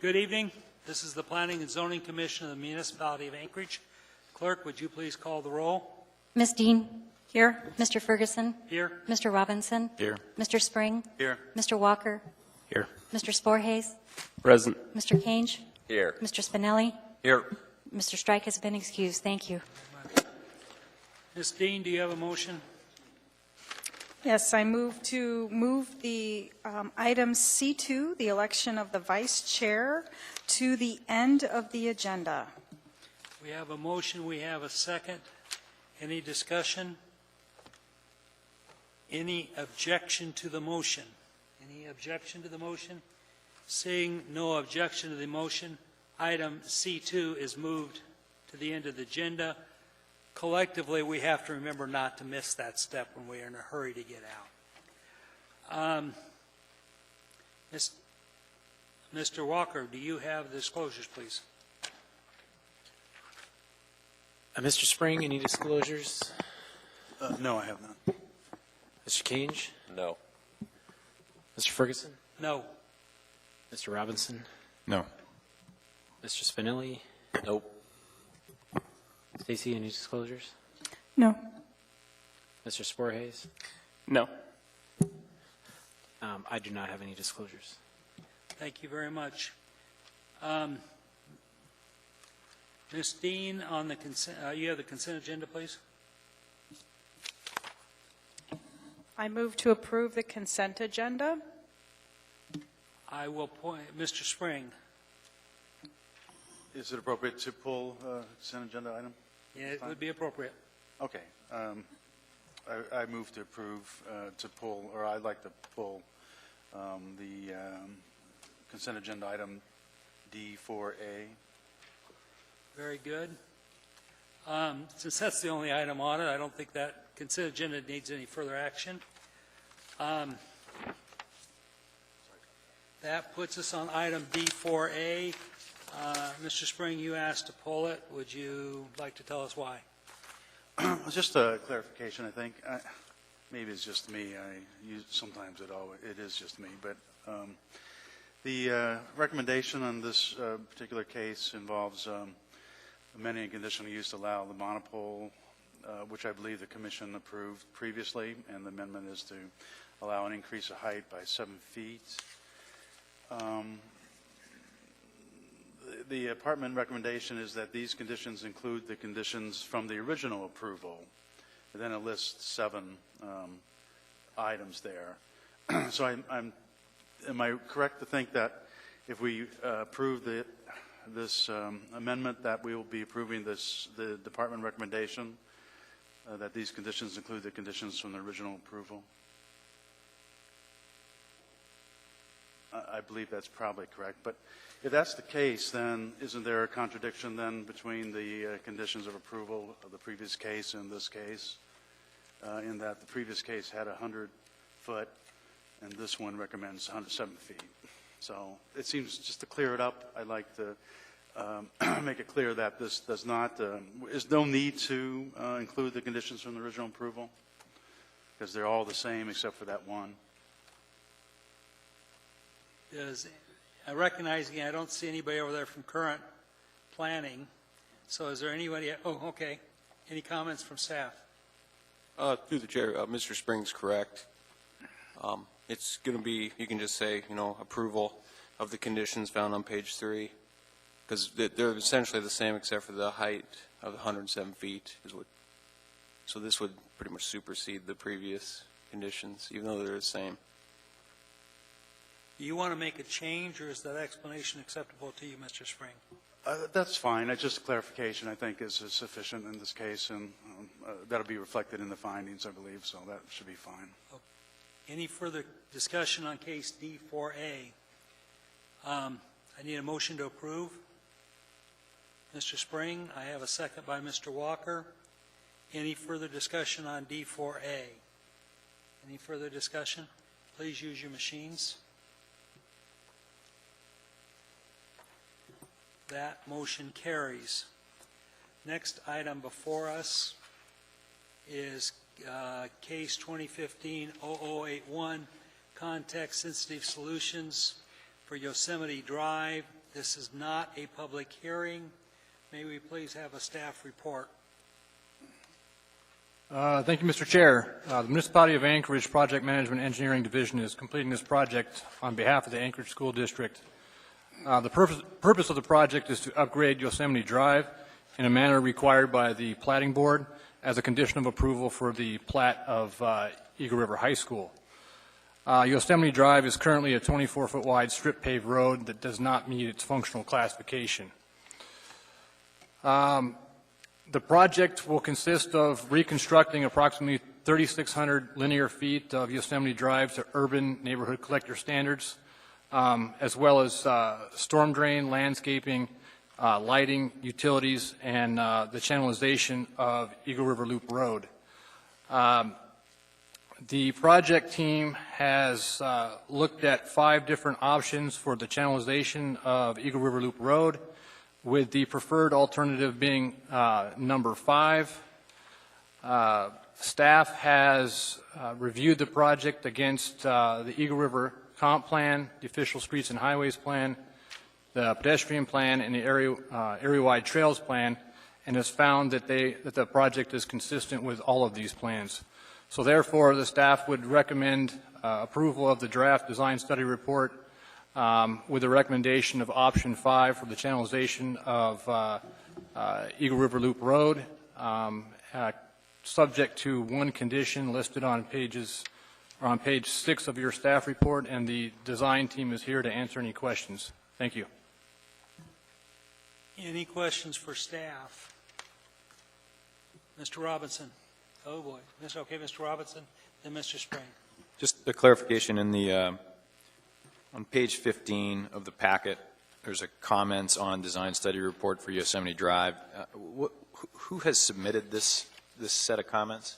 Good evening. This is the Planning and Zoning Commission of the Municipality of Anchorage. Clerk, would you please call the roll? Ms. Dean? Here. Mr. Ferguson? Here. Mr. Robinson? Here. Mr. Spring? Here. Mr. Walker? Here. Mr. Sporhays? Present. Mr. Kange? Here. Mr. Spinelli? Here. Mr. Strike has been excused. Thank you. Ms. Dean, do you have a motion? Yes, I move the item C2, the election of the vice chair, to the end of the agenda. We have a motion. We have a second. Any discussion? Any objection to the motion? Any objection to the motion? Seeing no objection to the motion, item C2 is moved to the end of the agenda. Collectively, we have to remember not to miss that step when we are in a hurry to get out. Mr. Walker, do you have the disclosures, please? Mr. Spring, any disclosures? No, I have none. Mr. Kange? No. Mr. Ferguson? No. Mr. Robinson? No. Mr. Spinelli? Nope. Stacy, any disclosures? No. Mr. Sporhays? No. I do not have any disclosures. Thank you very much. Ms. Dean, on the consent, you have the consent agenda, please? I move to approve the consent agenda. I will point, Mr. Spring. Is it appropriate to pull consent agenda item? Yeah, it would be appropriate. Okay. I move to approve, to pull, or I'd like to pull the consent agenda item D4A. Very good. Since that's the only item on it, I don't think that consent agenda needs any further action. That puts us on item D4A. Mr. Spring, you asked to pull it. Would you like to tell us why? Just a clarification, I think. Maybe it's just me. Sometimes it is just me. But the recommendation on this particular case involves amending a conditional use to allow the monopole, which I believe the commission approved previously, and the amendment is to allow an increase of height by 7 feet. The apartment recommendation is that these conditions include the conditions from the original approval. And then it lists 7 items there. So am I correct to think that if we approve this amendment, that we will be approving the department recommendation, that these conditions include the conditions from the original approval? I believe that's probably correct. But if that's the case, then isn't there a contradiction then between the conditions of approval of the previous case and this case, in that the previous case had 100 foot and this one recommends 107 feet? So it seems, just to clear it up, I'd like to make it clear that this does not, is no need to include the conditions from the original approval, because they're all the same except for that one. I recognize, again, I don't see anybody over there from current planning. So is there anybody? Oh, okay. Any comments from staff? Through the chair, Mr. Spring's correct. It's going to be, you can just say, approval of the conditions found on page 3, because they're essentially the same except for the height of 107 feet is what. So this would pretty much supersede the previous conditions, even though they're the same. Do you want to make a change, or is that explanation acceptable to you, Mr. Spring? That's fine. Just a clarification, I think, is sufficient in this case, and that'll be reflected in the findings, I believe, so that should be fine. Okay. Any further discussion on case D4A? I need a motion to approve. Mr. Spring, I have a second by Mr. Walker. Any further discussion on D4A? Any further discussion? Please use your machines. That motion carries. Next item before us is case 2015-0081, context-sensitive solutions for Yosemite Drive. This is not a public hearing. May we please have a staff report? Thank you, Mr. Chair. The Municipality of Anchorage Project Management Engineering Division is completing this project on behalf of the Anchorage School District. The purpose of the project is to upgrade Yosemite Drive in a manner required by the Platting Board as a condition of approval for the plat of Eagle River High School. Yosemite Drive is currently a 24-foot wide strip paved road that does not meet its functional classification. The project will consist of reconstructing approximately 3,600 linear feet of Yosemite Drive to urban neighborhood collector standards, as well as storm drain, landscaping, lighting, utilities, and the channelization of Eagle River Loop Road. The project team has looked at 5 different options for the channelization of Eagle River Loop Road, with the preferred alternative being number 5. Staff has reviewed the project against the Eagle River Comp Plan, the Official Streets and Highways Plan, the Pedestrian Plan, and the Area-Wide Trails Plan, and has found that the project is consistent with all of these plans. So therefore, the staff would recommend approval of the draft design study report with a recommendation of option 5 for the channelization of Eagle River Loop Road, subject to one condition listed on page 6 of your staff report, and the design team is here to answer any questions. Thank you. Any questions for staff? Mr. Robinson? Oh, boy. Mr. Robinson, then Mr. Spring. Just a clarification in the on page 15 of the packet, there's a comments on design study report for Yosemite Drive. Who has submitted this set of comments?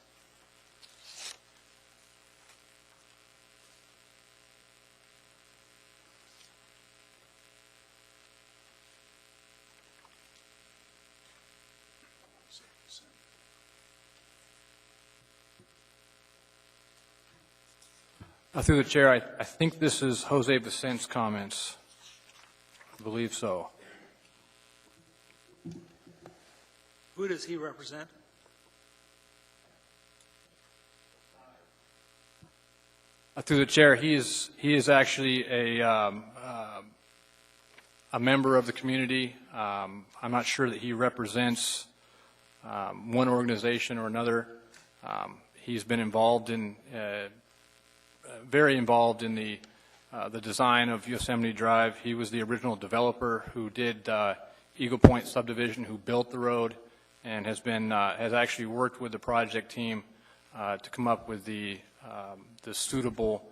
Through the chair, I think this is Jose Vicente's comments. I believe so. Who does he represent? Through the chair, he is actually a member of the community. I'm not sure that he represents one organization or another. He's been involved in very involved in the design of Yosemite Drive. He was the original developer who did Eagle Point subdivision, who built the road, and has actually worked with the project team to come up with the suitable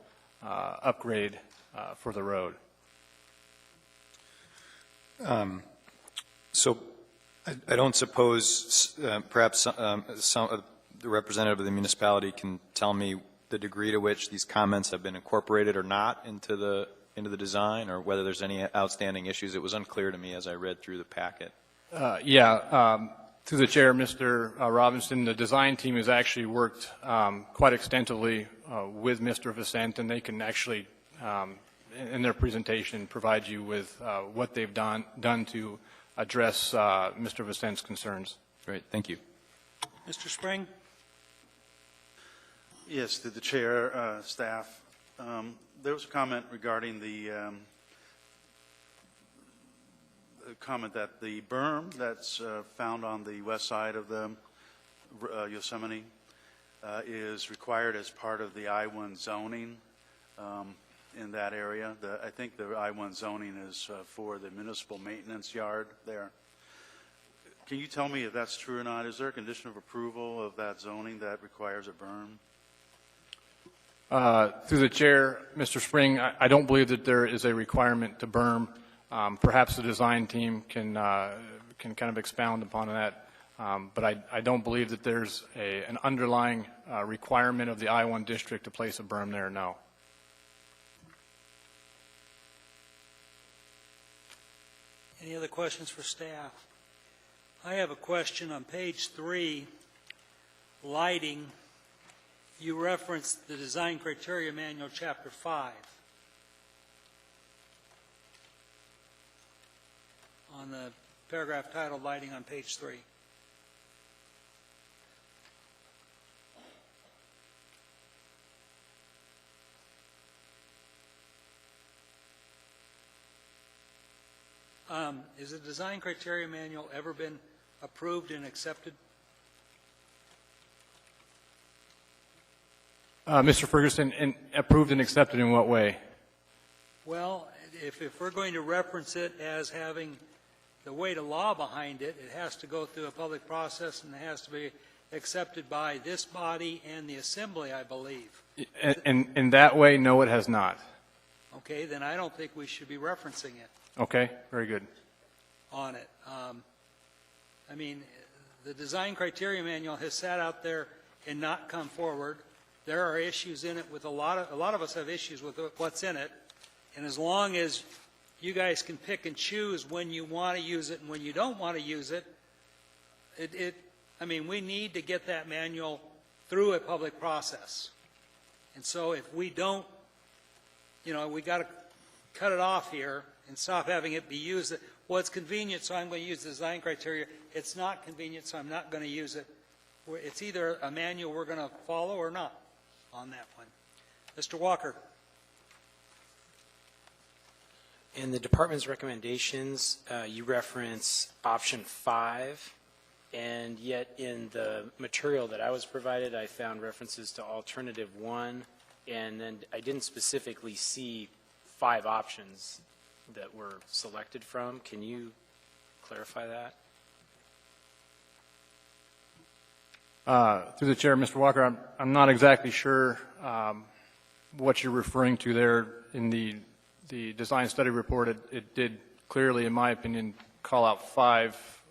upgrade for the road. So I don't suppose perhaps the representative of the municipality can tell me the degree to which these comments have been incorporated or not into the design, or whether there's any outstanding issues. It was unclear to me as I read through the packet. Through the chair, Mr. Robinson, the design team has actually worked quite extensively with Mr. Vicente, and they can actually, in their presentation, provide you with what they've done to address Mr. Vicente's concerns. Great, thank you. Mr. Spring? Yes, to the chair, staff. There was a comment regarding the comment that the berm that's found on the west side of the Yosemite is required as part of the I-1 zoning in that area. I think the I-1 zoning is for the municipal maintenance yard there. Can you tell me if that's true or not? Is there a condition of approval of that zoning that requires a berm? Through the chair, Mr. Spring, I don't believe that there is a requirement to berm. Perhaps the design team can kind of expound upon that, but I don't believe that there's an underlying requirement of the I-1 district to place a berm there, no. Any other questions for staff? I have a question on page 3, lighting. You referenced the Design Criteria Manual, Chapter 5. on the paragraph titled Lighting on page 3. Is the design criteria manual ever been approved and accepted? Mr. Ferguson, approved and accepted in what way? Well, if we're going to reference it as having the weight of law behind it, it has to go through a public process and it has to be accepted by this body and the assembly, I believe. In that way, no, it has not. Okay, then I don't think we should be referencing it Okay, very good. on it. I mean, the design criteria manual has sat out there and not come forward. There are issues in it with a lot of us have issues with what's in it. And as long as you guys can pick and choose when you want to use it and when you don't want to use it, I mean, we need to get that manual through a public process. And so if we don't, you know, we got to cut it off here and stop having it be used. Well, it's convenient, so I'm going to use the design criteria. It's not convenient, so I'm not going to use it. It's either a manual we're going to follow or not on that one. Mr. Walker. In the department's recommendations, you reference option 5, and yet in the material that I was provided, I found references to alternative 1, and then I didn't specifically see 5 options that were selected from. Can you clarify that? Through the chair, Mr. Walker, I'm not exactly sure what you're referring to there in the design study report. It did clearly, in my opinion, call out 5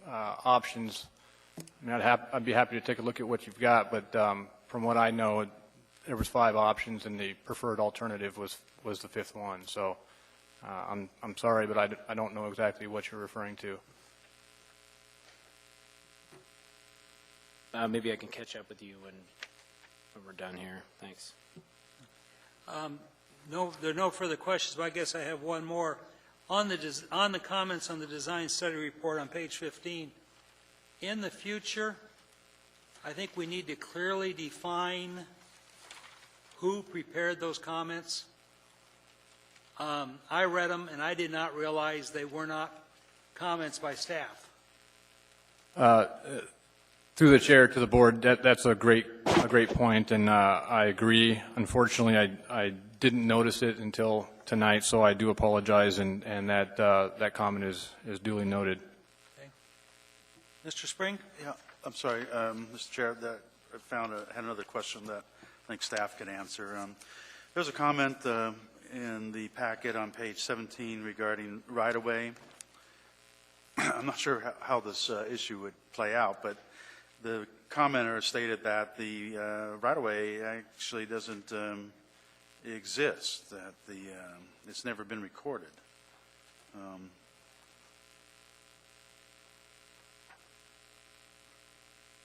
options. I mean, I'd be happy to take a look at what you've got, but from what I know, there was 5 options, and the preferred alternative was the 5th one. So I'm sorry, but I don't know exactly what you're referring to. Maybe I can catch up with you when we're done here. Thanks. No, there are no further questions, but I guess I have one more. On the comments on the design study report on page 15, in the future, I think we need to clearly define who prepared those comments. I read them, and I did not realize they were not comments by staff. Through the chair to the board, that's a great point, and I agree. Unfortunately, I didn't notice it until tonight, so I do apologize, and that comment is duly noted. Okay. Mr. Spring? Yeah, I'm sorry, Mr. Chair, I had another question that I think staff could answer. There's a comment in the packet on page 17 regarding right-of-way. I'm not sure how this issue would play out, but the commenter stated that the right-of-way actually doesn't exist, that it's never been recorded.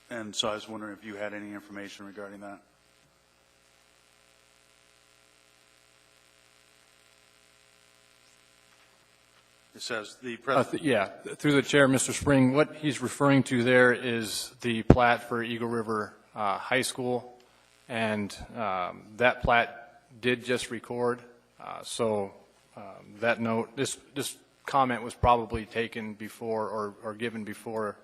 And so I was wondering if you had any information regarding that. It says the president. Yeah, through the chair, Mr. Spring, what he's referring to there is the plat for Eagle River High School, and that plat did just record. So that note, this comment was probably taken before or given before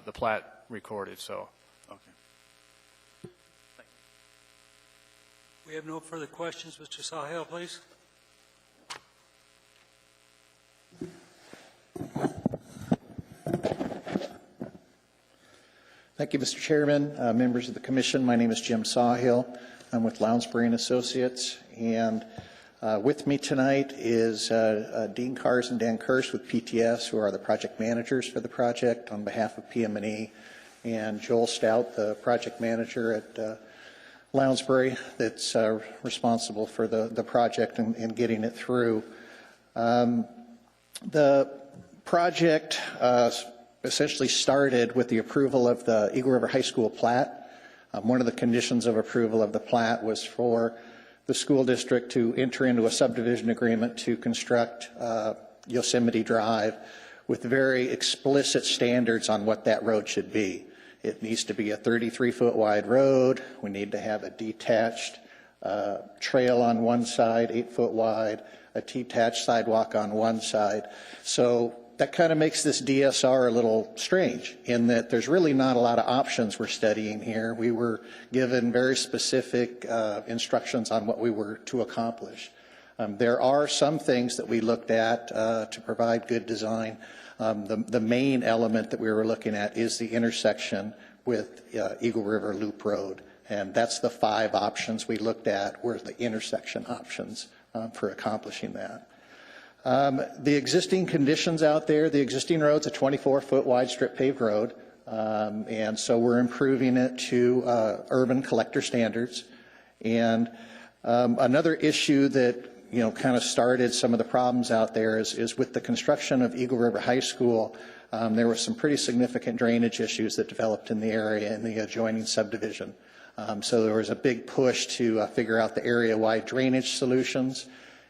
the plat recorded. So. Okay. We have no further questions. Mr. Sahel, please. Thank you, Mr. Chairman, members of the commission. My name is Jim Sawhill. I'm with Lounsbury & Associates, and with me tonight is Dean Kars and Dan Kirsch with PTS, who are the project managers for the project on behalf of PM&E, and Joel Stout, the project manager at Lounsbury, that's responsible for the project and getting it through. The project essentially started with the approval of the Eagle River High School plat. One of the conditions of approval of the plat was for the school district to enter into a subdivision agreement to construct Yosemite Drive, with very explicit standards on what that road should be. It needs to be a 33-foot wide road. We need to have a detached trail on one side, 8-foot wide, a detached sidewalk on one side. So that kind of makes this DSR a little strange in that there's really not a lot of options we're studying here. We were given very specific instructions on what we were to accomplish. There are some things that we looked at to provide good design. The main element that we were looking at is the intersection with Eagle River Loop Road. And that's the 5 options we looked at were the intersection options for accomplishing that. The existing conditions out there, the existing road's a 24-foot wide strip paved road. And so we're improving it to urban collector standards. And another issue that kind of started some of the problems out there is with the construction of Eagle River High School, there were some pretty significant drainage issues that developed in the area in the adjoining subdivision. So there was a big push to figure out the area-wide drainage solutions.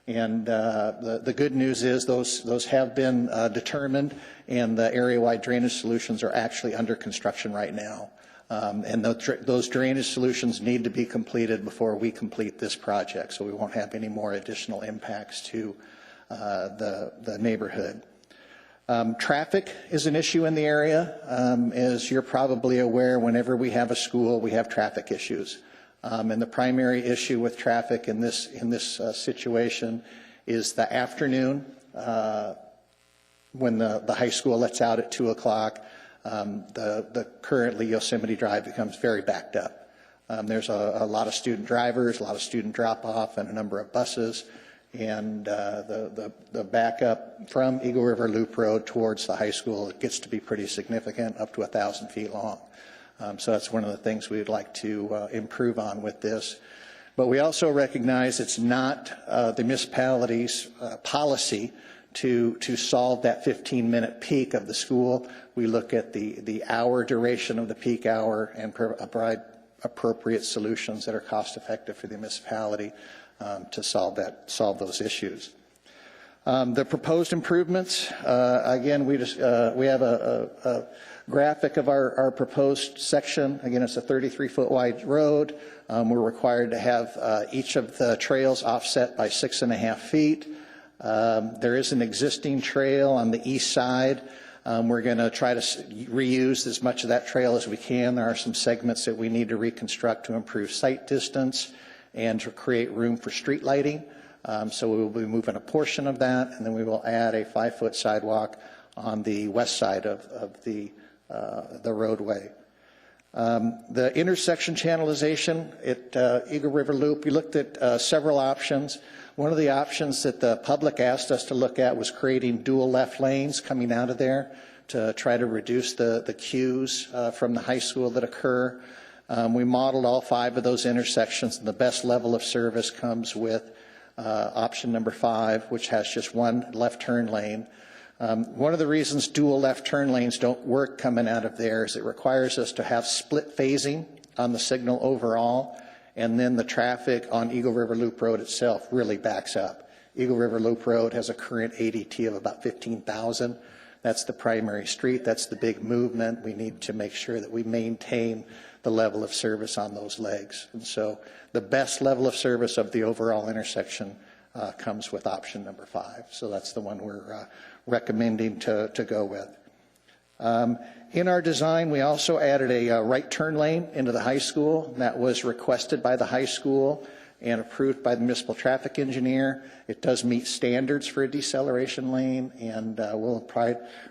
And the good news is those have been determined, and the area-wide drainage solutions are actually under construction right now. And those drainage solutions need to be completed before we complete this project, so we won't have any more additional impacts to the neighborhood. Traffic is an issue in the area. As you're probably aware, whenever we have a school, we have traffic issues. And the primary issue with traffic in this situation is the afternoon when the high school lets out at 2 o'clock. The currently Yosemite Drive becomes very backed up. There's a lot of student drivers, a lot of student drop-off, and a number of buses. And the backup from Eagle River Loop Road towards the high school, it gets to be pretty significant, up to 1,000 feet long. So that's one of the things we would like to improve on with this. But we also recognize it's not the municipality's policy to solve that 15-minute peak of the school. We look at the hour duration of the peak hour and provide appropriate solutions that are cost-effective for the municipality to solve those issues. The proposed improvements, again, we have a graphic of our proposed section. Again, it's a 33-foot wide road. We're required to have each of the trails offset by 6.5 feet. There is an existing trail on the east side. We're going to try to reuse as much of that trail as we can. There are some segments that we need to reconstruct to improve sight distance and to create room for street lighting. So we will be moving a portion of that, and then we will add a 5-foot sidewalk on the west side of the roadway. The intersection channelization at Eagle River Loop, we looked at several options. One of the options that the public asked us to look at was creating dual left lanes coming out of there to try to reduce the queues from the high school that occur. We modeled all 5 of those intersections, and the best level of service comes with option number 5, which has just one left turn lane. One of the reasons dual left turn lanes don't work coming out of there is it requires us to have split phasing on the signal overall, and then the traffic on Eagle River Loop Road itself really backs up. Eagle River Loop Road has a current ADT of about 15,000. That's the primary street. That's the big movement. We need to make sure that we maintain the level of service on those legs. And so the best level of service of the overall intersection comes with option number 5. So that's the one we're recommending to go with. In our design, we also added a right turn lane into the high school. That was requested by the high school and approved by the municipal traffic engineer. It does meet standards for a deceleration lane, and will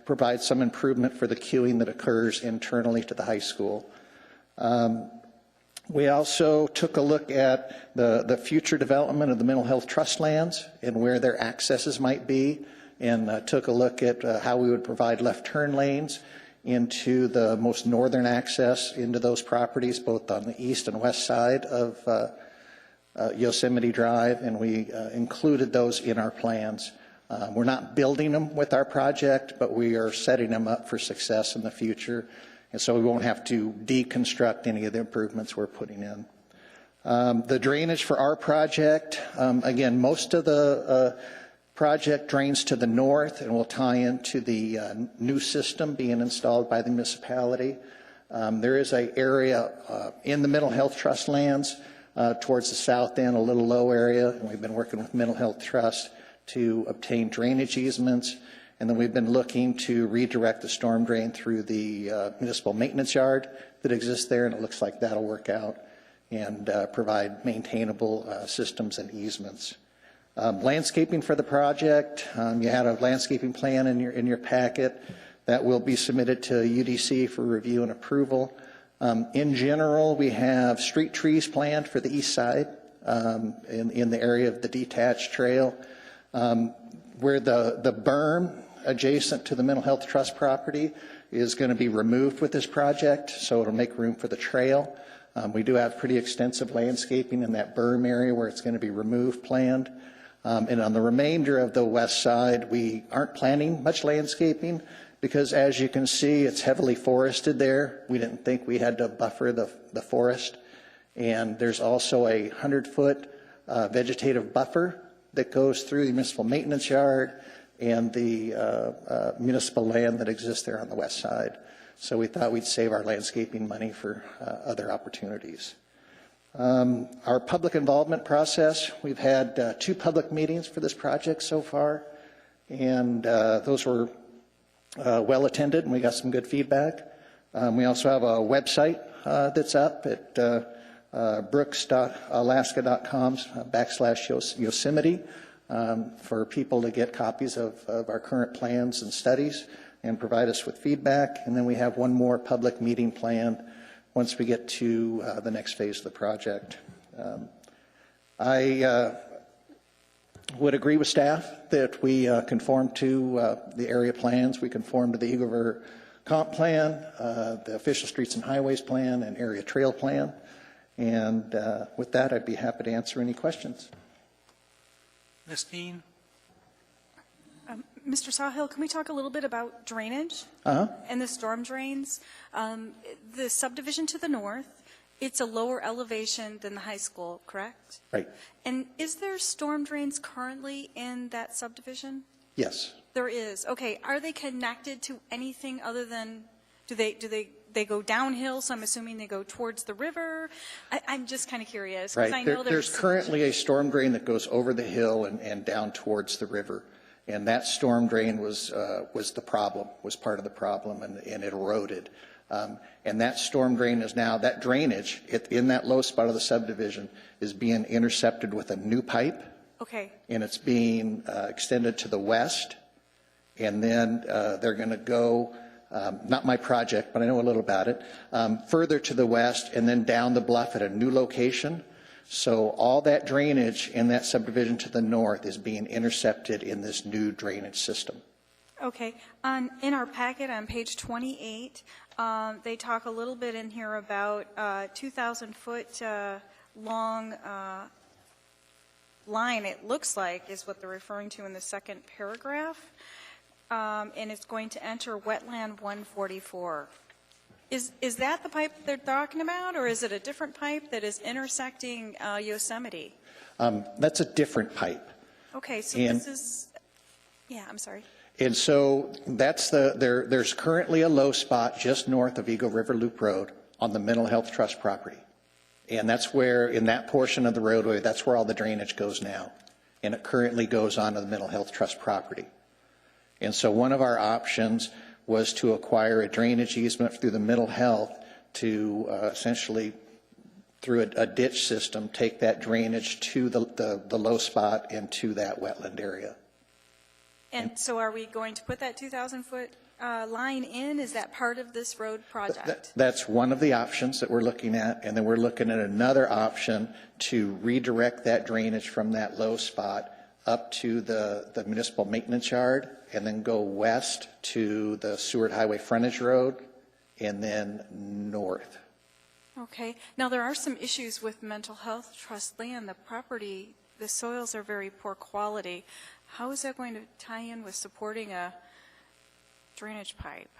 provide some improvement for the queuing that occurs internally to the high school. We also took a look at the future development of the mental health trust lands and where their accesses might be, and took a look at how we would provide left turn lanes into the most northern access into those properties, both on the east and west side of Yosemite Drive, and we included those in our plans. We're not building them with our project, but we are setting them up for success in the future, and so we won't have to deconstruct any of the improvements we're putting in. The drainage for our project, again, most of the project drains to the north and will tie into the new system being installed by the municipality. There is an area in the Mental Health Trust lands towards the south end, a little low area, and we've been working with Mental Health Trust to obtain drainage easements. And then we've been looking to redirect the storm drain through the municipal maintenance yard that exists there, and it looks like that'll work out and provide maintainable systems and easements. Landscaping for the project, you had a landscaping plan in your packet that will be submitted to UDC for review and approval. In general, we have street trees planned for the east side in the area of the detached trail. Where the berm adjacent to the Mental Health Trust property is going to be removed with this project, so it'll make room for the trail. We do have pretty extensive landscaping in that berm area where it's going to be removed planned. And on the remainder of the west side, we aren't planning much landscaping because, as you can see, it's heavily forested there. We didn't think we had to buffer the forest. And there's also a 100-foot vegetative buffer that goes through the municipal maintenance yard and the municipal land that exists there on the west side. So we thought we'd save our landscaping money for other opportunities. Our public involvement process, we've had 2 public meetings for this project so far, and those were well attended, and we got some good feedback. We also have a website that's up at brooks.alaska.com/Yosemite for people to get copies of our current plans and studies and provide us with feedback. And then we have one more public meeting planned once we get to the next phase of the project. I would agree with staff that we conform to the area plans. We conform to the Eagle River Comp Plan, the Official Streets and Highways Plan, and Area Trail Plan. And with that, I'd be happy to answer any questions. Ms. Dean? Mr. Sawhill, can we talk a little bit about drainage and the storm drains? The subdivision to the north, it's a lower elevation than the high school, correct? Right. And is there storm drains currently in that subdivision? Yes. There is. Okay. Are they connected to anything other than, do they go downhill? So I'm assuming they go towards the river. I'm just kind of curious. Right. I know There's currently a storm drain that goes over the hill and down towards the river. And that storm drain was the problem, was part of the problem, and it eroded. And that storm drain is now, that drainage in that low spot of the subdivision is being intercepted with a new pipe. Okay. And it's being extended to the west. And then they're going to go, not my project, but I know a little about it, further to the west and then down the bluff at a new location. So all that drainage in that subdivision to the north is being intercepted in this new drainage system. Okay. In our packet on page 28, they talk a little bit in here about 2,000-foot long line, it looks like, is what they're referring to in the second paragraph. And it's going to enter wetland 144. Is that the pipe they're talking about, or is it a different pipe that is intersecting Yosemite? That's a different pipe. Okay, so And- this is, yeah, I'm sorry. And so that's there's currently a low spot just north of Eagle River Loop Road on the Mental Health Trust property. And that's where, in that portion of the roadway, that's where all the drainage goes now. And it currently goes onto the Mental Health Trust property. And so one of our options was to acquire a drainage easement through the Mental Health to essentially, through a ditch system, take that drainage to the low spot and to that wetland area. And so are we going to put that 2,000-foot line in? Is that part of this road project? That's one of the options that we're looking at, and then we're looking at another option to redirect that drainage from that low spot up to the municipal maintenance yard, and then go west to the Seward Highway frontage road, and then north. Okay. Now, there are some issues with Mental Health Trust land. The property, the soils are very poor quality. How is that going to tie in with supporting a drainage pipe?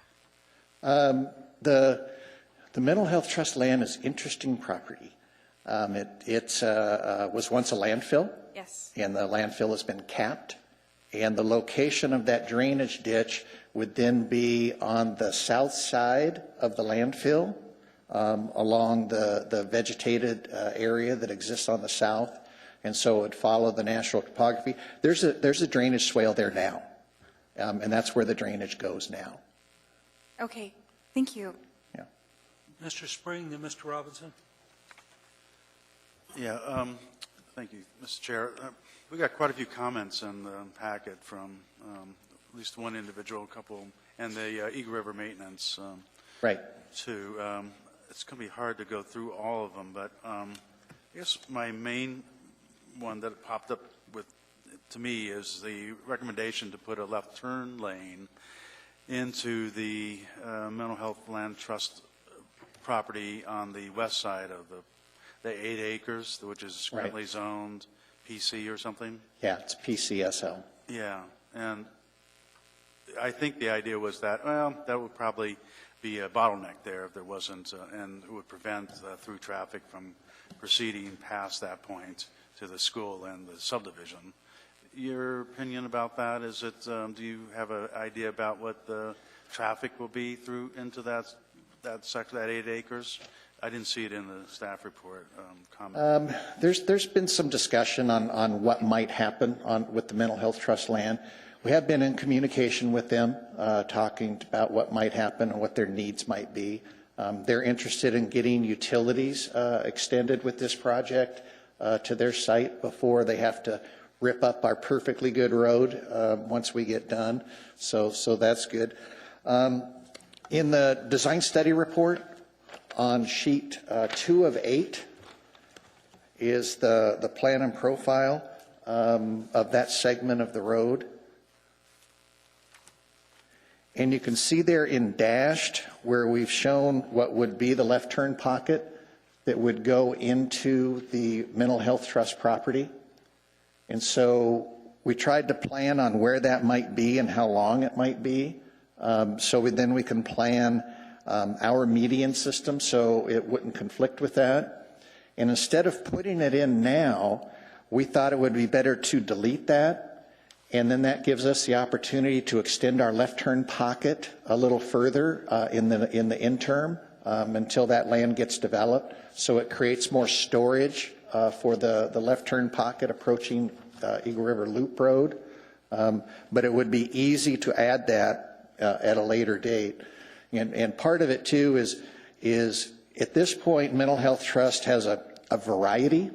The Mental Health Trust land is interesting property. It was once a landfill. Yes. And the landfill has been capped, And the location of that drainage ditch would then be on the south side of the landfill, along the vegetated area that exists on the south. And so it would follow the natural topography. There's a drainage swale there now, and that's where the drainage goes now. Okay, thank you. Yeah. Mr. Spring, then Mr. Robinson. Yeah, thank you, Mr. Chair. We got quite a few comments in the packet from at least one individual, a couple, and the Eagle River Maintenance Right. too. It's going to be hard to go through all of them, but I guess my main one that popped up with to me is the recommendation to put a left turn lane into the Mental Health Land Trust property on the west side of the 8 acres, which is currently zoned PC or something. Yeah, it's PCSL. Yeah, and I think the idea was that, well, that would probably be a bottleneck there if there wasn't, and it would prevent through traffic from proceeding past that point to the school and the subdivision. Your opinion about that? Is it? Do you have an idea about what the traffic will be through into that section, that 8 acres? I didn't see it in the staff report comment. There's been some discussion on what might happen with the Mental Health Trust land. We have been in communication with them, talking about what might happen and what their needs might be. They're interested in getting utilities extended with this project to their site before they have to rip up our perfectly good road once we get done. So that's good. In the design study report on sheet 2 of 8 is the plan and profile of that segment of the road. And you can see there in dashed where we've shown what would be the left turn pocket that would go into the Mental Health Trust property. And so we tried to plan on where that might be and how long it might be. So then we can plan our median system so it wouldn't conflict with that. And instead of putting it in now, we thought it would be better to delete that. And then that gives us the opportunity to extend our left turn pocket a little further in the interim until that land gets developed. So it creates more storage for the left turn pocket approaching Eagle River Loop Road. But it would be easy to add that at a later date. And part of it too is at this point, Mental Health Trust has a variety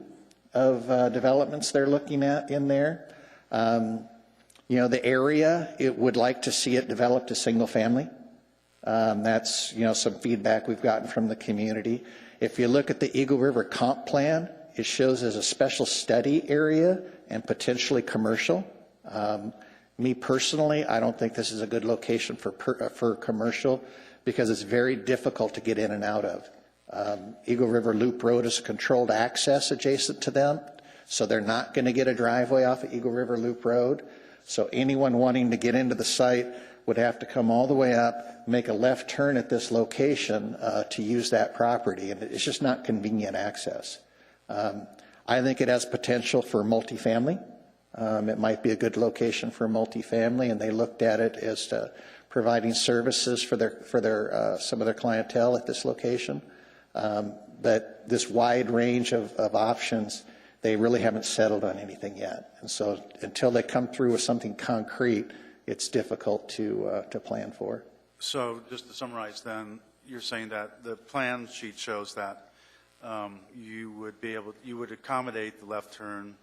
of developments they're looking at in there. You know, the area, it would like to see it developed to single family. That's, you know, some feedback we've gotten from the community. If you look at the Eagle River comp plan, it shows as a special study area and potentially commercial. Me personally, I don't think this is a good location for commercial because it's very difficult to get in and out of. Eagle River Loop Road is a controlled access adjacent to them, so they're not going to get a driveway off of Eagle River Loop Road. So anyone wanting to get into the site would have to come all the way up, make a left turn at this location to use that property, and it's just not convenient access. I think it has potential for multifamily. It might be a good location for multifamily, and they looked at it as providing services for their some of their clientele at this location. But this wide range of options, they really haven't settled on anything yet. And so until they come through with something concrete, it's difficult to plan for. So just to summarize then, you're saying that the plan sheet shows that you would accommodate the left turn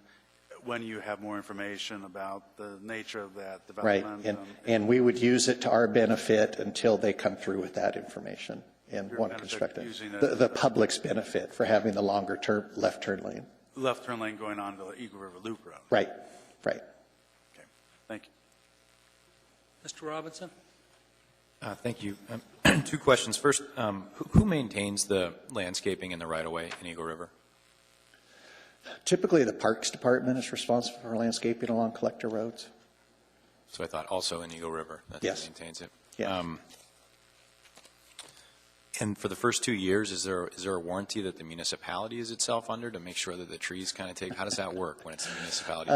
when you have more information about the nature of that development. Right, and we would use it to our benefit until they come through with that information and want to construct it. The public's benefit for having the longer term left turn lane. Left turn lane going on to the Eagle River Loop Road. Right, right. Okay, thank you. Mr. Robinson? Thank you. 2 questions. First, who maintains the landscaping in the right-of-way in Eagle River? Typically, the Parks Department is responsible for landscaping along collector roads. So I thought also in Eagle River that Yes. maintains it. Yeah. And for the first 2 years, is there a warranty that the municipality is itself under to make sure that the trees kind of take, how does that work when it's a municipality?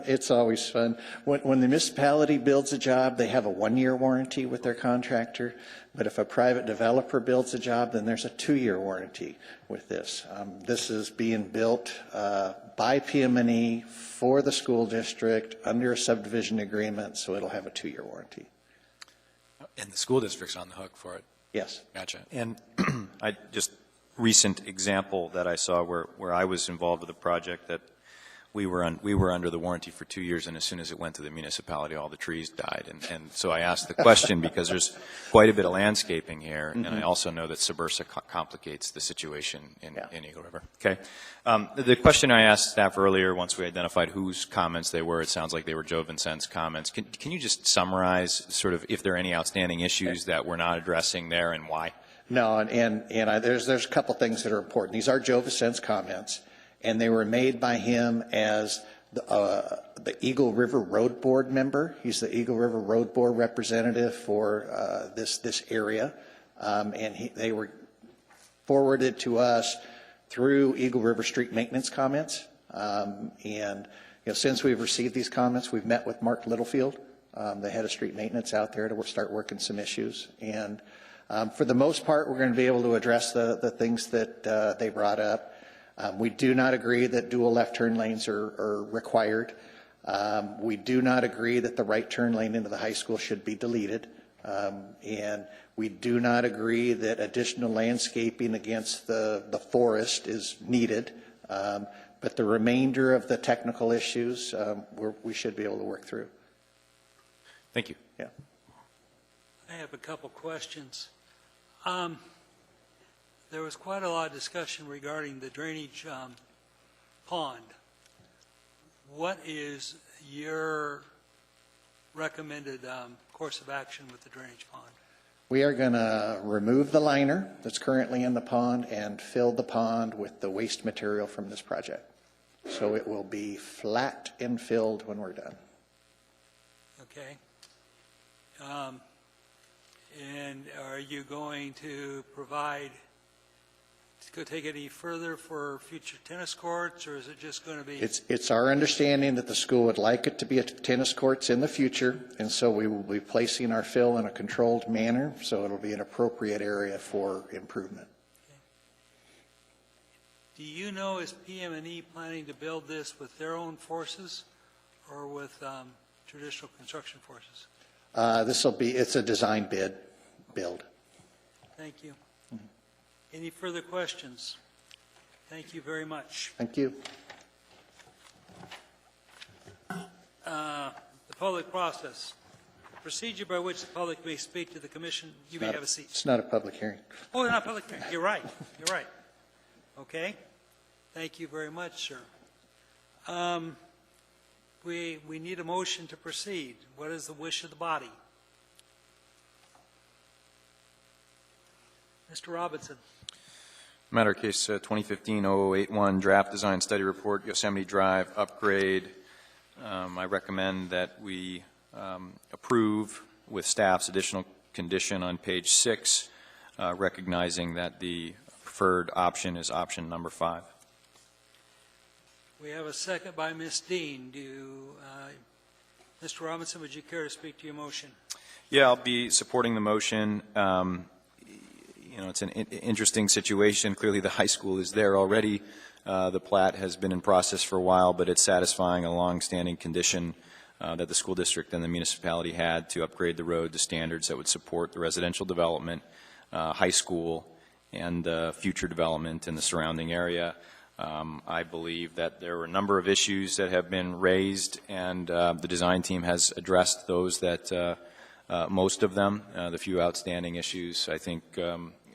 It's always fun. When the municipality builds a job, they have a 1-year warranty with their contractor. But if a private developer builds a job, then there's a 2-year warranty with this. This is being built by PM&E for the school district under a subdivision agreement, so it'll have a 2-year warranty. And the school district's on the hook for it? Yes. Gotcha. And just recent example that I saw where I was involved with a project that we were under the warranty for 2 years, and as soon as it went to the municipality, all the trees died. And so I asked the question because there's quite a bit of landscaping here, and I also know that Subursa complicates the situation in Eagle River. Okay. The question I asked staff earlier, once we identified whose comments they were, it sounds like they were Joe Vincent's comments. Can you just summarize sort of if there are any outstanding issues that we're not addressing there and why? No, and there's a couple things that are important. These are Joe Vincent's comments, and they were made by him as the Eagle River Road Board member. He's the Eagle River Road Board representative for this area, and they were forwarded to us through Eagle River Street Maintenance comments. And since we've received these comments, we've met with Mark Littlefield, the head of street maintenance out there, to start working some issues. And for the most part, we're going to be able to address the things that they brought up. We do not agree that dual left turn lanes are required. We do not agree that the right turn lane into the high school should be deleted. And we do not agree that additional landscaping against the forest is needed. But the remainder of the technical issues, we should be able to work through. Thank you. Yeah. I have a couple questions. There was quite a lot of discussion regarding the drainage pond. What is your recommended course of action with the drainage pond? We are going to remove the liner that's currently in the pond and fill the pond with the waste material from this project. So it will be flat and filled when we're done. Okay. And are you going to provide, to take it any further for future tennis courts, or is it just going to be? It's our understanding that the school would like it to be a tennis courts in the future, and so we will be placing our fill in a controlled manner, so it'll be an appropriate area for improvement. Do you know, is PM&E planning to build this with their own forces or with traditional construction forces? It's a design build. Thank you. Any further questions? Thank you very much. Thank you. The public process. Procedure by which the public may speak to the commission. You may have a seat. It's not a public hearing. Oh, not a public hearing. You're right. You're right. Okay. Thank you very much, sir. We need a motion to proceed. What is the wish of the body? Mr. Robinson. Matter case 2015-0081, draft design study report, Yosemite Drive upgrade. I recommend that we approve with staff's additional condition on page 6, recognizing that the preferred option is option number 5. We have a second by Ms. Dean. Mr. Robinson, would you care to speak to your motion? Yeah, I'll be supporting the motion. It's an interesting situation. Clearly, the high school is there already. The plat has been in process for a while, but it's satisfying a long-standing condition that the school district and the municipality had to upgrade the road to standards that would support the residential development, high school, and future development in the surrounding area. I believe that there were a number of issues that have been raised, and the design team has addressed those that most of them. The few outstanding issues, I think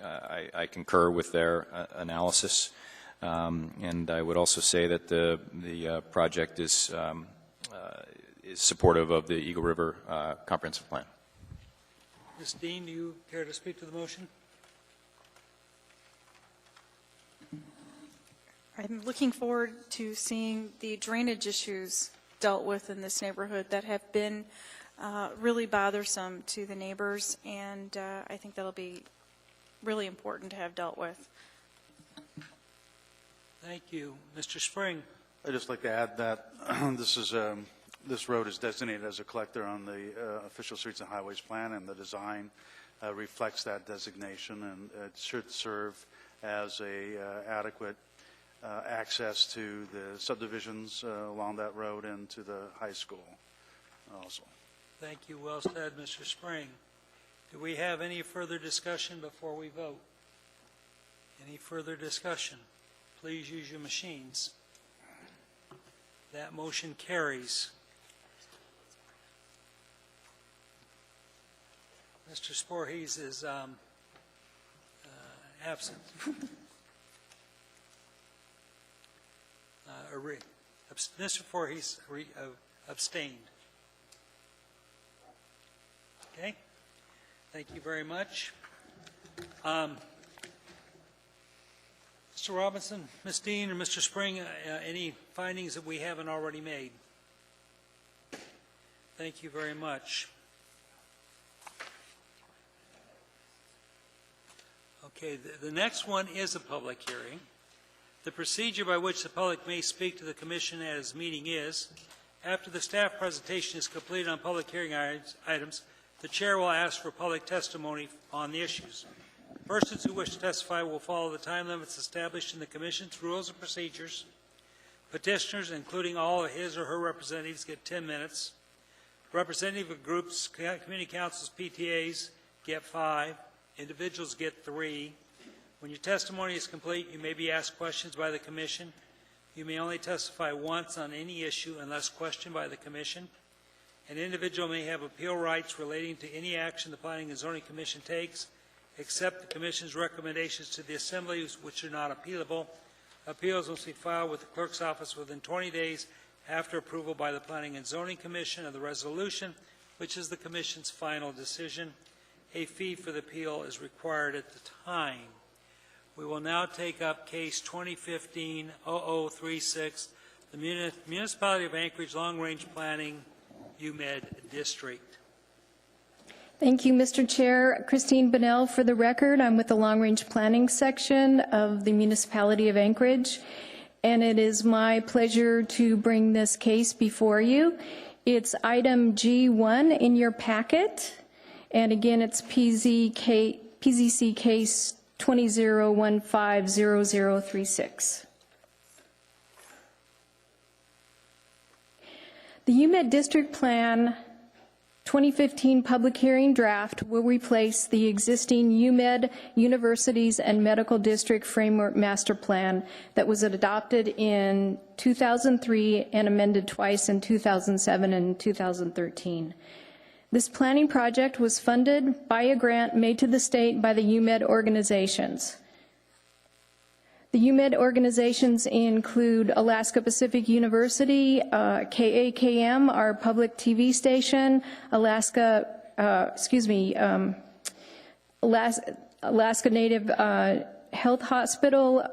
I concur with their analysis. And I would also say that the project is supportive of the Eagle River Comprehensive Plan. Ms. Dean, do you care to speak to the motion? I'm looking forward to seeing the drainage issues dealt with in this neighborhood that have been really bothersome to the neighbors, and I think that'll be really important to have dealt with. Thank you. Mr. Spring? I'd just like to add that this road is designated as a collector on the official streets and highways plan, and the design reflects that designation, and it should serve as a adequate access to the subdivisions along that road and to the high school also. Thank you. Well said, Mr. Spring. Do we have any further discussion before we vote? Any further discussion? Please use your machines. That motion carries. Mr. Voorhees is absent. Mr. Voorhees abstained. Okay? Thank you very much. Mr. Robinson, Ms. Dean, or Mr. Spring, any findings that we haven't already made? Thank you very much. Okay, the next one is a public hearing. The procedure by which the public may speak to the commission at its meeting is, after the staff presentation is completed on public hearing items, the chair will ask for public testimony on the issues. Persons who wish to testify will follow the time limits established in the Commission's rules and procedures. Petitioners, including all of his or her representatives, get 10 minutes. Representative of groups, community councils, PTAs get 5. Individuals get 3. When your testimony is complete, you may be asked questions by the Commission. You may only testify once on any issue unless questioned by the Commission. An individual may have appeal rights relating to any action the Planning and Zoning Commission takes, except the Commission's recommendations to the Assembly, which are not appealable. Appeals must be filed with the Clerk's Office within 20 days after approval by the Planning and Zoning Commission of the resolution, which is the Commission's final decision. A fee for the appeal is required at the time. We will now take up case 2015-0036, the Municipality of Anchorage Long Range Planning, UMED District. Thank you, Mr. Chair. Christine Bunnell for the record. I'm with the Long Range Planning section of the Municipality of Anchorage, and it is my pleasure to bring this case before you. It's item G1 in your packet, and again, it's PZC case 20150036. The UMED District Plan 2015 public hearing draft will replace the existing UMED Universities and Medical District Framework Master Plan that was adopted in 2003 and amended twice in 2007 and 2013. This planning project was funded by a grant made to the state by the UMED organizations. The UMED organizations include Alaska Pacific University, KAKM, our public TV station, Alaska Native Health Hospital,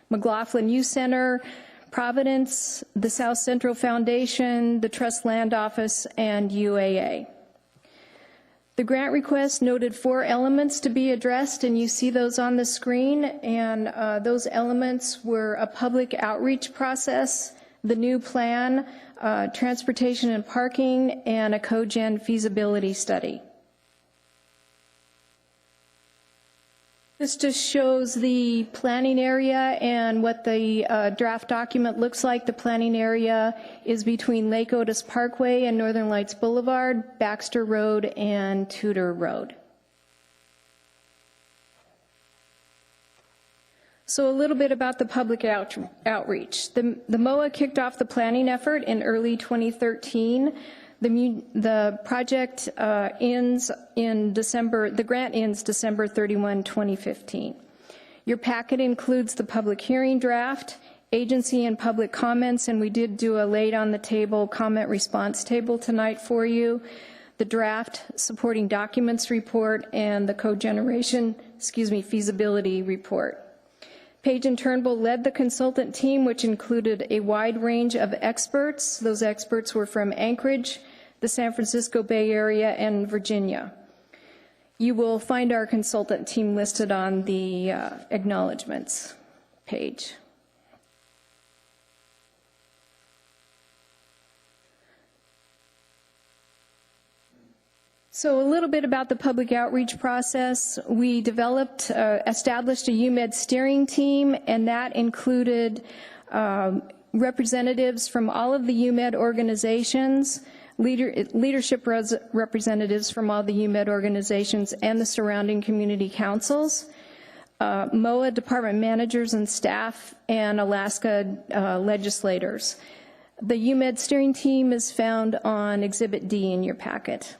McLaughlin Youth Center, Providence, the South Central Foundation, the Trust Land Office, and UAA. The grant request noted 4 elements to be addressed, and you see those on the screen, and those elements were a public outreach process, the new plan, transportation and parking, and a cogen feasibility study. This just shows the planning area and what the draft document looks like. The planning area is between Lake Otis Parkway and Northern Lights Boulevard, Baxter Road, and Tudor Road. So a little bit about the public outreach. The MOA kicked off the planning effort in early 2013. The project ends in December, the grant ends December 31, 2015. Your packet includes the public hearing draft, agency and public comments, and we did do a laid on the table comment response table tonight for you, the draft supporting documents report, and the cogeneration, feasibility report. Page and Turnbull led the consultant team, which included a wide range of experts. Those experts were from Anchorage, the San Francisco Bay Area, and Virginia. You will find our consultant team listed on the acknowledgements page. So a little bit about the public outreach process. We established a UMed steering team, and that included representatives from all of the UMed organizations, leadership representatives from all the UMed organizations and the surrounding community councils, MOA department managers and staff, and Alaska legislators. The UMed steering team is found on Exhibit D in your packet.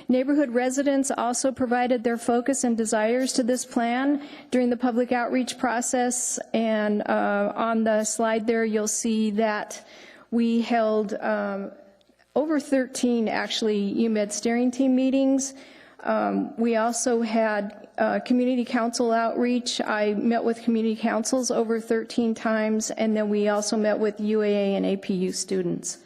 Neighborhood residents also provided their focus and desires to this plan during the public outreach process, and on the slide there you'll see that we held over 13 actually UMed steering team meetings. We also had community council outreach. I met with community councils over 13 times, and then we also met with UAA and APU students.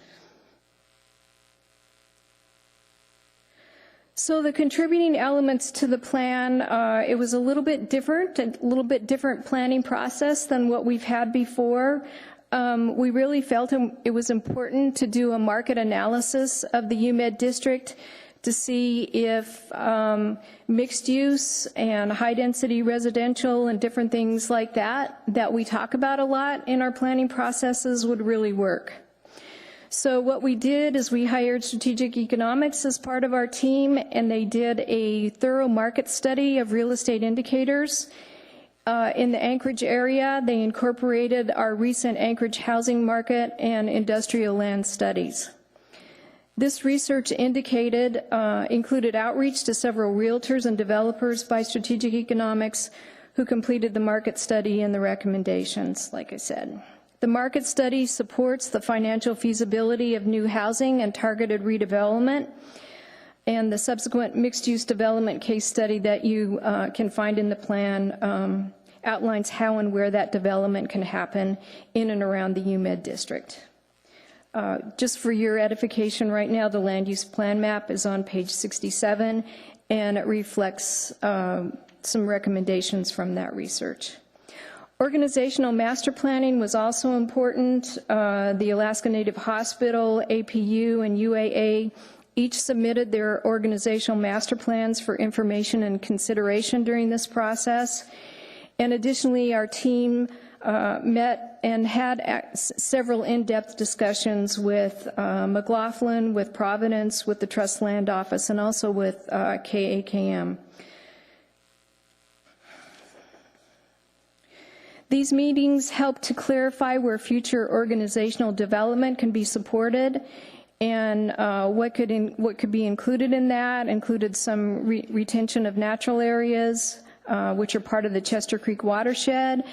So the contributing elements to the plan, it was a little bit different planning process than what we've had before. We really felt it was important to do a market analysis of the UMed district to see if mixed use and high density residential and different things like that we talk about a lot in our planning processes would really work. So what we did is we hired Strategic Economics as part of our team, and they did a thorough market study of real estate indicators. In the Anchorage area, they incorporated our recent Anchorage housing market and industrial land studies. This research included outreach to several realtors and developers by Strategic Economics who completed the market study and the recommendations, like I said. The market study supports the financial feasibility of new housing and targeted redevelopment, and the subsequent mixed-use development case study that you can find in the plan outlines how and where that development can happen in and around the UMed district. Just for your edification right now, the land use plan map is on page 67, and it reflects some recommendations from that research. Organizational master planning was also important. The Alaska Native Hospital, APU, and UAA each submitted their organizational master plans for information and consideration during this process. And additionally, our team met and had several in-depth discussions with McLaughlin, with Providence, with the Trust Land Office, and also with KAKM. These meetings help to clarify where future organizational development can be supported, and what could be included in that included some retention of natural areas, which are part of the Chester Creek watershed.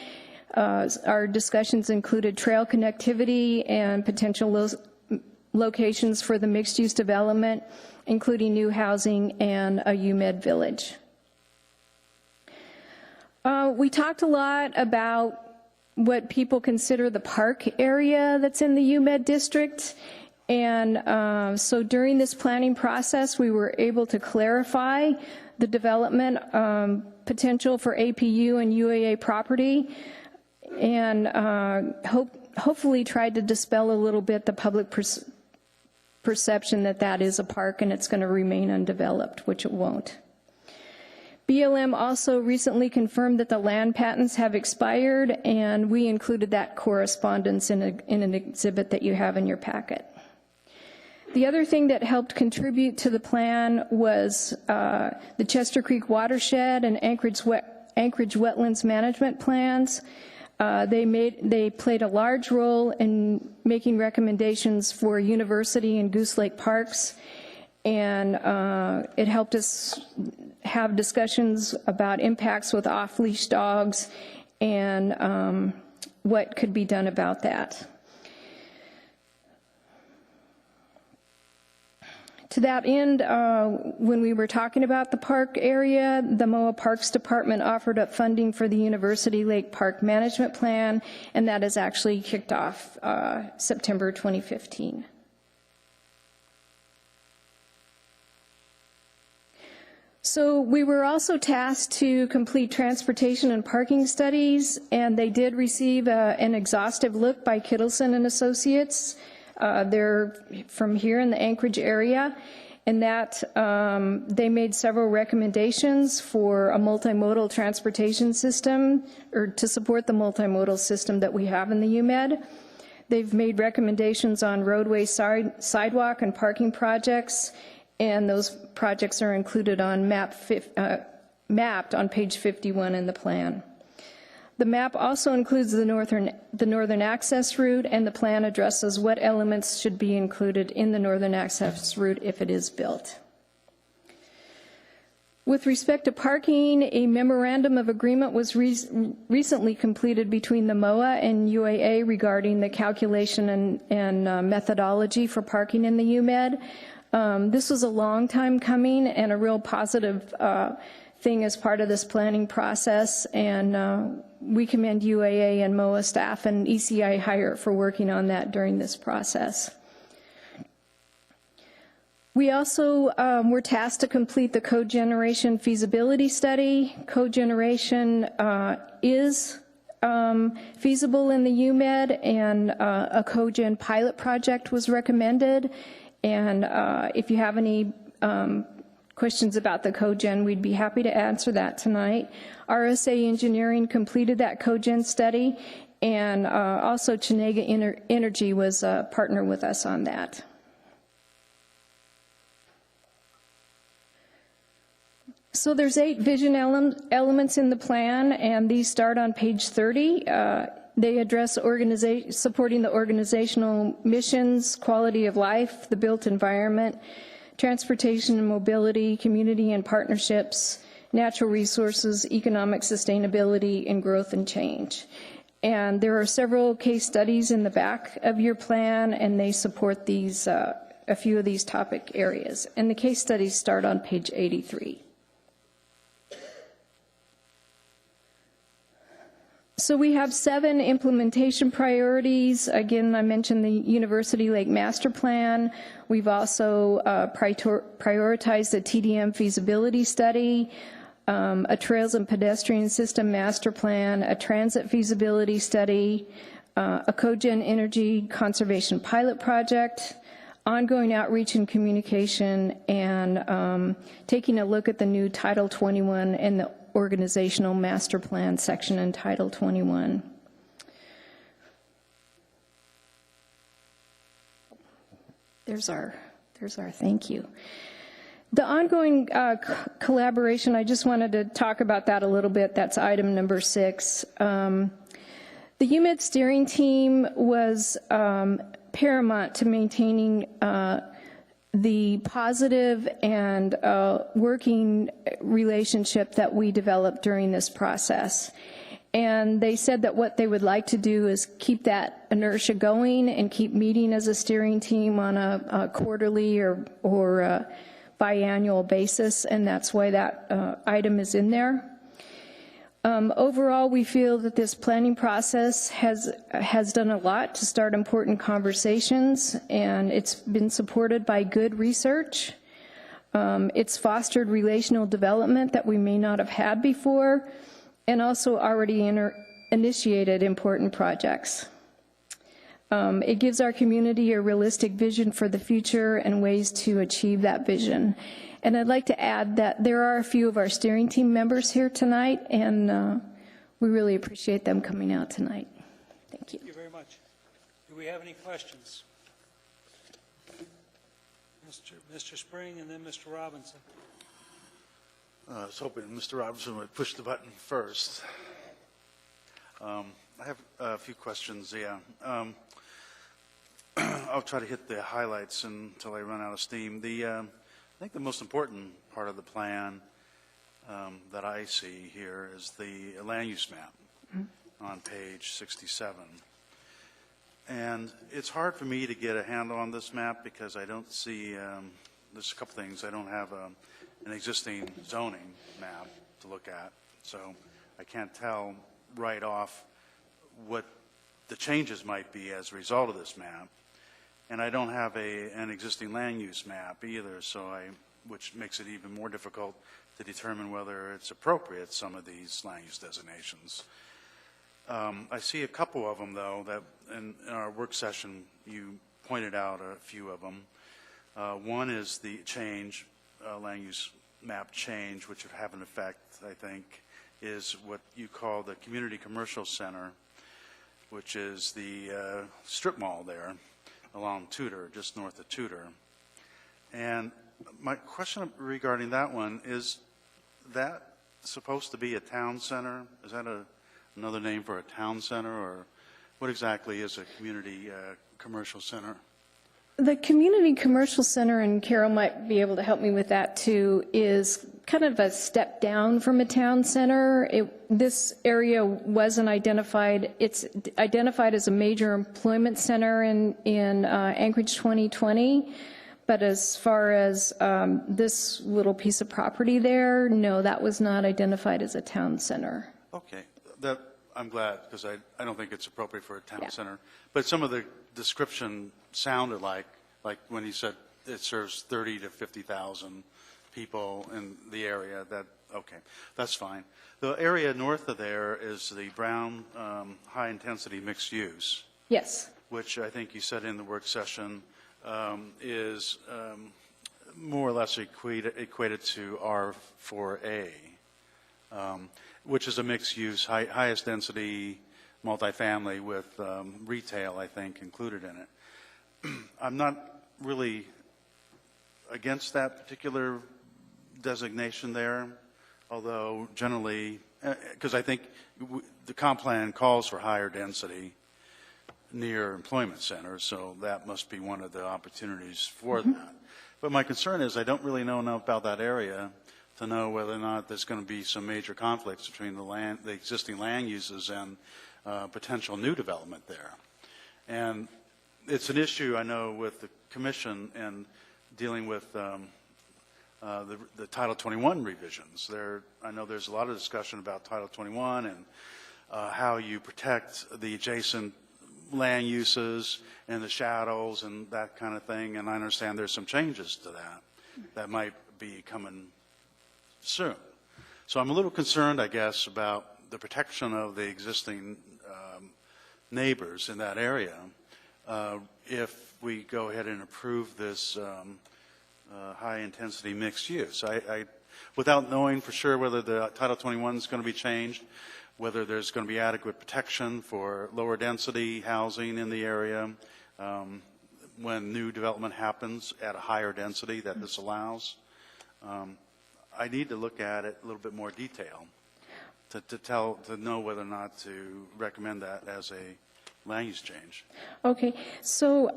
Our discussions included trail connectivity and potential locations for the mixed-use development, including new housing and a UMed village. We talked a lot about what people consider the park area that's in the UMed district, and so during this planning process we were able to clarify the development potential for APU and UAA property, and hopefully tried to dispel a little bit the public perception that that is a park and it's going to remain undeveloped, which it won't. BLM also recently confirmed that the land patents have expired, and we included that correspondence in an exhibit that you have in your packet. The other thing that helped contribute to the plan was the Chester Creek watershed and Anchorage wetlands management plans. They played a large role in making recommendations for University and Goose Lake parks, and it helped us have discussions about impacts with off-leash dogs and what could be done about that. To that end, when we were talking about the park area, the MOA Parks Department offered up funding for the University Lake Park Management Plan, and that is actually kicked off September 2015. So we were also tasked to complete transportation and parking studies, and they did receive an exhaustive look by Kittleson and Associates. They're from here in the Anchorage area, and that they made several recommendations for a multimodal transportation system, or to support the multimodal system that we have in the UMed. They've made recommendations on roadway, sidewalk, and parking projects, and those projects are included on mapped on page 51 in the plan. The map also includes the northern access route, and the plan addresses what elements should be included in the northern access route if it is built. With respect to parking, a memorandum of agreement was recently completed between the MOA and UAA regarding the calculation and methodology for parking in the UMed. This was a long time coming and a real positive thing as part of this planning process, and we commend UAA and MOA staff and ECI Hire for working on that during this process. We also were tasked to complete the cogeneration feasibility study. Cogeneration is feasible in the UMed, and a cogen pilot project was recommended. And if you have any questions about the cogen, we'd be happy to answer that tonight. RSA Engineering completed that cogen study, and also Chenega Energy was a partner with us on that. So there's 8 vision elements in the plan, and these start on page 30. They address supporting the organizational missions, quality of life, the built environment, transportation and mobility, community and partnerships, natural resources, economic sustainability, and growth and change. And there are several case studies in the back of your plan, and they support these, a few of these topic areas. And the case studies start on page 83. So we have 7 implementation priorities. Again, I mentioned the University Lake Master Plan. We've also prioritized the TDM feasibility study, a Trails and Pedestrian System Master Plan, a Transit feasibility study, a Cogen Energy Conservation Pilot Project, ongoing outreach and communication, and taking a look at the new Title 21 and the Organizational Master Plan section in Title 21. There's our thank you. The ongoing collaboration, I just wanted to talk about that a little bit. That's item number 6. The UMed steering team was paramount to maintaining the positive and working relationship that we developed during this process. And they said that what they would like to do is keep that inertia going and keep meeting as a steering team on a quarterly or biannual basis, and that's why that item is in there. Overall, we feel that this planning process has done a lot to start important conversations, and it's been supported by good research. It's fostered relational development that we may not have had before, and also already initiated important projects. It gives our community a realistic vision for the future and ways to achieve that vision. And I'd like to add that there are a few of our steering team members here tonight, and we really appreciate them coming out tonight. Thank you. Thank you very much. Do we have any questions? Mr. Spring and then Mr. Robinson. I was hoping Mr. Robinson would push the button first. I have a few questions, yeah. I'll try to hit the highlights until I run out of steam. I think the most important part of the plan that I see here is the land use map on page 67. And it's hard for me to get a handle on this map because I don't see, there's a couple things. I don't have an existing zoning map to look at, so I can't tell right off what the changes might be as a result of this map. And I don't have an existing land use map either, which makes it even more difficult to determine whether it's appropriate, some of these land use designations. I see a couple of them, though, that in our work session, you pointed out a few of them. One is the change, land use map change, which would have an effect, I think, is what you call the Community Commercial Center, which is the strip mall there along Tudor, just north of Tudor. And my question regarding that one, is that supposed to be a town center? Is that another name for a town center, or what exactly is a community commercial center? The Community Commercial Center, and Carol might be able to help me with that too, is kind of a step down from a town center. This area wasn't identified. It's identified as a major employment center in Anchorage 2020. But as far as this little piece of property there, no, that was not identified as a town center. Okay, I'm glad, because I don't think it's appropriate for a town center. But some of the description sounded like when he said it serves 30 to 50,000 people in the area. Okay, that's fine. The area north of there is the Brown high-intensity mixed use. Yes. Which I think you said in the work session is more or less equated to R4A, which is a mixed-use, highest density multifamily with retail, I think, included in it. I'm not really against that particular designation there, although generally, because I think the comp plan calls for higher density near employment centers, so that must be one of the opportunities for that. But my concern is I don't really know enough about that area to know whether or not there's going to be some major conflicts between the existing land uses and potential new development there. And it's an issue, I know, with the Commission and dealing with the Title 21 revisions. I know there's a lot of discussion about Title 21 and how you protect the adjacent land uses and the shadows and that kind of thing, and I understand there's some changes to that might be coming soon. So I'm a little concerned, I guess, about the protection of the existing neighbors in that area if we go ahead and approve this high-intensity mixed use. Without knowing for sure whether the Title 21 is going to be changed, whether there's going to be adequate protection for lower density housing in the area when new development happens at a higher density that this allows. I need to look at it a little bit more detail to know whether or not to recommend that as a land use change. Okay, so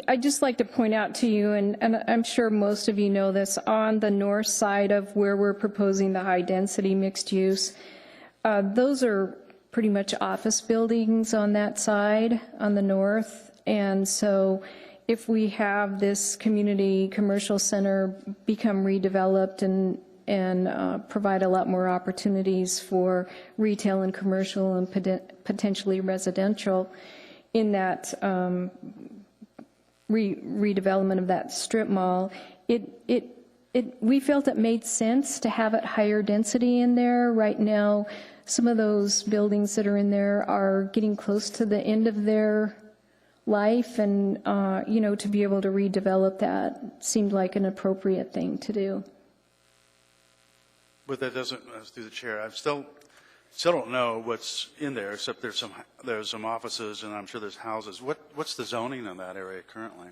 I'd just like to point out to you, and I'm sure most of you know this, on the north side of where we're proposing the high-density mixed use, those are pretty much office buildings on that side, on the north, and so if we have this community commercial center become redeveloped and provide a lot more opportunities for retail and commercial and potentially residential in that redevelopment of that strip mall, we felt it made sense to have it higher density in there. Right now, some of those buildings that are in there are getting close to the end of their life, and to be able to redevelop that seemed like an appropriate thing to do. But that doesn't, through the chair, I still don't know what's in there, except there's some offices, and I'm sure there's houses. What's the zoning in that area currently?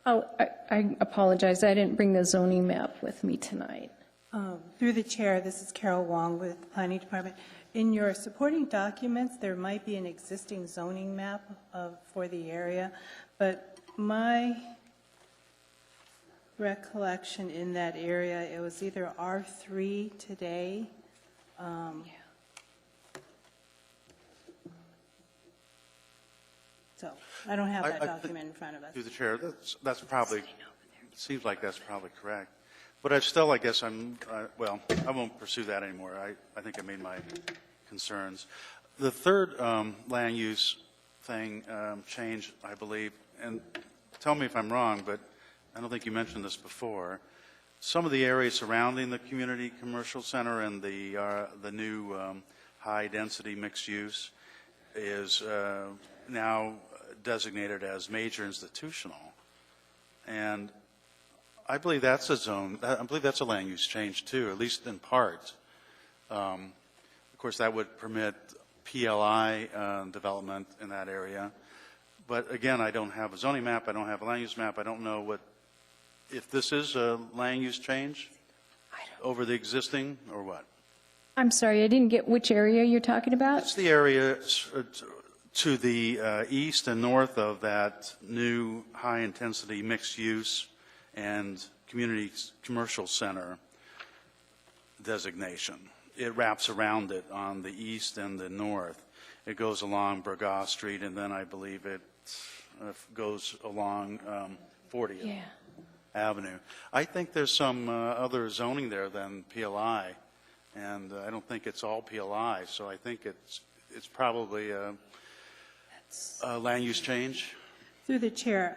Oh, I apologize. I didn't bring the zoning map with me tonight. Through the chair, this is Carol Wong with the Planning Department. In your supporting documents, there might be an existing zoning map for the area, but my recollection in that area, it was either R3 today. So I don't have that document in front of us. Through the chair, that's probably, seems like that's probably correct. But I still, I guess well, I won't pursue that anymore. I think I made my concerns. The third land use thing change, I believe, and tell me if I'm wrong, but I don't think you mentioned this before, some of the areas surrounding the community commercial center and the new high-density mixed use is now designated as major institutional. And I believe that's a zone, I believe that's a land use change too, at least in part. Of course, that would permit PLI development in that area. But again, I don't have a zoning map, I don't have a land use map, I don't know if this is a land use change over the existing or what. I'm sorry, I didn't get which area you're talking about. It's the area to the east and north of that new high-intensity mixed-use and community commercial center designation. It wraps around it on the east and the north. It goes along Burgass Street, and then I believe it goes along 40th Avenue. I think there's some other zoning there than PLI, and I don't think it's all PLI, so I think it's probably a land use change. Through the chair,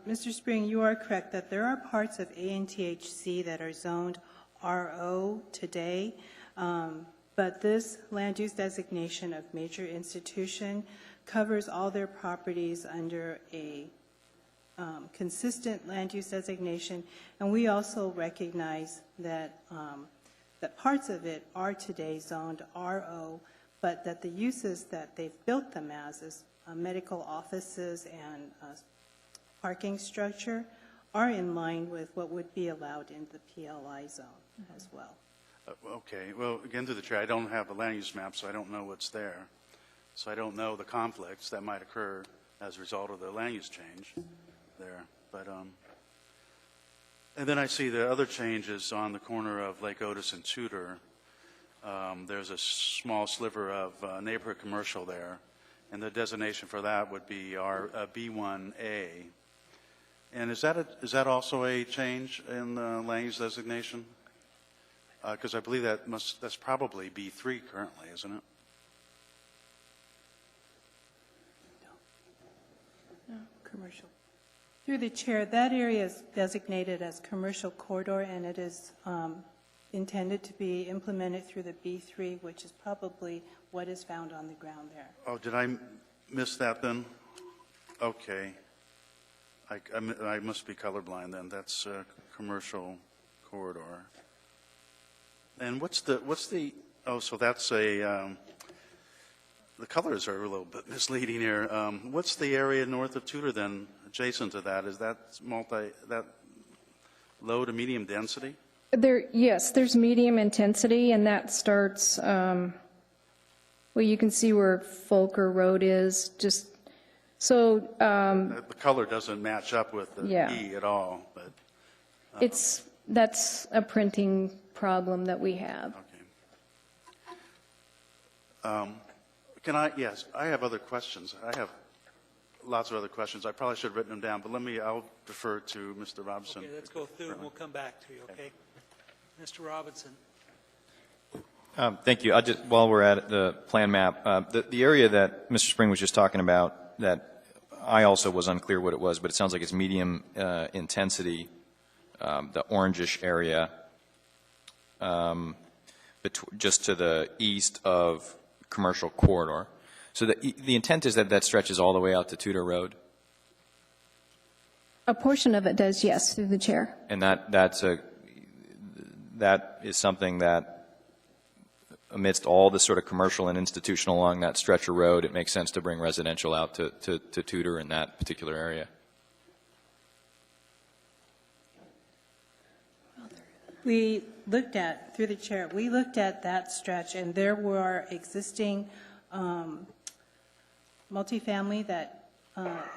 Mr. Spring, you are correct that there are parts of ANTHC that are zoned RO today, but this land use designation of major institution covers all their properties under a consistent land use designation, and we also recognize that that parts of it are today zoned RO, but that the uses that they've built them as is medical offices and parking structure are in line with what would be allowed in the PLI zone as well. Okay. Well, again, through the chair, I don't have a land use map, so I don't know what's there. So I don't know the conflicts that might occur as a result of the land use change there. But and then I see the other changes on the corner of Lake Otis and Tudor. There's a small sliver of neighborhood commercial there, and the designation for that would be our B1A. And is that also a change in the land use designation? Because I believe that's probably B3 currently, isn't it? No, commercial. Through the chair, that area is designated as commercial corridor, and it is intended to be implemented through the B3, which is probably what is found on the ground there. Oh, did I miss that then? Okay. I must be colorblind then. That's a commercial corridor. And what's the, oh, so that's the colors are a little bit misleading here. What's the area north of Tudor then, adjacent to that? Is that that low to medium density? Yes, there's medium intensity, and that starts, well, you can see where Folker Road is, just, so. The color doesn't match up with the E at all, but. That's a printing problem that we have. Okay. Yes, I have other questions. I have lots of other questions. I probably should have written them down, but I'll defer to Mr. Robinson. Okay, let's go through and we'll come back to you, okay? Mr. Robinson. Thank you. While we're at the plan map, the area that Mr. Spring was just talking about, that I also was unclear what it was, but it sounds like it's medium intensity, the orangish area, just to the east of commercial corridor. So the intent is that that stretches all the way out to Tudor Road? A portion of it does, yes, through the chair. And that is something that, amidst all the sort of commercial and institutional along that stretch of road, it makes sense to bring residential out to Tudor in that particular area. We looked at, through the chair, we looked at that stretch, and there were existing multifamily that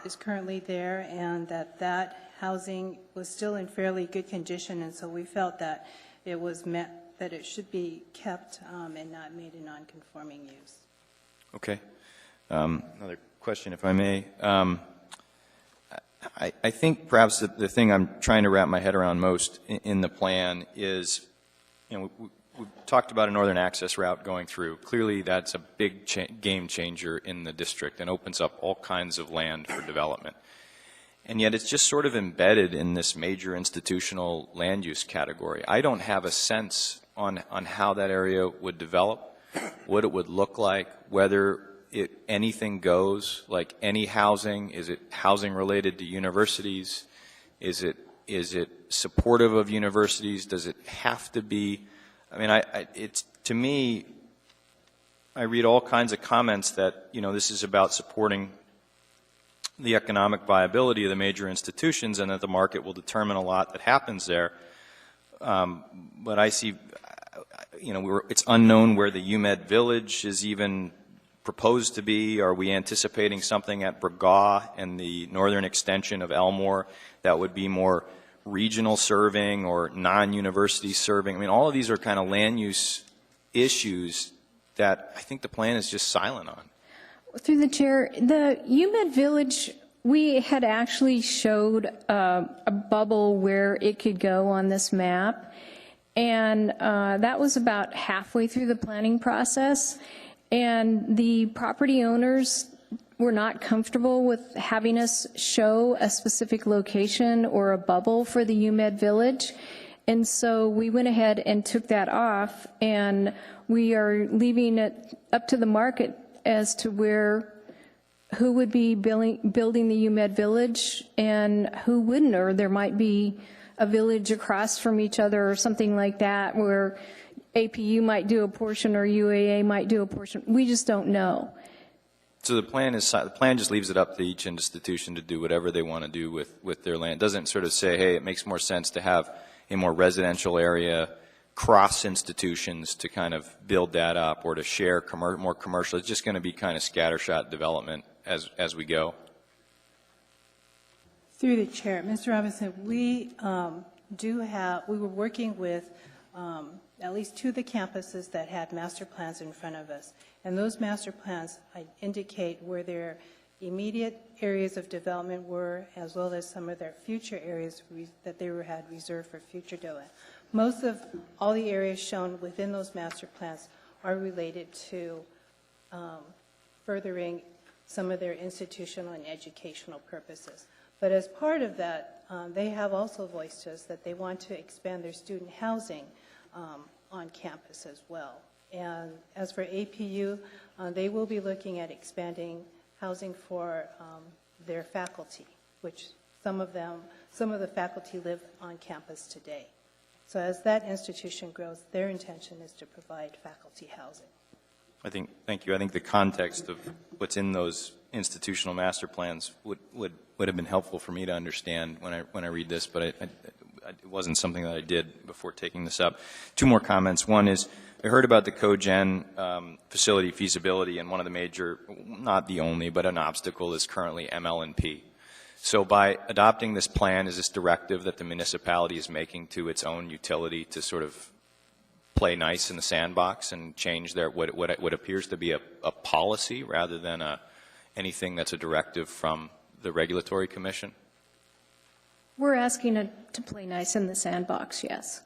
is currently there, and that housing was still in fairly good condition, and so we felt that it was that it should be kept and not made a non-conforming use. Okay. Another question, if I may. I think perhaps the thing I'm trying to wrap my head around most in the plan is, we've talked about a northern access route going through. Clearly, that's a big game changer in the district and opens up all kinds of land for development. and yet it's just sort of embedded in this major institutional land use category. I don't have a sense on how that area would develop, what it would look like, whether anything goes, like any housing. Is it housing related to universities? Is it supportive of universities? Does it have to be? I mean, it's, to me, I read all kinds of comments that, you know, this is about supporting the economic viability of the major institutions and that the market will determine a lot that happens there. But I see, you know, it's unknown where the UMed Village is even proposed to be. Are we anticipating something at Bragaw and the northern extension of Elmore that would be more regional serving or non-university serving? I mean, all of these are kind of land use issues that I think the plan is just silent on. Through the chair, the UMed Village, we had actually showed a bubble where it could go on this map, and that was about halfway through the planning process, and the property owners were not comfortable with having us show a specific location or a bubble for the UMed Village, and so we went ahead and took that off, and we are leaving it up to the market as to who would be building the UMed Village and who wouldn't, or there might be a village across from each other or something like that where APU might do a portion or UAA might do a portion. We just don't know. So the plan just leaves it up to each institution to do whatever they want to do with their land. It doesn't sort of say, hey, it makes more sense to have a more residential area cross institutions to kind of build that up, or to share more commercial. It's just going to be kind of scattershot development as we go. Through the chair, Mr. Robinson, we were working with at least two of the campuses that had master plans in front of us, and those master plans indicate where their immediate areas of development were, as well as some of their future areas that they had reserved for future development. Most of all the areas shown within those master plans are related to furthering some of their institutional and educational purposes. But as part of that, they have also voiced to us that they want to expand their student housing on campus as well. And as for APU, they will be looking at expanding housing for their faculty, which some of the faculty live on campus today. So as that institution grows, their intention is to provide faculty housing. Thank you. I think the context of what's in those institutional master plans would have been helpful for me to understand when I read this, but it wasn't something that I did before taking this up. Two more comments. One is, I heard about the cogen facility feasibility, and one of the major, not the only, but an obstacle is currently ML&P. So by adopting this plan, is this directive that the municipality is making to its own utility to sort of play nice in the sandbox and change their what appears to be a policy rather than anything that's a directive from the regulatory commission? We're asking it to play nice in the sandbox, yes.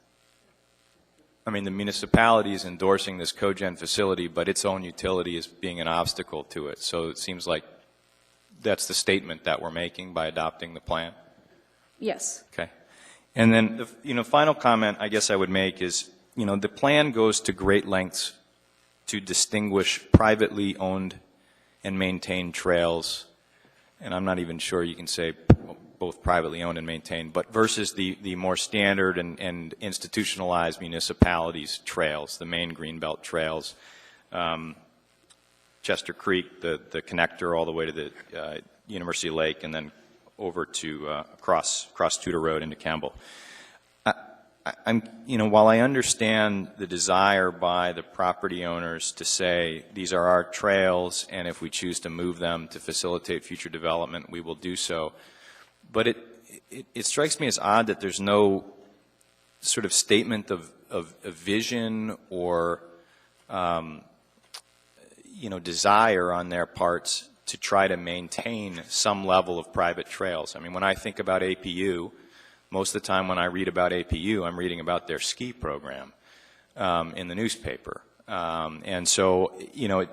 I mean, the municipality is endorsing this cogen facility, but its own utility is being an obstacle to it. So it seems like that's the statement that we're making by adopting the plan. Yes. Okay. And then, final comment I guess I would make is, the plan goes to great lengths to distinguish privately owned and maintained trails, and I'm not even sure you can say both privately owned and maintained, but versus the more standard and institutionalized municipalities trails, the main Greenbelt trails, Chester Creek, the connector all the way to the University Lake, and then over to across Tudor Road into Campbell. While I understand the desire by the property owners to say these are our trails, and if we choose to move them to facilitate future development, we will do so, but it strikes me as odd that there's no sort of statement of vision or desire on their parts to try to maintain some level of private trails. I mean, when I think about APU, most of the time when I read about APU, I'm reading about their ski program in the newspaper. And so,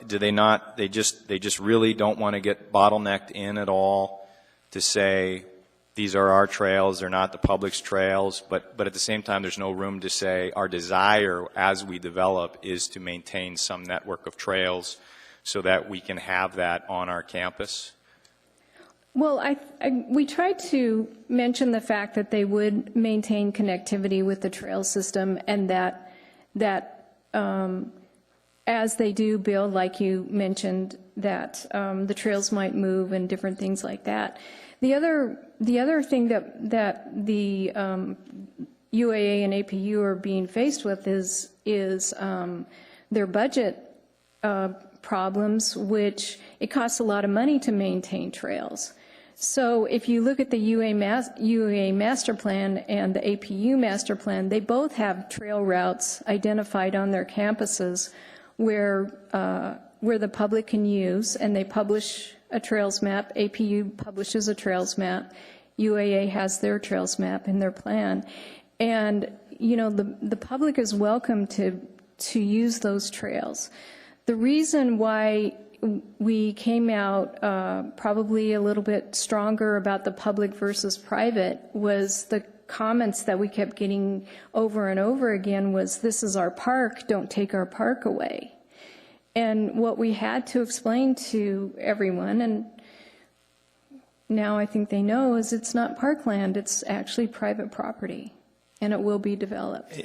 do they just really don't want to get bottlenecked in at all to say, these are our trails, they're not the public's trails, but at the same time, there's no room to say our desire as we develop is to maintain some network of trails so that we can have that on our campus? Well, we tried to mention the fact that they would maintain connectivity with the trail system, and that as they do build, like you mentioned, that the trails might move and different things like that. The other thing that the UAA and APU are being faced with is their budget problems, which it costs a lot of money to maintain trails. So if you look at the UAA master plan and the APU master plan, they both have trail routes identified on their campuses where the public can use, and they publish a trails map. APU publishes a trails map. UAA has their trails map in their plan. And, you know, the public is welcome to use those trails. The reason why we came out probably a little bit stronger about the public versus private was the comments that we kept getting over and over again was, this is our park, don't take our park away. And what we had to explain to everyone, and now I think they know, is it's not parkland, it's actually private property, and it will be developed.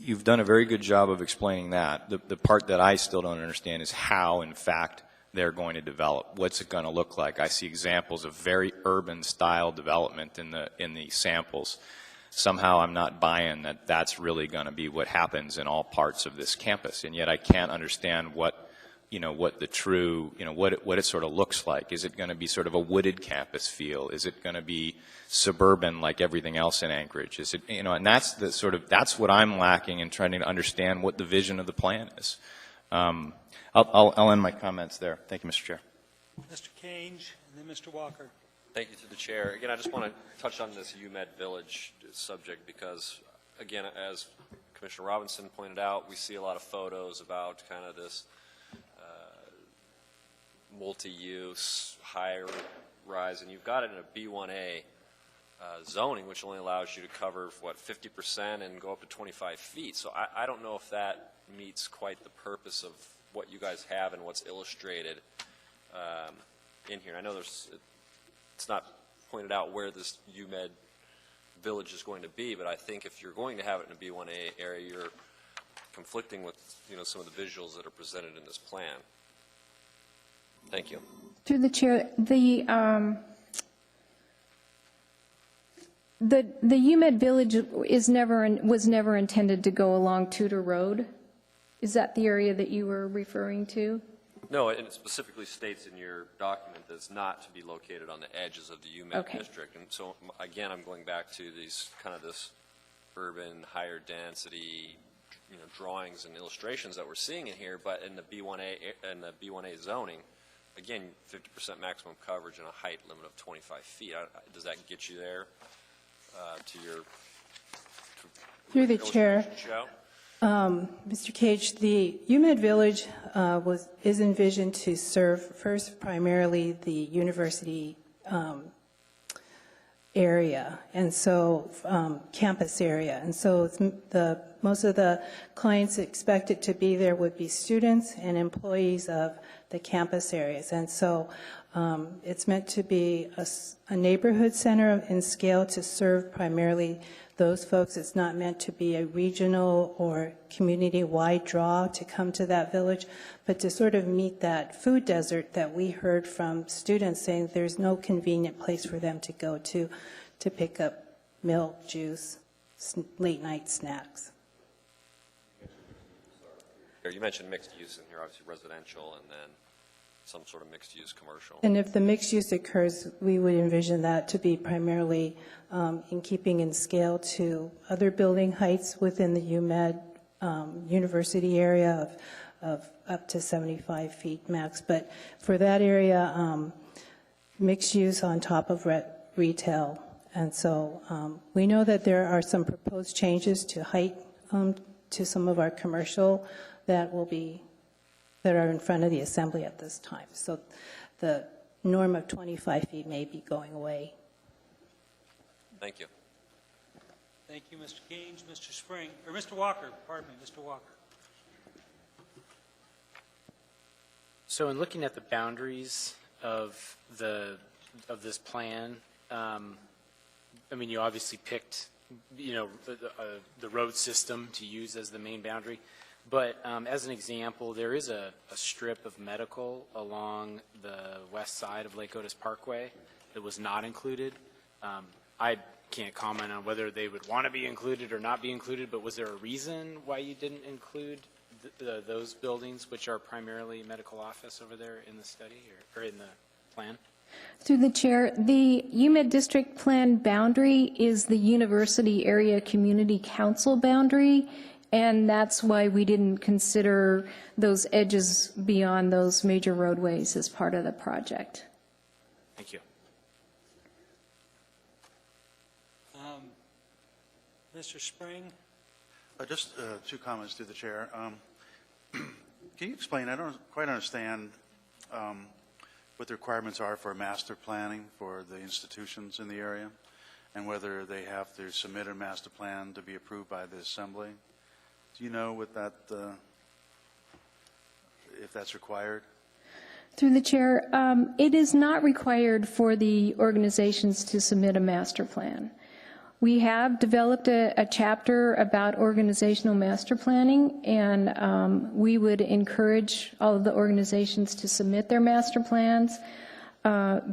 You've done a very good job of explaining that. The part that I still don't understand is how, in fact, they're going to develop. What's it going to look like? I see examples of very urban-style development in the samples. Somehow I'm not buying that that's really going to be what happens in all parts of this campus, and yet I can't understand what the true, what it sort of looks like. Is it going to be sort of a wooded campus feel? Is it going to be suburban like everything else in Anchorage? Is it, and that's what I'm lacking in trying to understand what the vision of the plan is. I'll end my comments there. Thank you, Mr. Chair. Mr. Kange, and then Mr. Walker. Thank you to the chair. Again, I just want to touch on this UMed Village subject because, again, as Commissioner Robinson pointed out, we see a lot of photos about kind of this multi-use, high-rise, and you've got it in a B1A zoning, which only allows you to cover, 50% and go up to 25 feet. So I don't know if that meets quite the purpose of what you guys have and what's illustrated in here. I know it's not pointed out where this UMed Village is going to be, but I think if you're going to have it in a B1A area, you're conflicting with some of the visuals that are presented in this plan. Thank you. Through the chair, the UMed Village was never intended to go along Tudor Road. Is that the area that you were referring to? No, and it specifically states in your document that it's not to be located on the edges of the UMed district. And so, again, I'm going back to these this urban, higher density, drawings and illustrations that we're seeing in here. But in the B1A zoning, again, 50% maximum coverage and a height limit of 25 feet. Does that get you there to your? Through the chair. Mr. Cage, the UMed Village is envisioned to serve first primarily the university area, and so campus area, and so most of the clients expected to be there would be students and employees of the campus areas, and so it's meant to be a neighborhood center in scale to serve primarily those folks. It's not meant to be a regional or community-wide draw to come to that village, but to sort of meet that food desert that we heard from students saying there's no convenient place for them to go to pick up milk, juice, late-night snacks. You mentioned mixed use in here, obviously residential, and then some sort of mixed-use commercial. And if the mixed use occurs, we would envision that to be primarily in keeping in scale to other building heights within the UMed university area of up to 75 feet max. But for that area, mixed use on top of retail. And so we know that there are some proposed changes to height to some of our commercial that are in front of the assembly at this time. So the norm of 25 feet may be going away. Thank you. Thank you, Mr. Gaines. Mr. Spring, or Mr. Walker, pardon me, Mr. Walker. So in looking at the boundaries of this plan, I mean, you obviously picked, the road system to use as the main boundary. But as an example, there is a strip of medical along the west side of Lake Otis Parkway that was not included. I can't comment on whether they would want to be included or not be included, but was there a reason why you didn't include those buildings, which are primarily medical office over there in the study or in the plan? Through the chair, the UMed District Plan boundary is the University Area Community Council boundary, and that's why we didn't consider those edges beyond those major roadways as part of the project. Thank you. Mr. Spring? Just two comments to the chair. Can you explain, I don't quite understand what the requirements are for master planning for the institutions in the area, and whether they have to submit a master plan to be approved by the assembly. Do you know what that, if that's required? Through the chair, it is not required for the organizations to submit a master plan. We have developed a chapter about organizational master planning, and we would encourage all of the organizations to submit their master plans.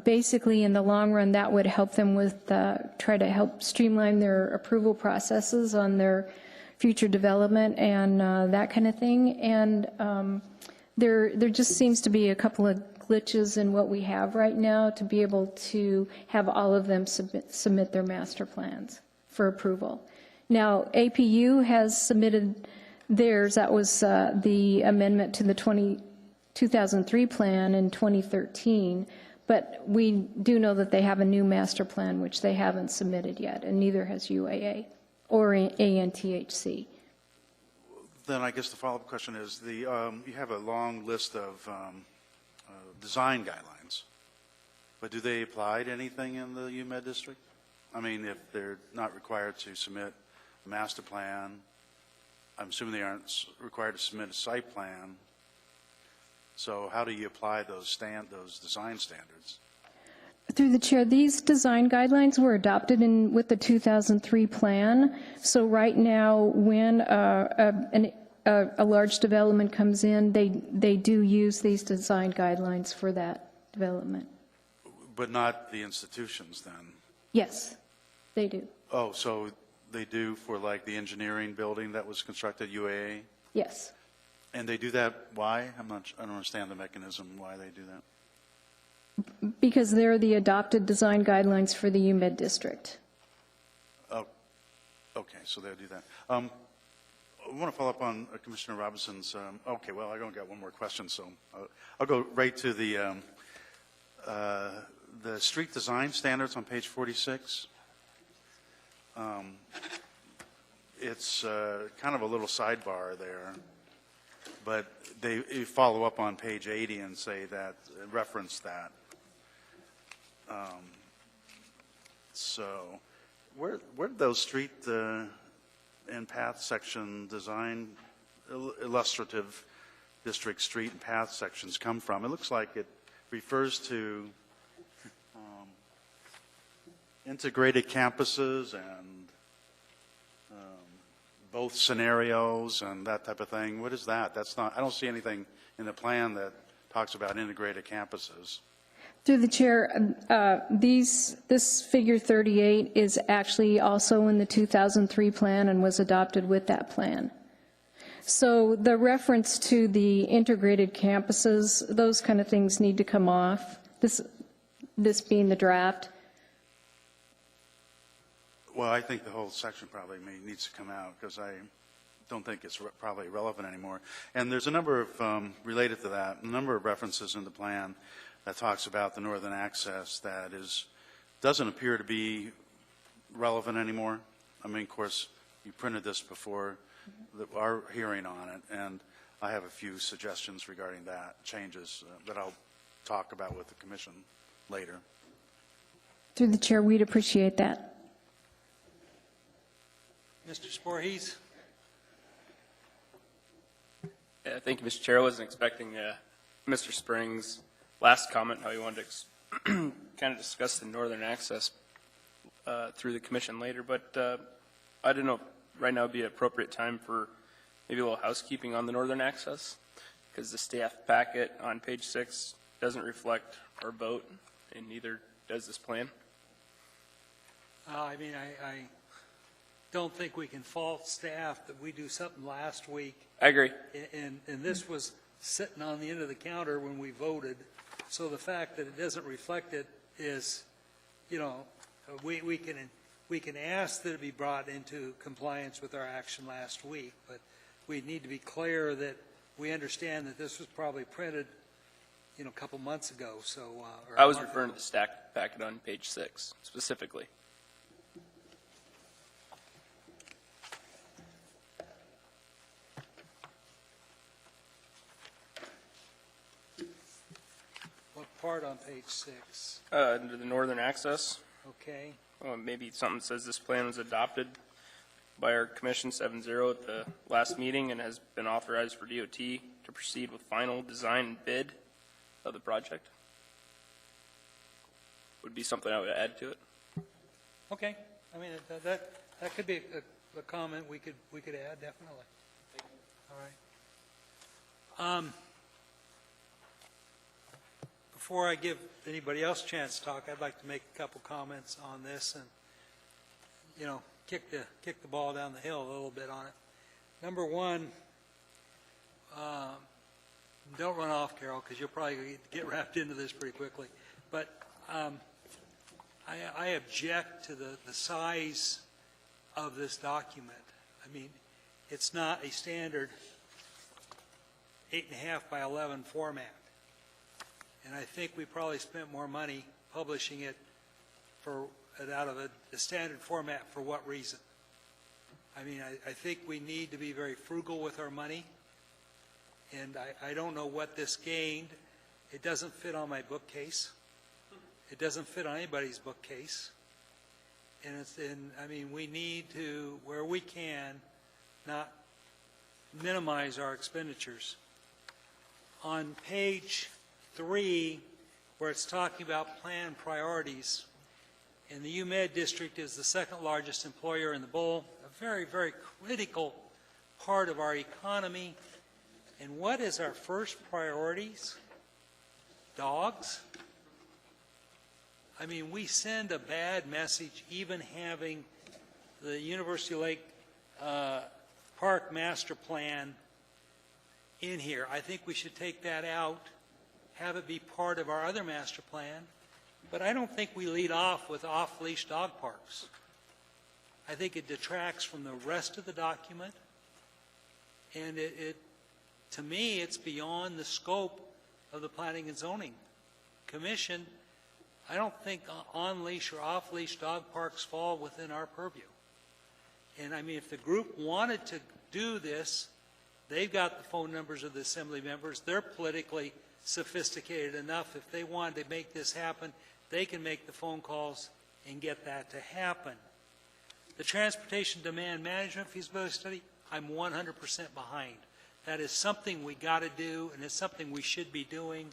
Basically, in the long run, that would help them with, try to help streamline their approval processes on their future development and that kind of thing. And there just seems to be a couple of glitches in what we have right now to be able to have all of them submit their master plans for approval. Now, APU has submitted theirs. That was the amendment to the 2003 plan in 2013. But we do know that they have a new master plan, which they haven't submitted yet, and neither has UAA or ANTHC. Then I guess the follow-up question is, you have a long list of design guidelines, but do they apply to anything in the UMed district? I mean, if they're not required to submit a master plan, I'm assuming they aren't required to submit a site plan. So how do you apply those design standards? Through the chair, these design guidelines were adopted with the 2003 plan. So right now, when a large development comes in, they do use these design guidelines for that development. But not the institutions then? Yes, they do. Oh, so they do for like the engineering building that was constructed, UAA? Yes. And they do that, why? I don't understand the mechanism why they do that. Because they're the adopted design guidelines for the UMed district. Oh, okay, so they'll do that. I want to follow up on Commissioner Robinson's, okay, well, I only got one more question, so I'll go right to the street design standards on page 46. It's kind of a little sidebar there, but they follow up on page 80 and say that, reference that. So where did those street and path section design, illustrative district street and path sections come from? It looks like it refers to integrated campuses and both scenarios and that type of thing. What is that? That's not, I don't see anything in the plan that talks about integrated campuses. Through the chair, this figure 38 is actually also in the 2003 plan and was adopted with that plan. So the reference to the integrated campuses, those kind of things need to come off, this being the draft. Well, I think the whole section probably needs to come out because I don't think it's probably relevant anymore. And there's a number of, related to that, a number of references in the plan that talks about the northern access that doesn't appear to be relevant anymore. I mean, of course, you printed this before our hearing on it, and I have a few suggestions regarding that, changes that I'll talk about with the commission later. Through the chair, we'd appreciate that. Mr. Voorhees? Yeah, thank you, Mr. Chair. I wasn't expecting Mr. Springs' last comment, how he wanted to kind of discuss the northern access through the commission later, but I don't know, right now would be an appropriate time for maybe a little housekeeping on the northern access, because the staff packet on page 6 doesn't reflect our vote, and neither does this plan. I mean, I don't think we can fault staff that we do something last week. I agree. And this was sitting on the end of the counter when we voted. So the fact that it doesn't reflect it is, you know, we can ask that it be brought into compliance with our action last week, but we need to be clear that we understand that this was probably printed, you know, a couple months ago. So or I was a month referring ago. to the stack packet on page 6 specifically. What part on page 6? Under the northern access, Okay. maybe something says this plan was adopted by our commission 7-0 at the last meeting and has been authorized for DOT to proceed with final design and bid of the project. Would be something I would add to it. Okay. I mean, that could be a comment we could add, definitely. All right. Before I give anybody else a chance to talk, I'd like to make a couple comments on this and, you know, kick the ball down the hill a little bit on it. Number one, don't run off, Carol, because you'll probably get wrapped into this pretty quickly. But I object to the size of this document. I mean, it's not a standard 8.5 by 11 format. And I think we probably spent more money publishing it out of a standard format for what reason? I mean, I think we need to be very frugal with our money. And I don't know what this gained. It doesn't fit on my bookcase. It doesn't fit on anybody's bookcase. And I mean, we need to, where we can, not minimize our expenditures. On page 3, where it's talking about plan priorities, and the UMed district is the second largest employer in the bowl, a very, very critical part of our economy. And what is our first priorities? Dogs? I mean, we send a bad message even having the University Lake Park Master Plan in here. I think we should take that out, have it be part of our other master plan, but I don't think we lead off with off-leash dog parks. I think it detracts from the rest of the document, and to me, it's beyond the scope of the Planning and Zoning Commission. I don't think on-leash or off-leash dog parks fall within our purview. And I mean, if the group wanted to do this, they've got the phone numbers of the assembly members. They're politically sophisticated enough. If they wanted to make this happen, they can make the phone calls and get that to happen. The transportation demand management feasibility study, I'm 100% behind. That is something we got to do, and it's something we should be doing.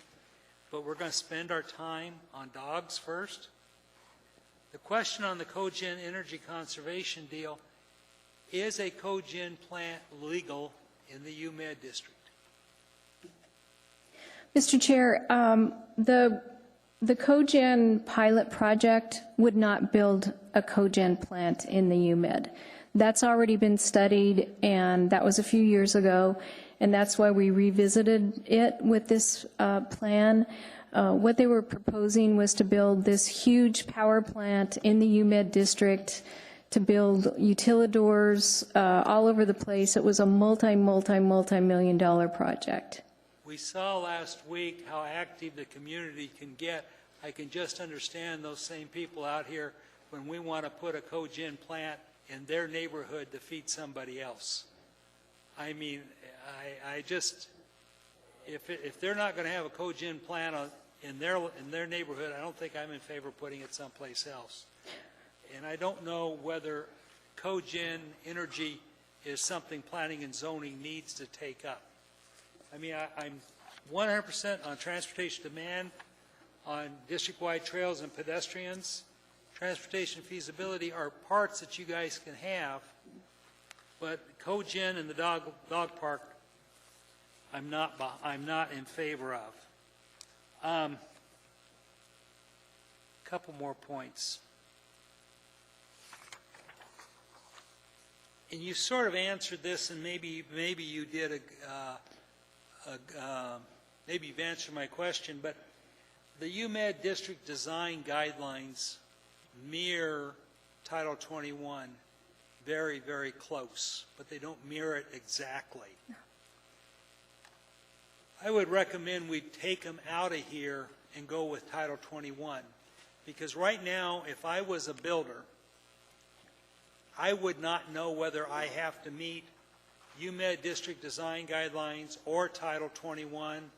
But we're going to spend our time on dogs first. The question on the cogen energy conservation deal, is a cogen plant legal in the UMed district? Mr. Chair, the cogen pilot project would not build a cogen plant in the UMed. That's already been studied, and that was a few years ago, and that's why we revisited it with this plan. What they were proposing was to build this huge power plant in the UMed district, to build utilidors all over the place. It was a multi-million dollar project. We saw last week how active the community can get. I can just understand those same people out here when we want to put a cogen plant in their neighborhood to feed somebody else. I mean, I just, if they're not going to have a cogen plant in their neighborhood, I don't think I'm in favor of putting it someplace else. And I don't know whether cogen energy is something planning and zoning needs to take up. I mean, I'm 100% on transportation demand, on district-wide trails and pedestrians. Transportation feasibility are parts that you guys can have, but cogen and the dog park, I'm not in favor of. Couple more points. And you sort of answered this, and maybe you did maybe you've answered my question, but the UMed district design guidelines mirror Title 21 very, very close, but they don't mirror it exactly. I would recommend we take them out of here and go with Title 21, because right now, if I was a builder, I would not know whether I have to meet UMed district design guidelines or Title 21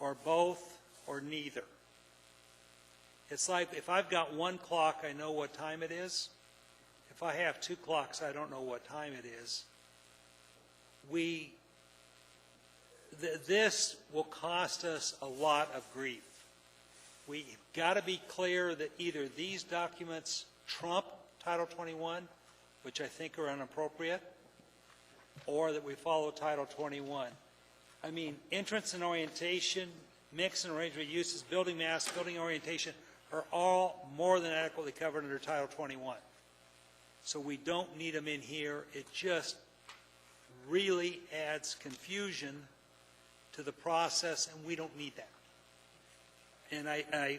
or both or neither. It's like if I've got one clock, I know what time it is. If I have two clocks, I don't know what time it is. This will cost us a lot of grief. We've got to be clear that either these documents trump Title 21, which I think are inappropriate, or that we follow Title 21. I mean, entrance and orientation, mix and arrangement of uses, building mass, building orientation are all more than adequately covered under Title 21. So we don't need them in here. It just really adds confusion to the process, and we don't need that. And I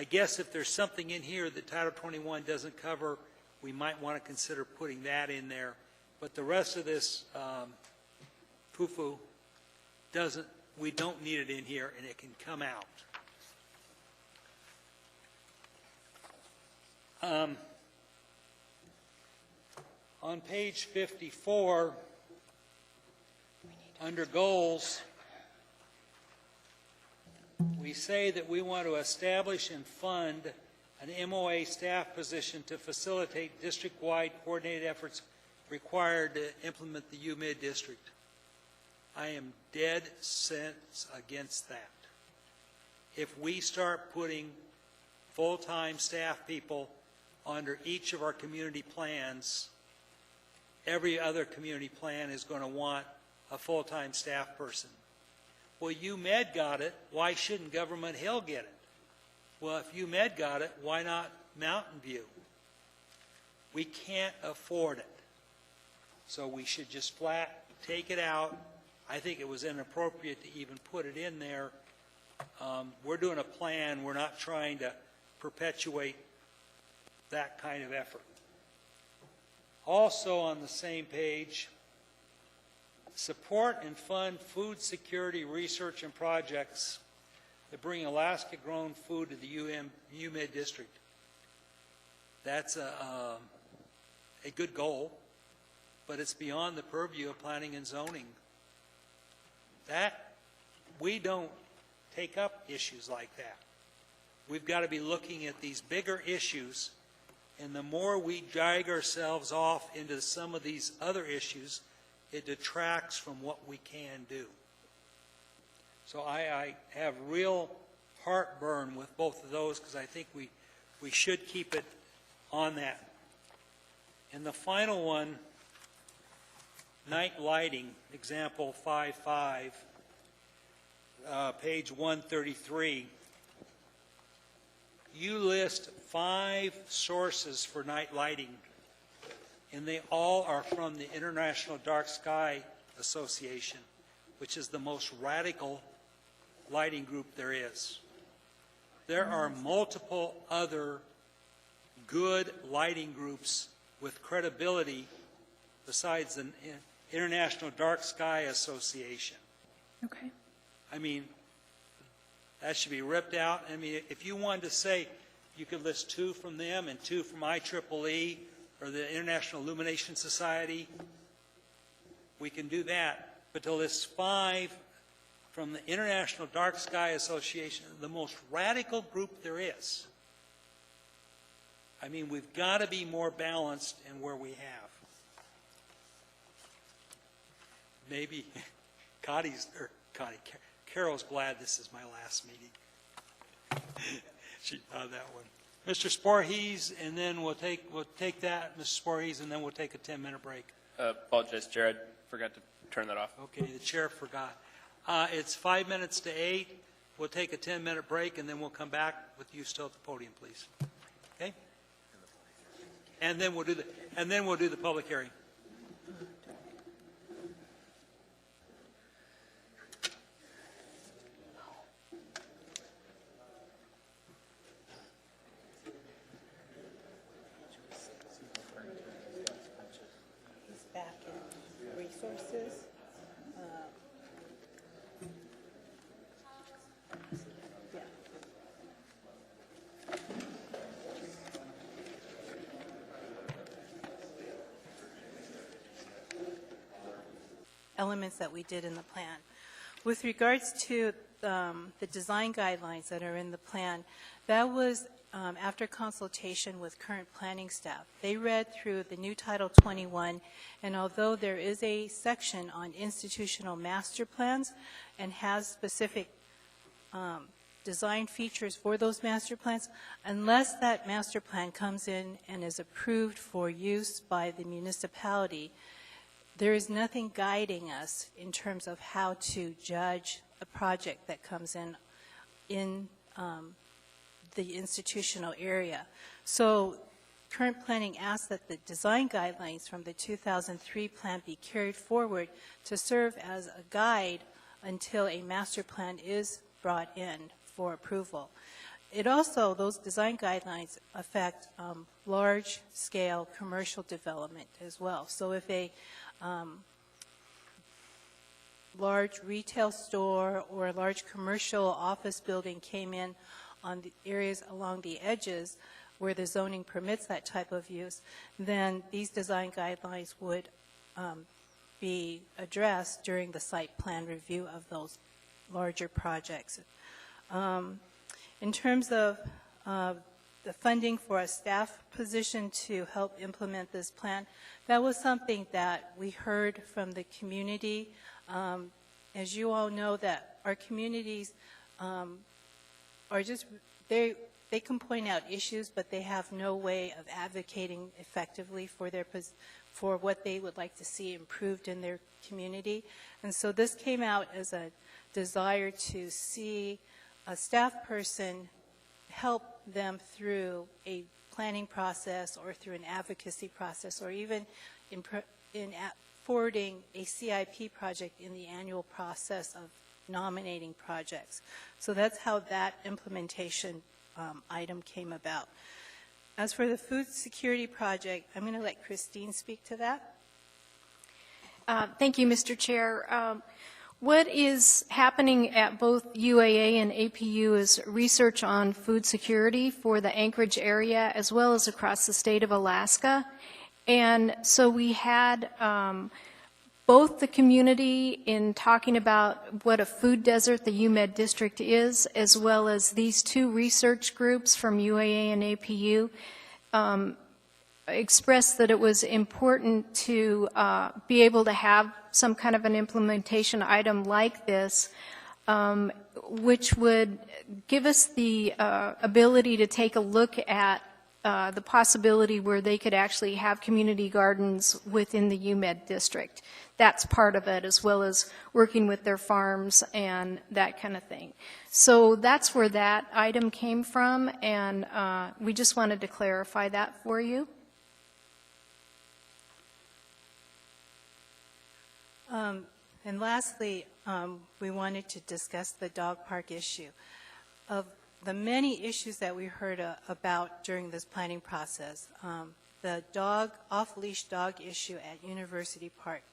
guess if there's something in here that Title 21 doesn't cover, we might want to consider putting that in there. But the rest of this foo-foo we don't need it in here, and it can come out. On page 54, under goals, we say that we want to establish and fund an MOA staff position to facilitate district-wide coordinated efforts required to implement the UMid district. I am dead set against that. If we start putting full-time staff people under each of our community plans, every other community plan is going to want a full-time staff person. Well, UMed got it. Why shouldn't Government Hill get it? Well, if UMed got it, why not Mountain View? We can't afford it. So we should just flat take it out. I think it was inappropriate to even put it in there. We're doing a plan. We're not trying to perpetuate that kind of effort. Also on the same page, support and fund food security research and projects that bring Alaska-grown food to the UMid district. That's a good goal, but it's beyond the purview of planning and zoning. We don't take up issues like that. We've got to be looking at these bigger issues, and the more we drag ourselves off into some of these other issues, it detracts from what we can do. So I have real heartburn with both of those, because I think we should keep it on that. And the final one, night lighting, example 5.5, page 133. You list 5 sources for night lighting, and they all are from the International Dark Sky Association, which is the most radical lighting group there is. There are multiple other good lighting groups with credibility besides the International Dark Sky Association. Okay. I mean, that should be ripped out. I mean, if you wanted to say you could list 2 from them and 2 from IEEE or the International Illumination Society, we can do that. But to list 5 from the International Dark Sky Association, the most radical group there is. I mean, we've got to be more balanced in where we have. Maybe Carol's glad this is my last meeting. She that one. Mr. Sporhees, and then we'll take that, Mr. Sporhees, and then we'll take a 10-minute break. Apologize, Chair, I forgot to turn that off. Okay, the chair forgot. It's 5 minutes to 8. We'll take a 10-minute break, and then we'll come back with you still at the podium, please. Okay? And then we'll do the public hearing. Back in resources. Yeah. Elements that we did in the plan. With regards to the design guidelines that are in the plan, that was after consultation with current planning staff. They read through the new Title 21, and although there is a section on institutional master plans and has specific design features for those master plans, unless that master plan comes in and is approved for use by the municipality, there is nothing guiding us in terms of how to judge a project that comes in the institutional area. So current planning asks that the design guidelines from the 2003 plan be carried forward to serve as a guide until a master plan is brought in for approval. It also, those design guidelines affect large-scale commercial development as well. So if a large retail store or a large commercial office building came in on the areas along the edges where the zoning permits that type of use, then these design guidelines would be addressed during the site plan review of those larger projects. In terms of the funding for a staff position to help implement this plan, that was something that we heard from the community. As you all know, that our communities are just, they can point out issues, but they have no way of advocating effectively for what they would like to see improved in their community. And so this came out as a desire to see a staff person help them through a planning process or through an advocacy process, or even in forwarding a CIP project in the annual process of nominating projects. So that's how that implementation item came about. As for the food security project, I'm going to let Christine speak to that. Thank you, Mr. Chair. What is happening at both UAA and APU is research on food security for the Anchorage area as well as across the state of Alaska. And so we had both the community in talking about what a food desert the UMed district is, as well as these two research groups from UAA and APU expressed that it was important to be able to have some kind of an implementation item like this, which would give us the ability to take a look at the possibility where they could actually have community gardens within the UMed district. That's part of it, as well as working with their farms and that kind of thing. So that's where that item came from, and we just wanted to clarify that for you. And lastly, we wanted to discuss the dog park issue. Of the many issues that we heard about during this planning process, the off-leash dog issue at University Park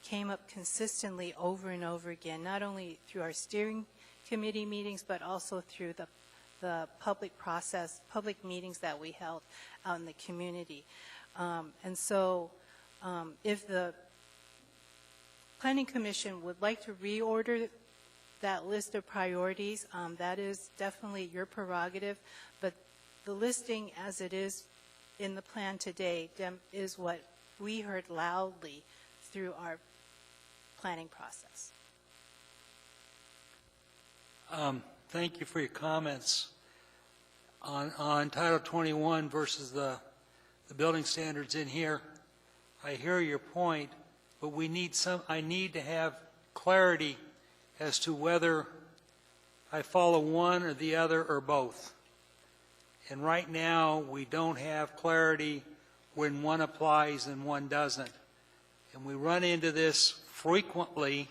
came up consistently over and over again, not only through our steering committee meetings, but also through the public meetings that we held out in the community. And so if the Planning Commission would like to reorder that list of priorities, that is definitely your prerogative, but the listing as it is in the plan today is what we heard loudly through our planning process. Thank you for your comments. On Title 21 versus the building standards in here, I hear your point, but I need to have clarity as to whether I follow one or the other or both. And right now, we don't have clarity when one applies and one doesn't. And we run into this frequently,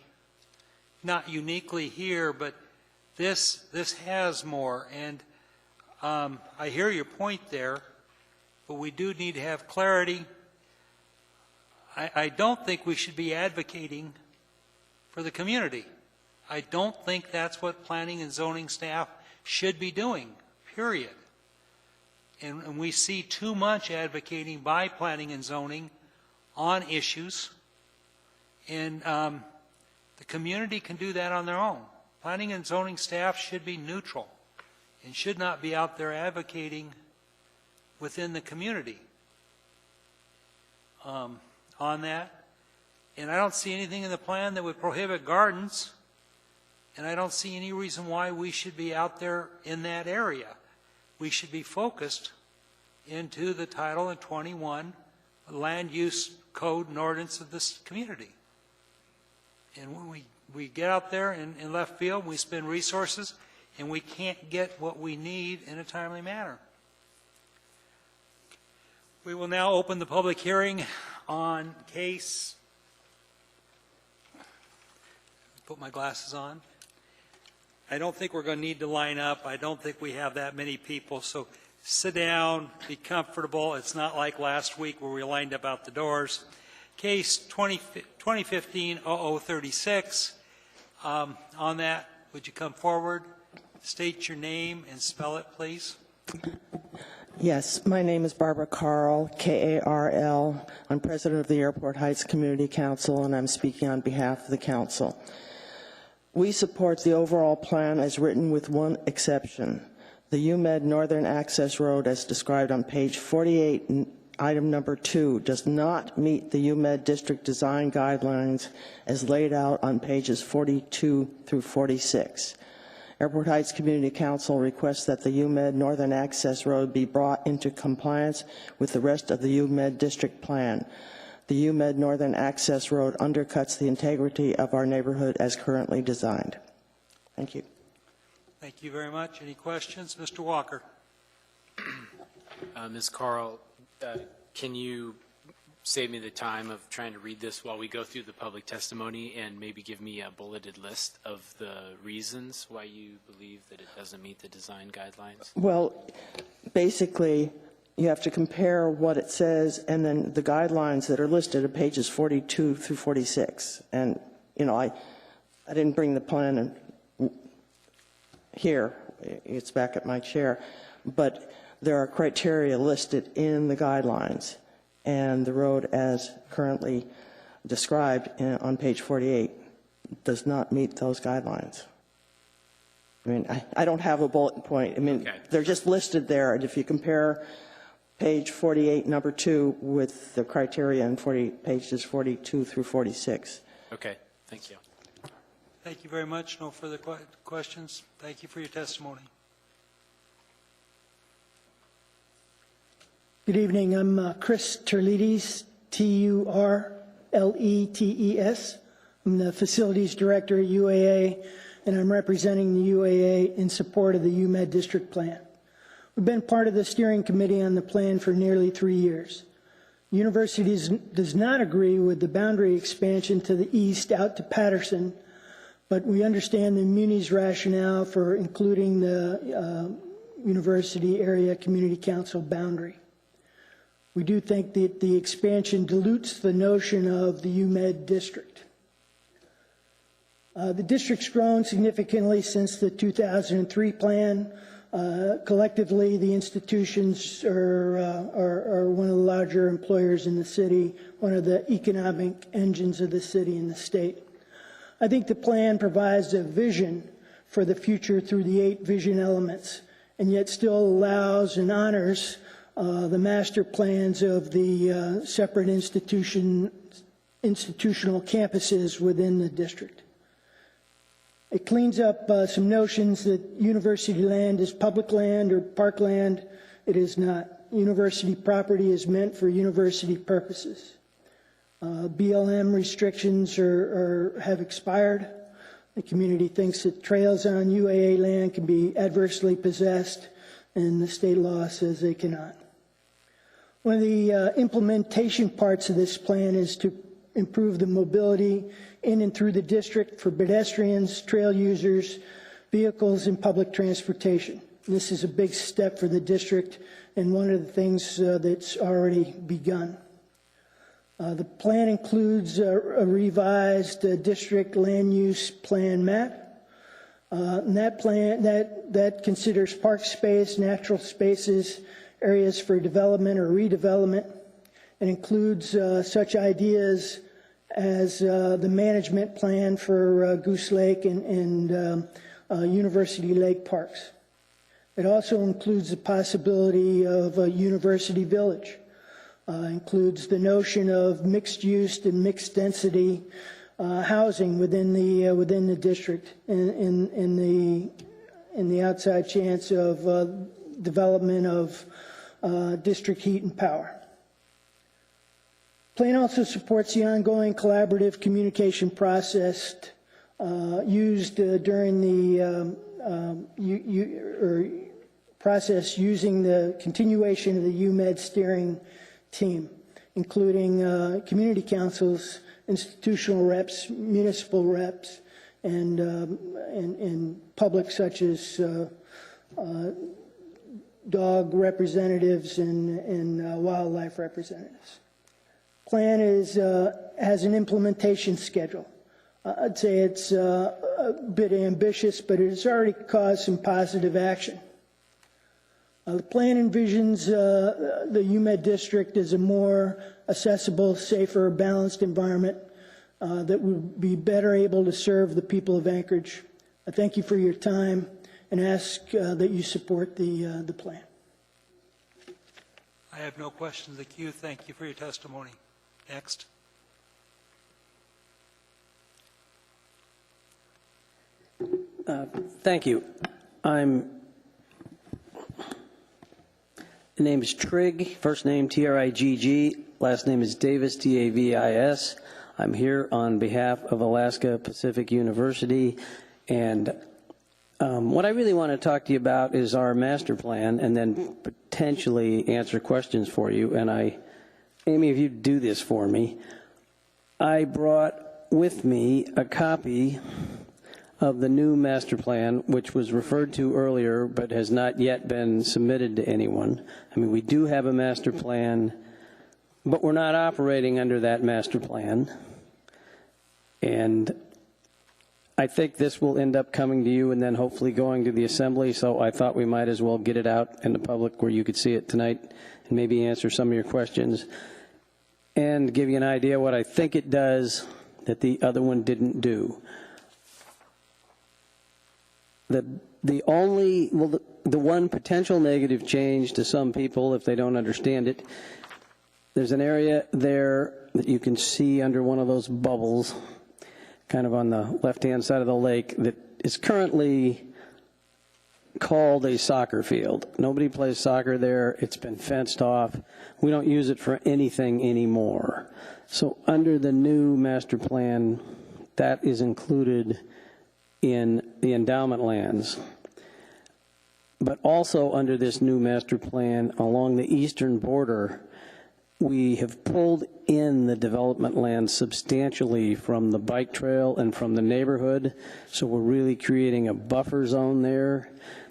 not uniquely here, but this has more. And I hear your point there, but we do need to have clarity. I don't think we should be advocating for the community. I don't think that's what planning and zoning staff should be doing, period. And we see too much advocating by planning and zoning on issues, and the community can do that on their own. Planning and zoning staff should be neutral and should not be out there advocating within the community on that. And I don't see anything in the plan that would prohibit gardens, and I don't see any reason why we should be out there in that area. We should be focused into the Title 21 land use code and ordinance of this community. And when we get out there in left field, we spend resources, and we can't get what we need in a timely manner. We will now open the public hearing on case, put my glasses on. I don't think we're going to need to line up. I don't think we have that many people, so sit down, be comfortable. It's not like last week where we lined up out the doors. Case 2015-0036. On that, would you come forward, state your name, and spell it, please? Yes, my name is Barbara Carl, K-A-R-L. I'm president of the Airport Heights Community Council, and I'm speaking on behalf of the council. We support the overall plan as written with one exception. The UMed Northern Access Road, as described on page 48, item number 2, does not meet the UMed District Design Guidelines as laid out on pages 42 through 46. Airport Heights Community Council requests that the UMed Northern Access Road be brought into compliance with the rest of the UMed District Plan. The UMed Northern Access Road undercuts the integrity of our neighborhood as currently designed. Thank you. Thank you very much. Any questions? Mr. Walker. Ms. Carl, can you save me the time of trying to read this while we go through the public testimony and maybe give me a bulleted list of the reasons why you believe that it doesn't meet the design guidelines? Well, basically, you have to compare what it says and then the guidelines that are listed at pages 42 through 46. And, you know, I didn't bring the plan here. It's back at my chair. But there are criteria listed in the guidelines. And the road as currently described on page 48 does not meet those guidelines. I mean, I don't have a bullet point. I mean, okay. They're just listed there. And if you compare page 48, number 2, with the criteria in pages 42 through 46. Okay. Thank you. Thank you very much. No further questions. Thank you for your testimony. Good evening. I'm Chris Terlides, Turletes. I'm the facilities director at UAA, and I'm representing the UAA in support of the UMed District Plan. We've been part of the steering committee on the plan for nearly 3 years. The university does not agree with the boundary expansion to the east out to Patterson, but we understand the Muni's rationale for including the University Area Community Council boundary. We do think that the expansion dilutes the notion of the UMed district. The district's grown significantly since the 2003 plan. Collectively, the institutions are one of the larger employers in the city, one of the economic engines of the city and the state. I think the plan provides a vision for the future through the 8 vision elements, and yet still allows and honors the master plans of the separate institutional campuses within the district. It cleans up some notions that university land is public land or parkland. It is not. University property is meant for university purposes. BLM restrictions have expired. The community thinks that trails on UAA land can be adversely possessed, and the state law says they cannot. One of the implementation parts of this plan is to improve the mobility in and through the district for pedestrians, trail users, vehicles, and public transportation. This is a big step for the district and one of the things that's already begun. The plan includes a revised district land use plan map. And that plan that considers park space, natural spaces, areas for development or redevelopment, and includes such ideas as the management plan for Goose Lake and University Lake parks. It also includes the possibility of a university village. Includes the notion of mixed use and mixed density housing within the district, in the outside chance of development of district heat and power. Plan also supports the ongoing collaborative communication process used during the process using the continuation of the UMed steering team, including community councils, institutional reps, municipal reps, and public such as dog representatives and wildlife representatives. Plan has an implementation schedule. I'd say it's a bit ambitious, but it has already caused some positive action. The plan envisions the UMed district as a more accessible, safer, balanced environment that would be better able to serve the people of Anchorage. I thank you for your time and ask that you support the plan. I have no questions in the queue. Thank you for your testimony. Next. Thank you. The name is Trigg, first name Trigg, last name is Davis, Davis. I'm here on behalf of Alaska Pacific University, and what I really want to talk to you about is our master plan and then potentially answer questions for you. And Amy, if you do this for me, I brought with me a copy of the new master plan, which was referred to earlier but has not yet been submitted to anyone. I mean, we do have a master plan, but we're not operating under that master plan. And I think this will end up coming to you and then hopefully going to the assembly, so I thought we might as well get it out in the public where you could see it tonight and maybe answer some of your questions and give you an idea what I think it does that the other one didn't do. The one potential negative change to some people, if they don't understand it, there's an area there that you can see under one of those bubbles, kind of on the left-hand side of the lake, that is currently called a soccer field. Nobody plays soccer there. It's been fenced off. We don't use it for anything anymore. So under the new master plan, that is included in the endowment lands. But also under this new master plan, along the eastern border, we have pulled in the development land substantially from the bike trail and from the neighborhood. So we're really creating a buffer zone there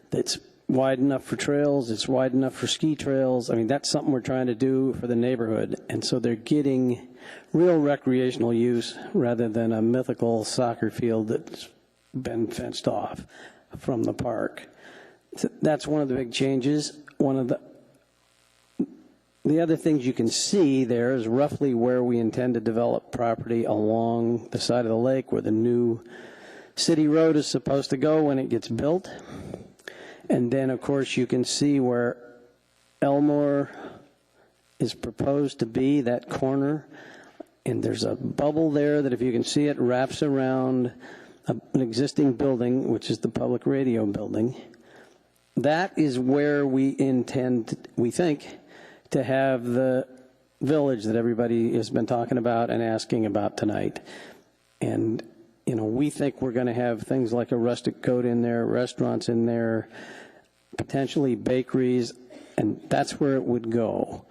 that's wide enough for trails, it's wide enough for ski trails. I mean, that's something we're trying to do for the neighborhood. And so they're getting real recreational use rather than a mythical soccer field that's been fenced off from the park. So that's one of the big changes. The The other things you can see there is roughly where we intend to develop property along the side of the lake where the new city road is supposed to go when it gets built. And then, of course, you can see where Elmore is proposed to be, that corner. And there's a bubble there that, if you can see it, wraps around an existing building, which is the public radio building. That is where we intend, we think, to have the village that everybody has been talking about and asking about tonight. And, you know, we think we're going to have things like a rustic coat in there, restaurants in there, potentially bakeries, and that's where it would go.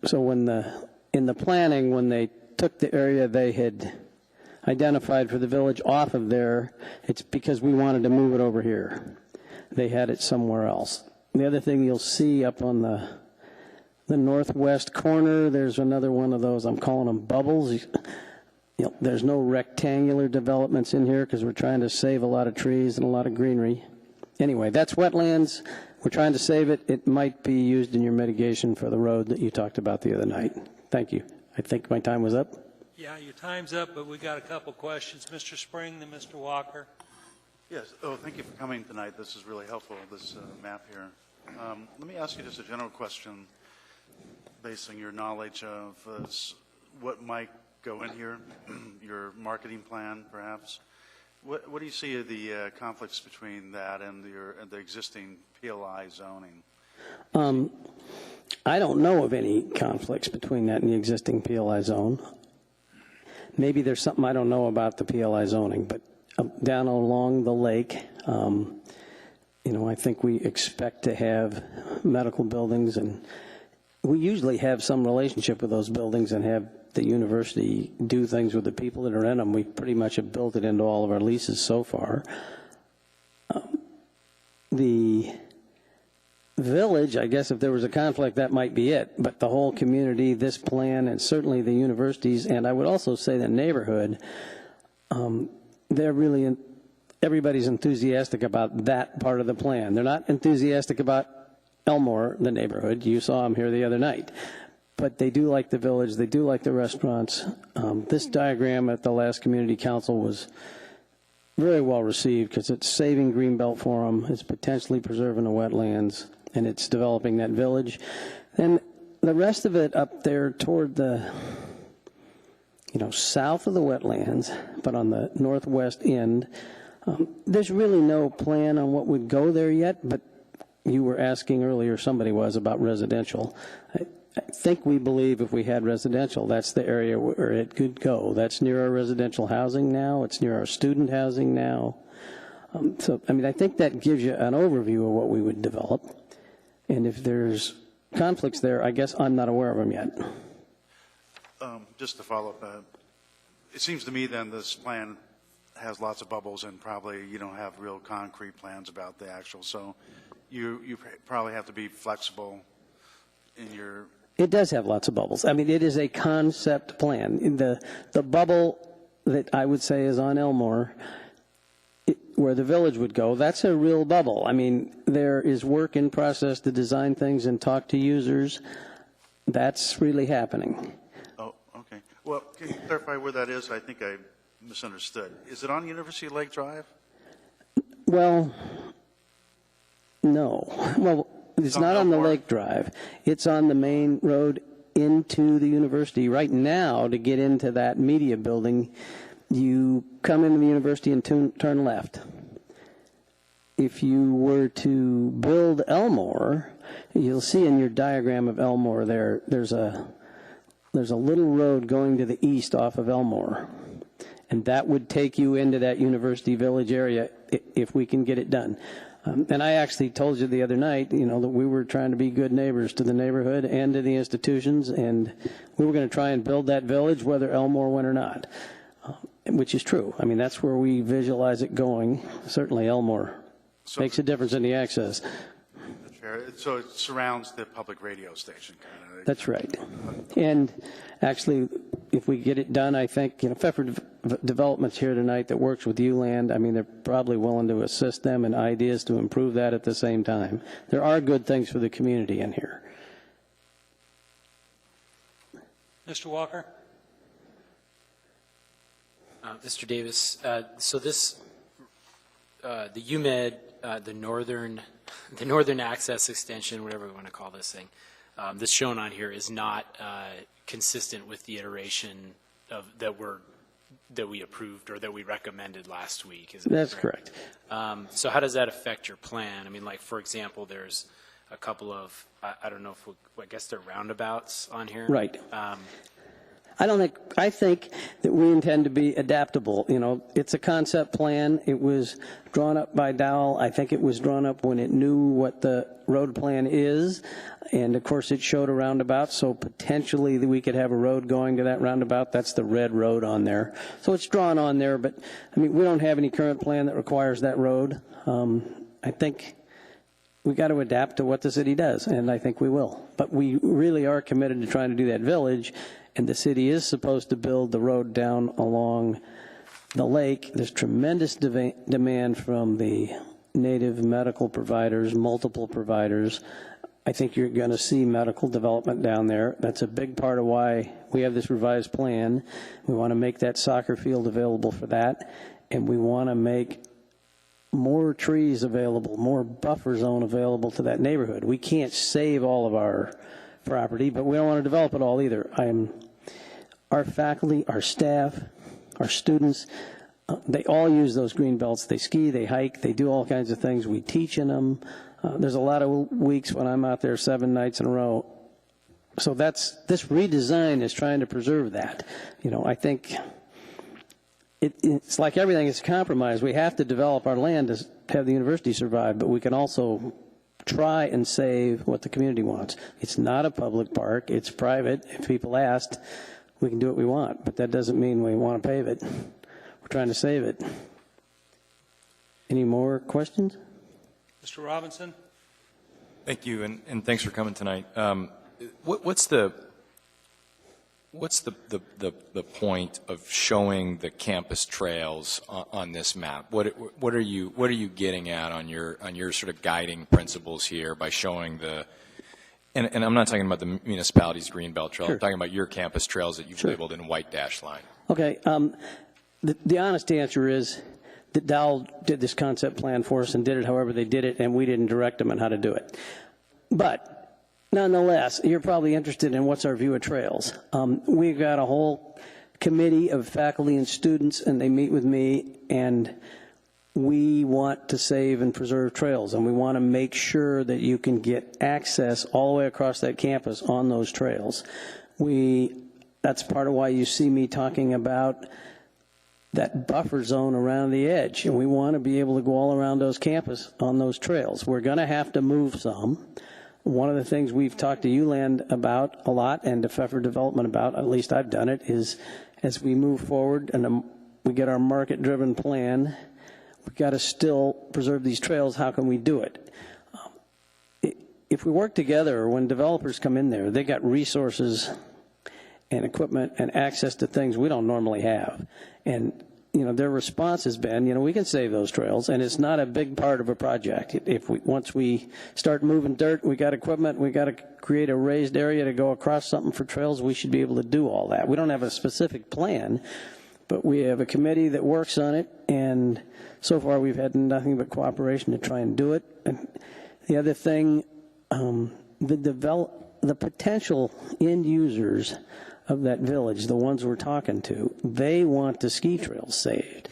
So in the planning, when they took the area they had identified for the village off of there, it's because we wanted to move it over here. They had it somewhere else. The other thing you'll see up on the northwest corner, there's another one of those, I'm calling them bubbles. You know, there's no rectangular developments in here because we're trying to save a lot of trees and a lot of greenery. Anyway, that's wetlands. We're trying to save it. It might be used in your mitigation for the road that you talked about the other night. Thank you. I think my time was up. Yeah, your time's up, but we got a couple questions. Mr. Spring, then Mr. Walker. Yes. Oh, thank you for coming tonight. This is really helpful, this map here. Let me ask you just a general question, based on your knowledge of what might go in here, your marketing plan, perhaps. What do you see of the conflicts between that and the existing PLI zoning? I don't know of any conflicts between that and the existing PLI zone. Maybe there's something I don't know about the PLI zoning, but down along the lake, you know, I think we expect to have medical buildings, and we usually have some relationship with those buildings and have the university do things with the people that are in them. We pretty much have built it into all of our leases so far. The village, I guess if there was a conflict, that might be it. But the whole community, this plan, and certainly the universities, and I would also say the neighborhood, they're really, everybody's enthusiastic about that part of the plan. They're not enthusiastic about Elmore, the neighborhood. You saw them here the other night. But they do like the village. They do like the restaurants. This diagram at the last community council was very well received because it's saving Greenbelt for them. It's potentially preserving the wetlands, and it's developing that village. And the rest of it up there toward the, you know, south of the wetlands, but on the northwest end, there's really no plan on what would go there yet, but you were asking earlier, somebody was, about residential. I think we believe if we had residential, that's the area where it could go. That's near our residential housing now. It's near our student housing now. So, I mean, I think that gives you an overview of what we would develop. And if there's conflicts there, I guess I'm not aware of them yet. Just to follow up, it seems to me then this plan has lots of bubbles and probably you don't have real concrete plans about the actual. So you probably have to be flexible in your... It does have lots of bubbles. I mean, it is a concept plan. The bubble that I would say is on Elmore, where the village would go, that's a real bubble. I mean, there is work in process to design things and talk to users. That's really happening. Oh, okay. Well, can you clarify where that is? I think I misunderstood. Is it on University Lake Drive? Well, no. Well, it's not on the Lake Drive. It's on the main road into the university. Right now, to get into that media building, you come into the university and turn left. If you were to build Elmore, you'll see in your diagram of Elmore there's a little road going to the east off of Elmore. And that would take you into that University Village area if we can get it done. And I actually told you the other night, you know, that we were trying to be good neighbors to the neighborhood and to the institutions, and we were going to try and build that village whether Elmore went or not, which is true. I mean, that's where we visualize it going. Certainly Elmore makes a difference in the access. So it surrounds the public radio station, kind of. That's right. And actually, if we get it done, I think, you know, Pfeffer Development's here tonight that works with ULand. I mean, they're probably willing to assist them in ideas to improve that at the same time. There are good things for the community in here. Mr. Walker? Mr. Davis, so this, the UMed, the northern access extension, whatever we want to call this thing, that's shown on here is not consistent with the iteration of that we approved or that we recommended last week. Is That's correct. So how does that affect your plan? I mean, like, for example, there's a couple of, I don't know if I guess they're roundabouts on here. Right. I think that we intend to be adaptable. You know, it's a concept plan. It was drawn up by Dowell. I think it was drawn up when it knew what the road plan is. And of course, it showed a roundabout, so potentially we could have a road going to that roundabout. That's the red road on there. So it's drawn on there, but I mean, we don't have any current plan that requires that road. I think we got to adapt to what the city does, and I think we will. But we really are committed to trying to do that village. And the city is supposed to build the road down along the lake. There's tremendous demand from the native medical providers, multiple providers. I think you're going to see medical development down there. That's a big part of why we have this revised plan. We want to make that soccer field available for that, and we want to make more trees available, more buffer zone available to that neighborhood. We can't save all of our property, but we don't want to develop it all either. Our faculty, our staff, our students, they all use those green belts. They ski, they hike, they do all kinds of things. We teach in them. There's a lot of weeks when I'm out there 7 nights in a row. So this redesign is trying to preserve that. You know, I think it's like everything is a compromise. We have to develop our land to have the university survive, but we can also try and save what the community wants. It's not a public park. It's private. If people asked, we can do what we want, but that doesn't mean we want to pave it. We're trying to save it. Any more questions? Mr. Robinson? Thank you, and thanks for coming tonight. What's the point of showing the campus trails on this map? What are you getting at on your sort of guiding principles here by showing the? And I'm not talking about the municipality's Greenbelt Trail. Sure. I'm talking about your campus trails that you've labeled in white dash line. Okay. The honest answer is that Dowell did this concept plan for us and did it however they did it, and we didn't direct them on how to do it. But nonetheless, you're probably interested in what's our view of trails. We've got a whole committee of faculty and students, and they meet with me, and we want to save and preserve trails, and we want to make sure that you can get access all the way across that campus on those trails. That's part of why you see me talking about that buffer zone around the edge, and we want to be able to go all around those campus on those trails. We're going to have to move some. One of the things we've talked to ULand about a lot and to Pfeffer Development about, at least I've done it, is as we move forward and we get our market-driven plan, we've got to still preserve these trails. How can we do it? If we work together, when developers come in there, they got resources and equipment and access to things we don't normally have. And, you know, their response has been, you know, we can save those trails, and it's not a big part of a project. Once we start moving dirt, we got equipment, we got to create a raised area to go across something for trails, we should be able to do all that. We don't have a specific plan, but we have a committee that works on it, and so far we've had nothing but cooperation to try and do it. And the other thing, the potential end users of that village, the ones we're talking to, they want the ski trails saved.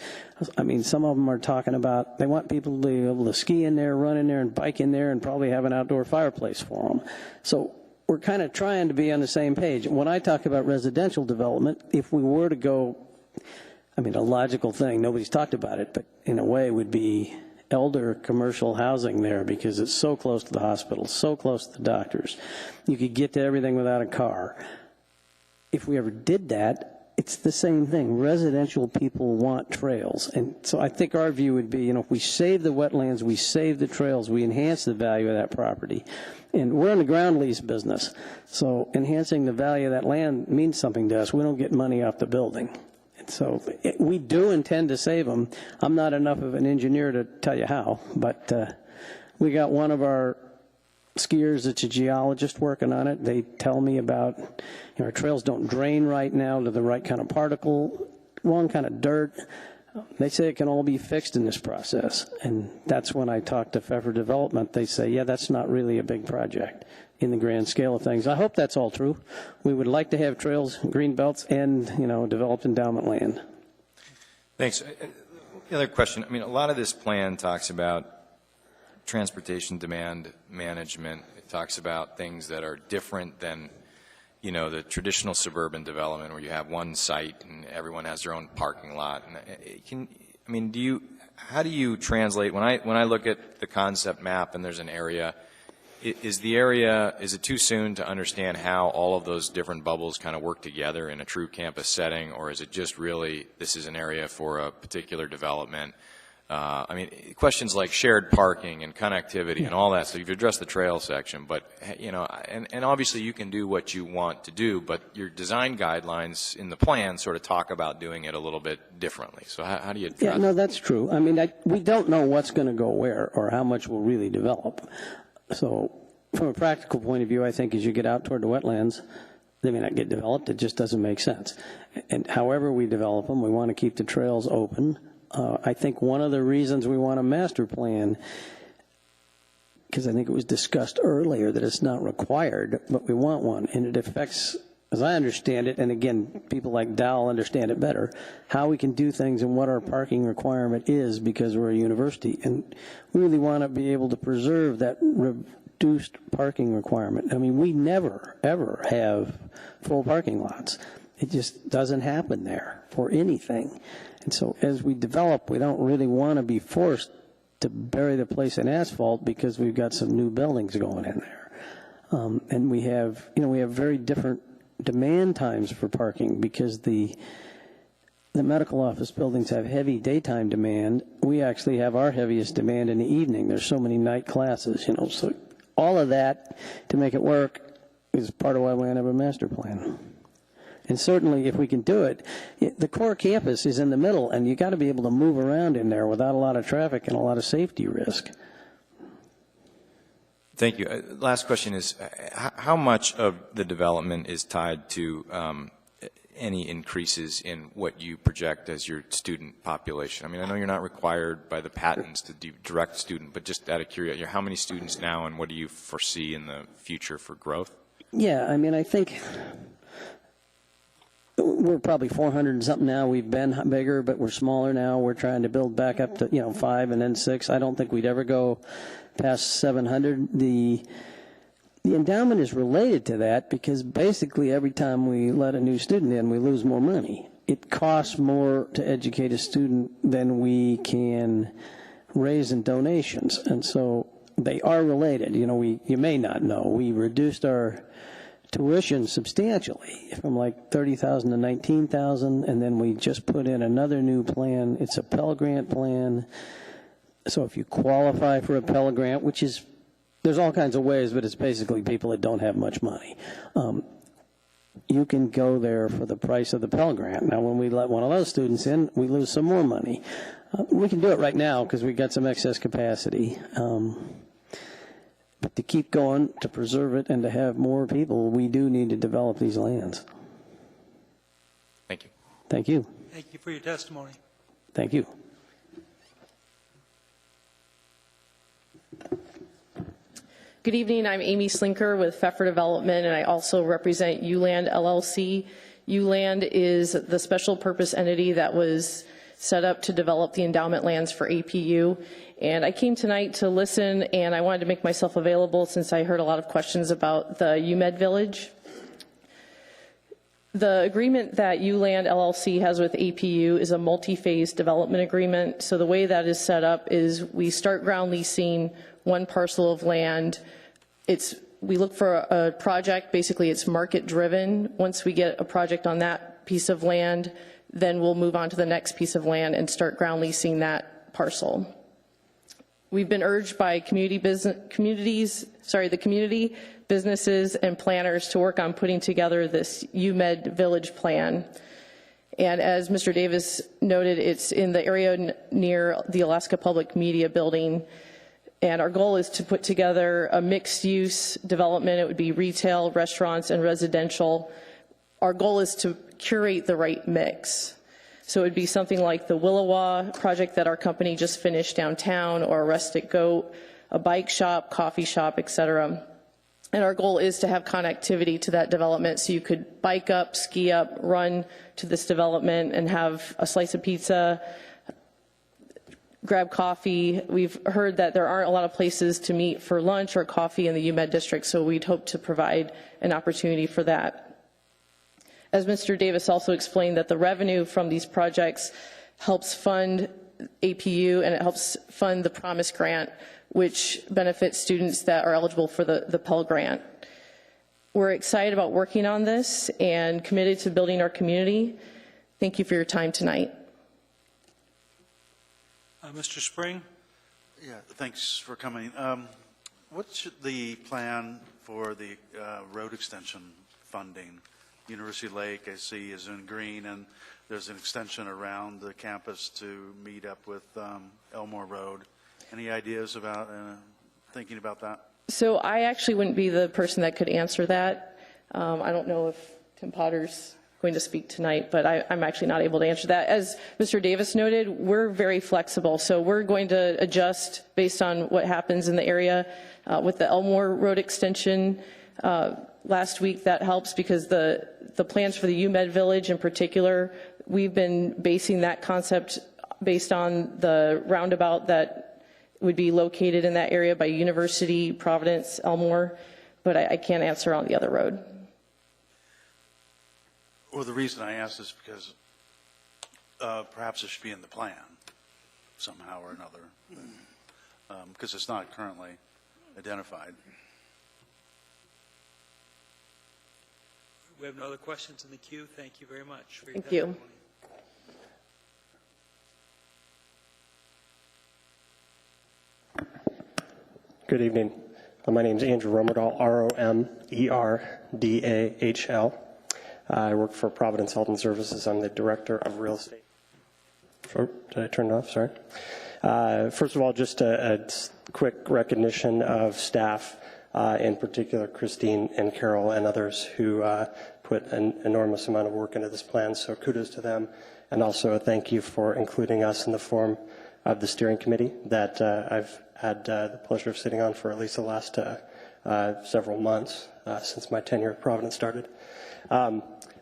I mean, some of them are talking about, they want people to be able to ski in there, run in there, and bike in there, and probably have an outdoor fireplace for them. So we're kind of trying to be on the same page. When I talk about residential development, if we were to go, I mean, a logical thing, nobody's talked about it, but in a way would be elder commercial housing there because it's so close to the hospital, so close to the doctors. You could get to everything without a car. If we ever did that, it's the same thing. Residential people want trails. And so I think our view would be, you know, if we save the wetlands, we save the trails, we enhance the value of that property. And we're in the ground lease business. So enhancing the value of that land means something to us. We don't get money off the building. And so we do intend to save them. I'm not enough of an engineer to tell you how, but we got one of our skiers, it's a geologist working on it. They tell me about, our trails don't drain right now to the right kind of particle, wrong kind of dirt. They say it can all be fixed in this process. And that's when I talk to Pfeffer Development. They say, yeah, that's not really a big project in the grand scale of things. I hope that's all true. We would like to have trails, green belts, and, developed endowment land. Thanks. The other question, a lot of this plan talks about transportation demand management. It talks about things that are different than, the traditional suburban development where you have one site and everyone has their own parking lot. And how do you translate, when I look at the concept map and there's an area, is it too soon to understand how all of those different bubbles kind of work together in a true campus setting, or is it just really this is an area for a particular development? Questions like shared parking and connectivity and all that. So you've addressed the trail section, but and obviously you can do what you want to do, but your design guidelines in the plan sort of talk about doing it a little bit differently. So how do you address? Yeah, no, that's true. We don't know what's going to go where or how much will really develop. So from a practical point of view, I think as you get out toward the wetlands, they may not get developed. It just doesn't make sense. And however we develop them, we want to keep the trails open. I think one of the reasons we want a master plan, because I think it was discussed earlier that it's not required, but we want one, and it affects, as I understand it, and again, people like Dowell understand it better, how we can do things and what our parking requirement is because we're a university. And we really want to be able to preserve that reduced parking requirement. We never, ever have full parking lots. It just doesn't happen there for anything. And so as we develop, we don't really want to be forced to bury the place in asphalt because we've got some new buildings going in there. And we have very different demand times for parking because the medical office buildings have heavy daytime demand. We actually have our heaviest demand in the evening. There's so many night classes, so all of that to make it work is part of why we want to have a master plan. And certainly, if we can do it, the core campus is in the middle, and you got to be able to move around in there without a lot of traffic and a lot of safety risk. Thank you. Last question is, how much of the development is tied to any increases in what you project as your student population? I know you're not required by the patents to do direct student, but just out of curiosity, how many students now, and what do you foresee in the future for growth? Yeah, I think we're probably 400 and something now. We've been bigger, but we're smaller now. We're trying to build back up to 5 and then 6. I don't think we'd ever go past 700. The endowment is related to that because basically every time we let a new student in, we lose more money. It costs more to educate a student than we can raise in donations, and so they are related. You may not know, we reduced our tuition substantially from like $30,000 to $19,000, and then we just put in another new plan. It's a Pell Grant plan. So if you qualify for a Pell Grant, which is, there's all kinds of ways, but it's basically people that don't have much money. You can go there for the price of the Pell Grant. Now, when we let one of those students in, we lose some more money. We can do it right now because we got some excess capacity. But to keep going, to preserve it, and to have more people, we do need to develop these lands. Thank you. Thank you. Thank you for your testimony. Thank you. Good evening. I'm Amy Slinker with Pfeffer Development, and I also represent ULand LLC. ULand is the special purpose entity that was set up to develop the endowment lands for APU. And I came tonight to listen, and I wanted to make myself available since I heard a lot of questions about the UMed Village. The agreement that ULand LLC has with APU is a multi-phase development agreement. So the way that is set up is we start ground leasing one parcel of land. We look for a project, basically it's market driven. Once we get a project on that piece of land, then we'll move on to the next piece of land and start ground leasing that parcel. We've been urged by the community, businesses, and planners to work on putting together this UMed Village plan. And as Mr. Davis noted, it's in the area near the Alaska Public Media Building. And our goal is to put together a mixed-use development. It would be retail, restaurants, and residential. Our goal is to curate the right mix. So it would be something like the Willowa project that our company just finished downtown, or a Rustic Goat, a bike shop, coffee shop, et cetera. And our goal is to have connectivity to that development, so you could bike up, ski up, run to this development and have a slice of pizza, grab coffee. We've heard that there aren't a lot of places to meet for lunch or coffee in the UMed district, so we'd hope to provide an opportunity for that. As Mr. Davis also explained, that the revenue from these projects helps fund APU and it helps fund the Promise Grant, which benefits students that are eligible for the Pell Grant. We're excited about working on this and committed to building our community. Thank you for your time tonight. Mr. Spring? Yeah, thanks for coming. What's the plan for the road extension funding? University Lake, I see, is in green, and there's an extension around the campus to meet up with Elmore Road. Any ideas about thinking about that? So I actually wouldn't be the person that could answer that. I don't know if Tim Potter's going to speak tonight, but I'm actually not able to answer that. As Mr. Davis noted, we're very flexible, so we're going to adjust based on what happens in the area. With the Elmore Road extension last week, that helps because the plans for the UMed Village in particular, we've been basing that concept based on the roundabout that would be located in that area by University, Providence, Elmore, but I can't answer on the other road. Well, the reason I asked is because perhaps it should be in the plan somehow or another, because it's not currently identified. We have no other questions in the queue. Thank you very much for your Thank you. testimony. Good evening. My name is Andrew Romerdahl, Romerdahl. I work for Providence Health and Services. I'm the Director of Real Estate. Oh, did I turn it off? Sorry. First of all, just a quick recognition of staff, in particular Christine and Carol and others who put an enormous amount of work into this plan, so kudos to them. And also a thank you for including us in the form of the steering committee that I've had the pleasure of sitting on for at least the last several months since my tenure at Providence started.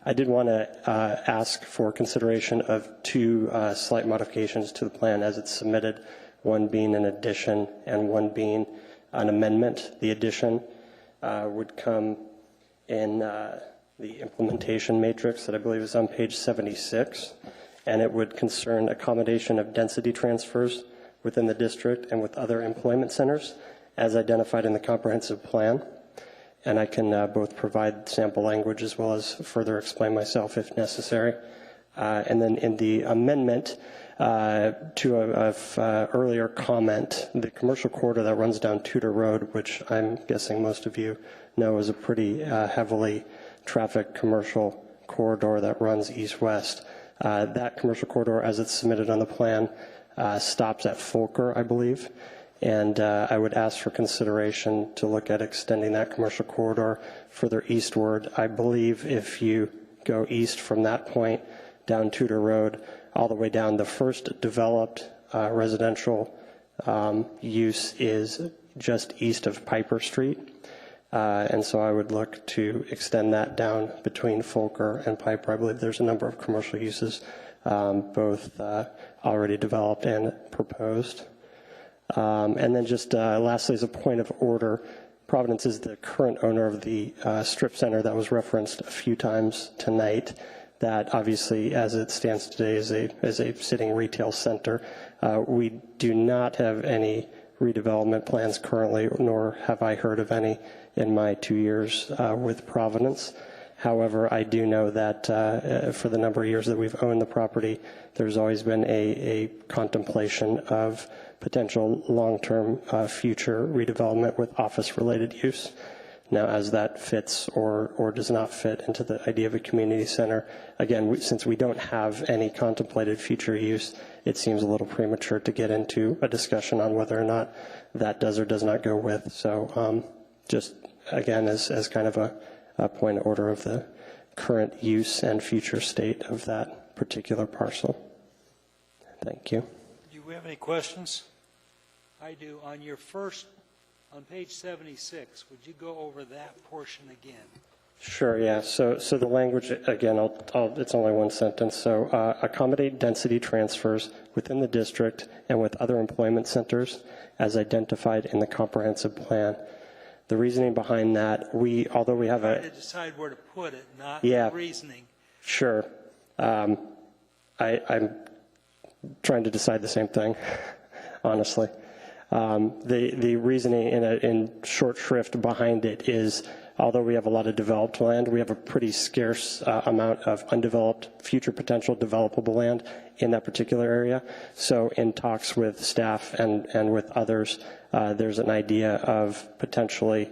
I did want to ask for consideration of two slight modifications to the plan as it's submitted, one being an addition and one being an amendment. The addition would come in the implementation matrix that I believe is on page 76, and it would concern accommodation of density transfers within the district and with other employment centers as identified in the comprehensive plan. And I can both provide sample language as well as further explain myself if necessary. And then in the amendment to an earlier comment, the commercial corridor that runs down Tudor Road, which I'm guessing most of you know is a pretty heavily trafficked commercial corridor that runs east-west. That commercial corridor, as it's submitted on the plan, stops at Folker, I believe. And I would ask for consideration to look at extending that commercial corridor further eastward. I believe if you go east from that point down Tudor Road, all the way down, the first developed residential use is just east of Piper Street. And so I would look to extend that down between Folker and Piper. I believe there's a number of commercial uses, both already developed and proposed. And then just lastly, as a point of order, Providence is the current owner of the strip center that was referenced a few times tonight. That obviously, as it stands today, is a sitting retail center. We do not have any redevelopment plans currently, nor have I heard of any in my 2 years with Providence. However, I do know that for the number of years that we've owned the property, there's always been a contemplation of potential long-term future redevelopment with office-related use. Now, as that fits or does not fit into the idea of a community center, again, since we don't have any contemplated future use, it seems a little premature to get into a discussion on whether or not that does or does not go with. So just, again, as kind of a point of order of the current use and future state of that particular parcel. Thank you. Do you have any questions? I do. On your first, on page 76, would you go over that portion again? Sure, yeah. So the language, again, it's only one sentence. So accommodate density transfers within the district and with other employment centers as identified in the comprehensive plan. The reasoning behind that, although we have I'm trying to decide where to put it, not Yeah. reasoning. Sure. I'm trying to decide the same thing, honestly. The reasoning in short shrift behind it is, although we have a lot of developed land, we have a pretty scarce amount of undeveloped, future potential developable land in that particular area. So in talks with staff and with others, there's an idea of potentially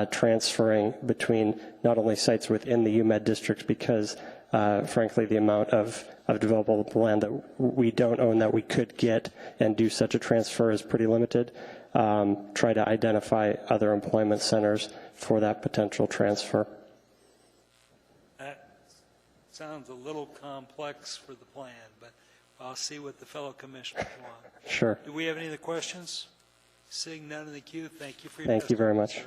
transferring between not only sites within the UMed district, because frankly, the amount of developable land that we don't own that we could get and do such a transfer is pretty limited. Try to identify other employment centers for that potential transfer. That sounds a little complex for the plan, but I'll see what the fellow commissioners want. Sure. Do we have any other questions? Seeing none in the queue, thank you for your Thank you very much. sir.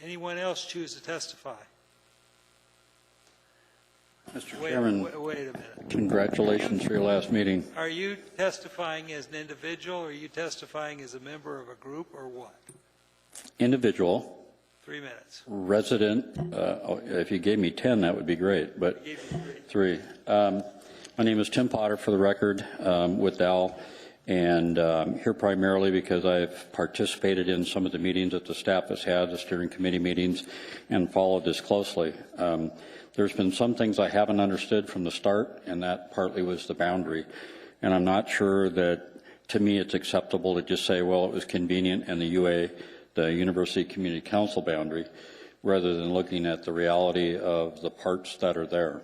Anyone else choose to testify? Mr. Wait, Chairman, wait a minute. congratulations for your last meeting. Are you testifying as an individual, or are you testifying as a member of a group, or what? Individual, 3 minutes. resident, if you gave me 10, that would be great, but 3. My name is Tim Potter, for the record, with Dow, and here primarily because I've participated in some of the meetings that the staff has had, the steering committee meetings, and followed this closely. There's been some things I haven't understood from the start, and that partly was the boundary. And I'm not sure that, to me, it's acceptable to just say, well, it was convenient and the University Community Council boundary, rather than looking at the reality of the parts that are there.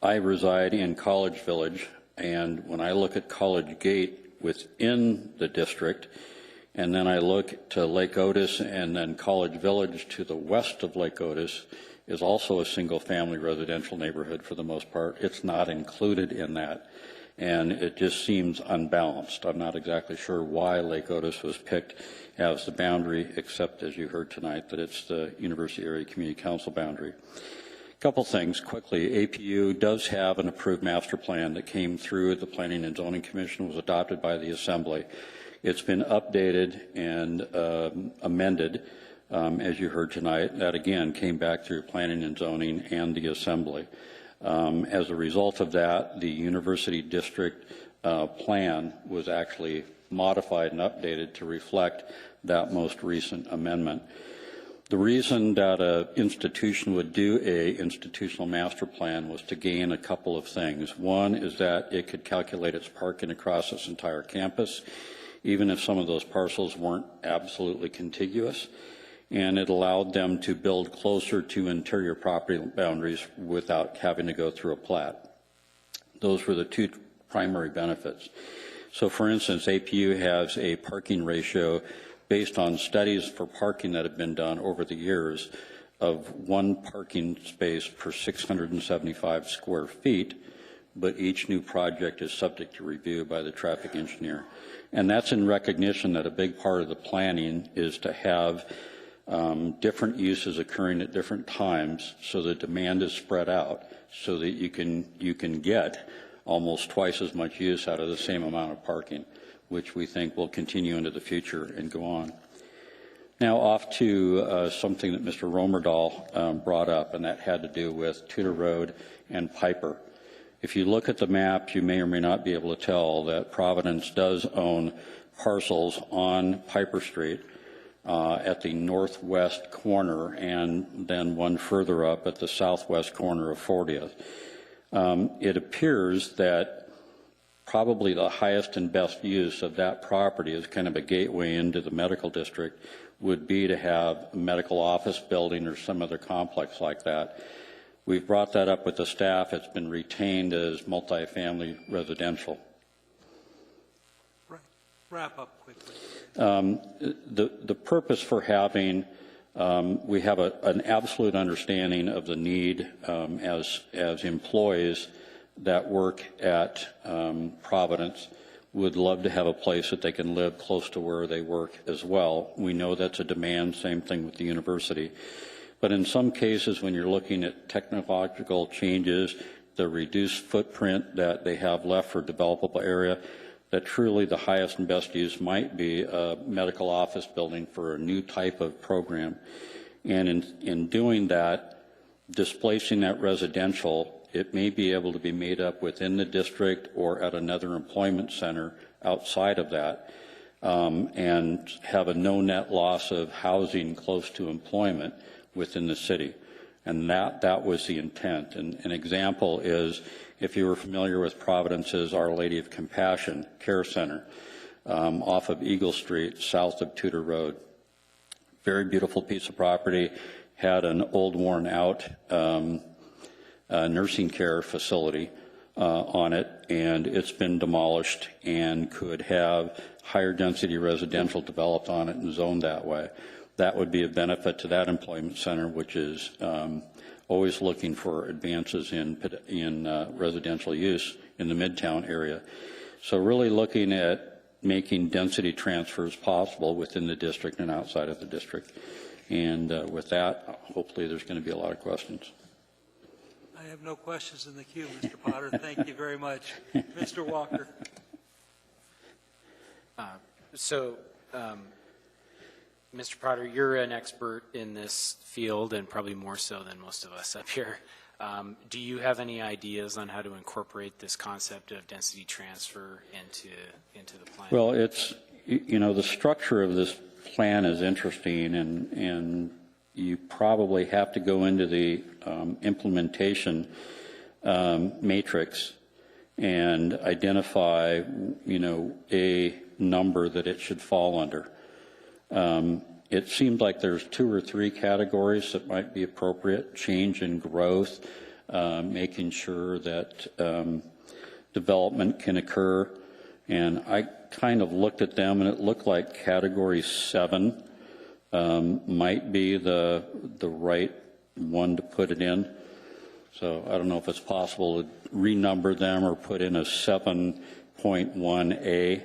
I reside in College Village, and when I look at College Gate within the district, and then I look to Lake Otis and then College Village to the west of Lake Otis, is also a single-family residential neighborhood for the most part. It's not included in that, and it just seems unbalanced. I'm not exactly sure why Lake Otis was picked as the boundary, except, as you heard tonight, that it's the University Area Community Council boundary. A couple things quickly. APU does have an approved master plan that came through the Planning and Zoning Commission, was adopted by the Assembly. It's been updated and amended. As you heard tonight, that again came back through Planning and Zoning and the Assembly. As a result of that, the University District plan was actually modified and updated to reflect that most recent amendment. The reason that an institution would do an institutional master plan was to gain a couple of things. One is that it could calculate its parking across its entire campus, even if some of those parcels weren't absolutely contiguous. And it allowed them to build closer to interior property boundaries without having to go through a plat. Those were the two primary benefits. So, for instance, APU has a parking ratio based on studies for parking that have been done over the years of 1 parking space per 675 square feet, but each new project is subject to review by the traffic engineer. And that's in recognition that a big part of the planning is to have different uses occurring at different times, so the demand is spread out, so that you can get almost twice as much use out of the same amount of parking, which we think will continue into the future and go on. Now off to something that Mr. Romerdahl brought up, and that had to do with Tudor Road and Piper. If you look at the map, you may or may not be able to tell that Providence does own parcels on Piper Street at the northwest corner, and then one further up at the southwest corner of 40th. It appears that probably the highest and best use of that property as kind of a gateway into the medical district would be to have a medical office building or some other complex like that. We've brought that up with the staff. It's been retained as multifamily residential. Wrap up quickly. The purpose for having, we have an absolute understanding of the need as employees that work at Providence would love to have a place that they can live close to where they work as well. We know that's a demand, same thing with the university. But in some cases, when you're looking at technological changes, the reduced footprint that they have left for developable area, that truly the highest and best use might be a medical office building for a new type of program. And in doing that, displacing that residential, it may be able to be made up within the district or at another employment center outside of that, and have a no net loss of housing close to employment within the city. And that was the intent. And an example is, if you were familiar with Providence's Our Lady of Compassion Care Center, off of Eagle Street, south of Tudor Road. Very beautiful piece of property, had an old worn out nursing care facility on it, and it's been demolished and could have higher density residential developed on it and zoned that way. That would be a benefit to that employment center, which is always looking for advances in residential use in the Midtown area. So really looking at making density transfers possible within the district and outside of the district. And with that, hopefully there's going to be a lot of questions. I have no questions in the queue, Mr. Potter. Thank you very much. Mr. Walker. Mr. Potter, you're an expert in this field, and probably more so than most of us up here. Do you have any ideas on how to incorporate this concept of density transfer into the plan? Well, it's, the structure of this plan is interesting, and you probably have to go into the implementation matrix and identify, a number that it should fall under. It seems like there's 2 or 3 categories that might be appropriate: change in growth, making sure that development can occur. And I kind of looked at them, and it looked like category 7 might be the right one to put it in. So I don't know if it's possible to renumber them or put in a 7.1A.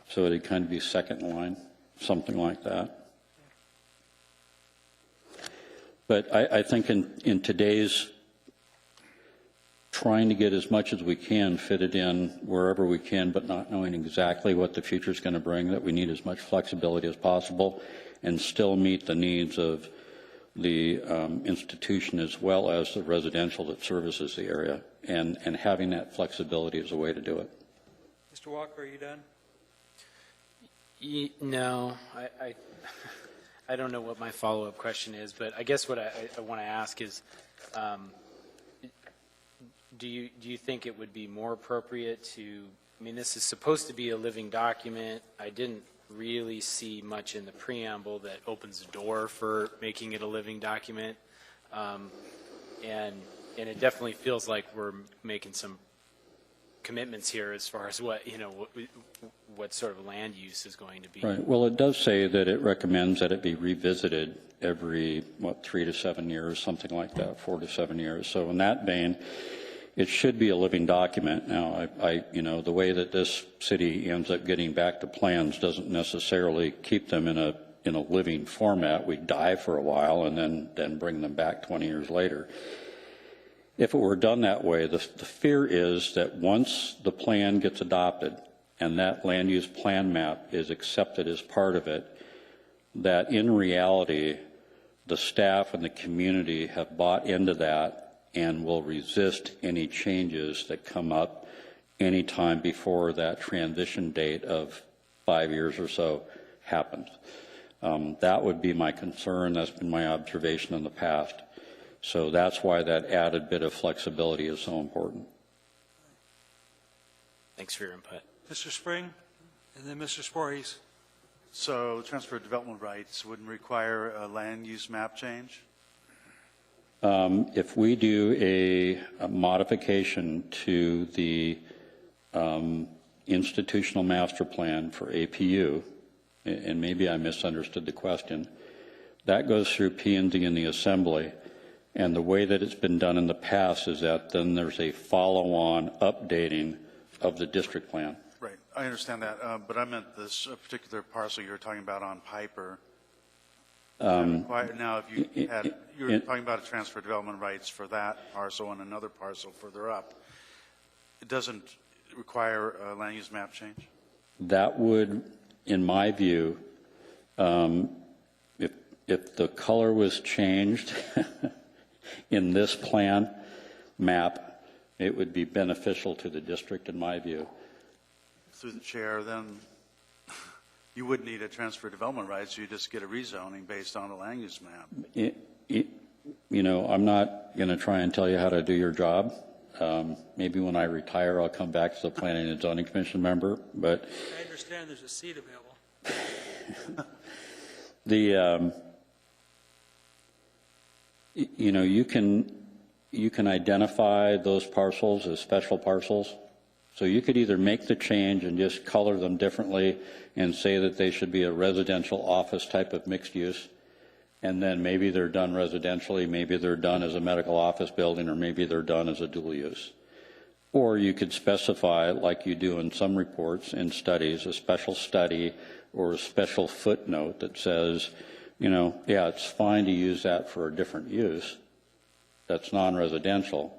So it'd kind of be second line, something like that. But I think in today's trying to get as much as we can fitted in wherever we can, but not knowing exactly what the future is going to bring, that we need as much flexibility as possible and still meet the needs of the institution as well as the residential that services the area. And having that flexibility is a way to do it. Mr. Walker, are you done? No, I don't know what my follow-up question is, but I guess what I want to ask is, do you think it would be more appropriate to, this is supposed to be a living document. I didn't really see much in the preamble that opens the door for making it a living document. And it definitely feels like we're making some commitments here as far as what sort of land use is going to be. Right. Well, it does say that it recommends that it be revisited every 3 to 7 years, something like that, 4 to 7 years. So in that vein, it should be a living document. Now, the way that this city ends up getting back to plans doesn't necessarily keep them in a living format. We die for a while and then bring them back 20 years later. If it were done that way, the fear is that once the plan gets adopted and that land use plan map is accepted as part of it, that in reality, the staff and the community have bought into that and will resist any changes that come up any time before that transition date of 5 years or so happens. That would be my concern. That's been my observation in the past. So that's why that added bit of flexibility is so important. Thanks for your input. Mr. Spring, and then Mr. Voorhees. So transfer of development rights wouldn't require a land use map change? If we do a modification to the institutional master plan for APU, and maybe I misunderstood the question, that goes through P&D in the assembly, and the way that it's been done in the past is that then there's a follow-on updating of the district plan. Right, I understand that, but I meant this particular parcel you were talking about on Piper. Now, if you had, you were talking about a transfer of development rights for that parcel and another parcel further up. It doesn't require a land use map change? That would, in my view, if the color was changed in this plan map, it would be beneficial to the district, in my view. Through the chair, then you wouldn't need a transfer of development rights. You just get a rezoning based on a land use map. You know, I'm not going to try and tell you how to do your job. Maybe when I retire, I'll come back as a Planning and Zoning Commission member. But I understand there's a seat available. You know, you can identify those parcels as special parcels. So you could either make the change and just color them differently and say that they should be a residential office type of mixed use, and then maybe they're done residentially, maybe they're done as a medical office building, or maybe they're done as a dual use. Or you could specify, like you do in some reports and studies, a special study or a special footnote that says, you know, yeah, it's fine to use that for a different use that's non-residential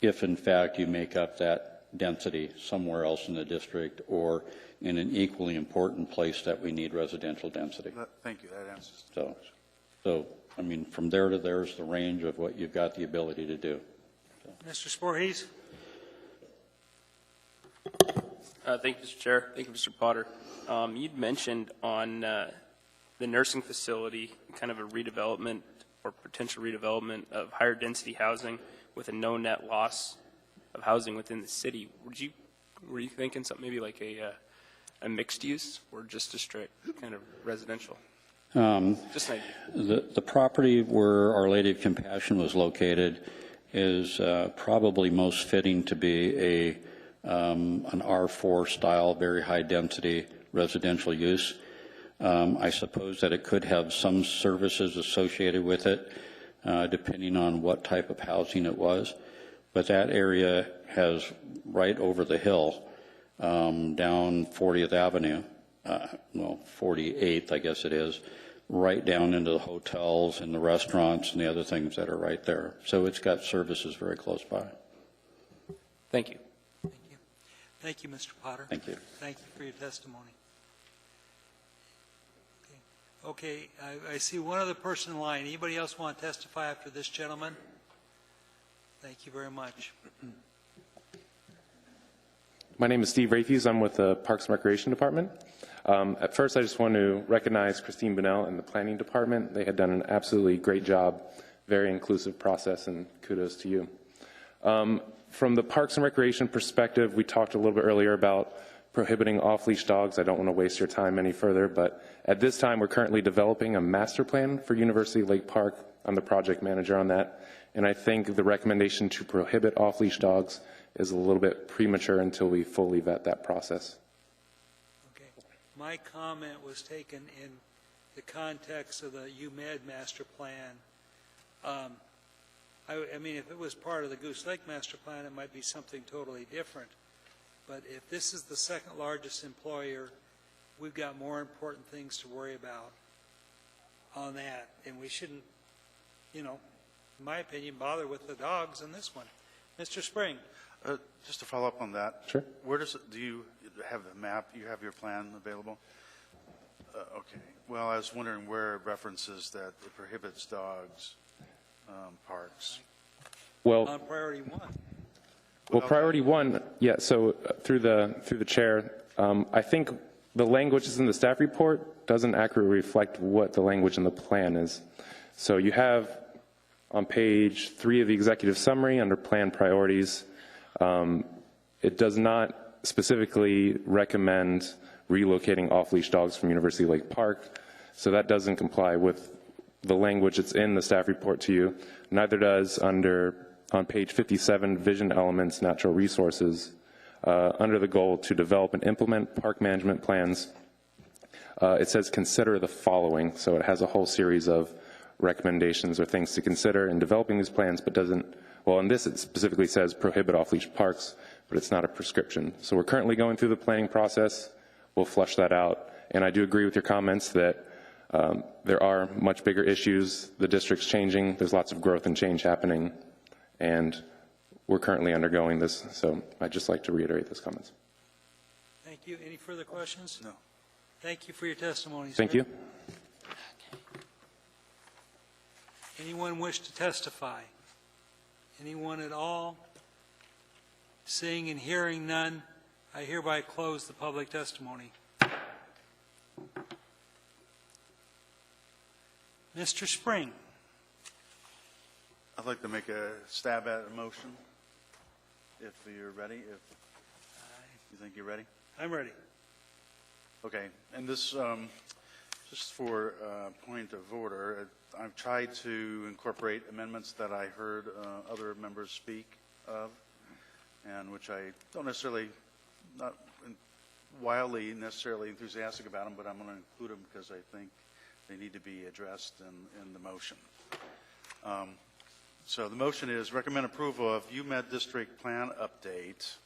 if, in fact, you make up that density somewhere else in the district or in an equally important place that we need residential density. Thank you. That answers the question. So, I mean, from there to there is the range of what you've got the ability to do. Mr. Voorhees? Thank you, Mr. Chair. Thank you, Mr. Potter. You'd mentioned on the nursing facility kind of a redevelopment or potential redevelopment of higher density housing with a no net loss of housing within the city. Were you thinking something maybe like a mixed use or just a straight kind of residential? Just an idea. The property where Our Lady of Compassion was located is probably most fitting to be an R4 style, very high density residential use. I suppose that it could have some services associated with it, depending on what type of housing it was. But that area has right over the hill, down 40th Avenue, 48th, I guess it is, right down into the hotels and the restaurants and the other things that are right there. So it's got services very close by. Thank you. Thank you. Thank you, Mr. Potter. Thank you. Thank you for your testimony. Okay, I see one other person in line. Anybody else want to testify after this gentleman? Thank you very much. My name is Steve Rafuse. I'm with the Parks and Recreation Department. At first, I just want to recognize Christine Bunnell and the Planning Department. They had done an absolutely great job, very inclusive process, and kudos to you. From the Parks and Recreation perspective, we talked a little bit earlier about prohibiting off-leash dogs. I don't want to waste your time any further, but at this time, we're currently developing a master plan for University Lake Park. I'm the project manager on that. And I think the recommendation to prohibit off-leash dogs is a little bit premature until we fully vet that process. Okay. My comment was taken in the context of the UMed master plan. I mean, if it was part of the Goose Lake master plan, it might be something totally different. But if this is the second largest employer, we've got more important things to worry about on that. And we shouldn't, you know, in my opinion, bother with the dogs on this one. Mr. Spring. Just to follow up on that. Sure. Where do you have the map? You have your plan available? Okay. Well, I was wondering where it references that it prohibits dogs, parks. Well, on priority one. Well, priority one, yeah. So through the chair, I think the language is in the staff report doesn't accurately reflect what the language in the plan is. So you have on page 3 of the executive summary under plan priorities, it does not specifically recommend relocating off-leash dogs from University Lake Park. So that doesn't comply with the language that's in the staff report to you. Neither does on page 57, Vision Elements, Natural Resources, under the goal to develop and implement park management plans. It says consider the following, so it has a whole series of recommendations or things to consider in developing these plans, but doesn't, well, in this it specifically says prohibit off-leash parks, but it's not a prescription. So we're currently going through the planning process. We'll flush that out. And I do agree with your comments that there are much bigger issues. The district's changing. There's lots of growth and change happening. And we're currently undergoing this. So I'd just like to reiterate those comments. Thank you. Any further questions? No. Thank you for your testimony, sir. Thank you. Anyone wish to testify? Anyone at all? Seeing and hearing none, I hereby close the public testimony. Mr. Spring. I'd like to make a stab at a motion, if you're ready, if you think you're ready. I'm ready. Okay, and this, just for point of order, I've tried to incorporate amendments that I heard other members speak of, and which I don't necessarily, not wildly necessarily enthusiastic about them, but I'm going to include them because I think they need to be addressed in the motion. So the motion is recommend approval of UMed District Plan Update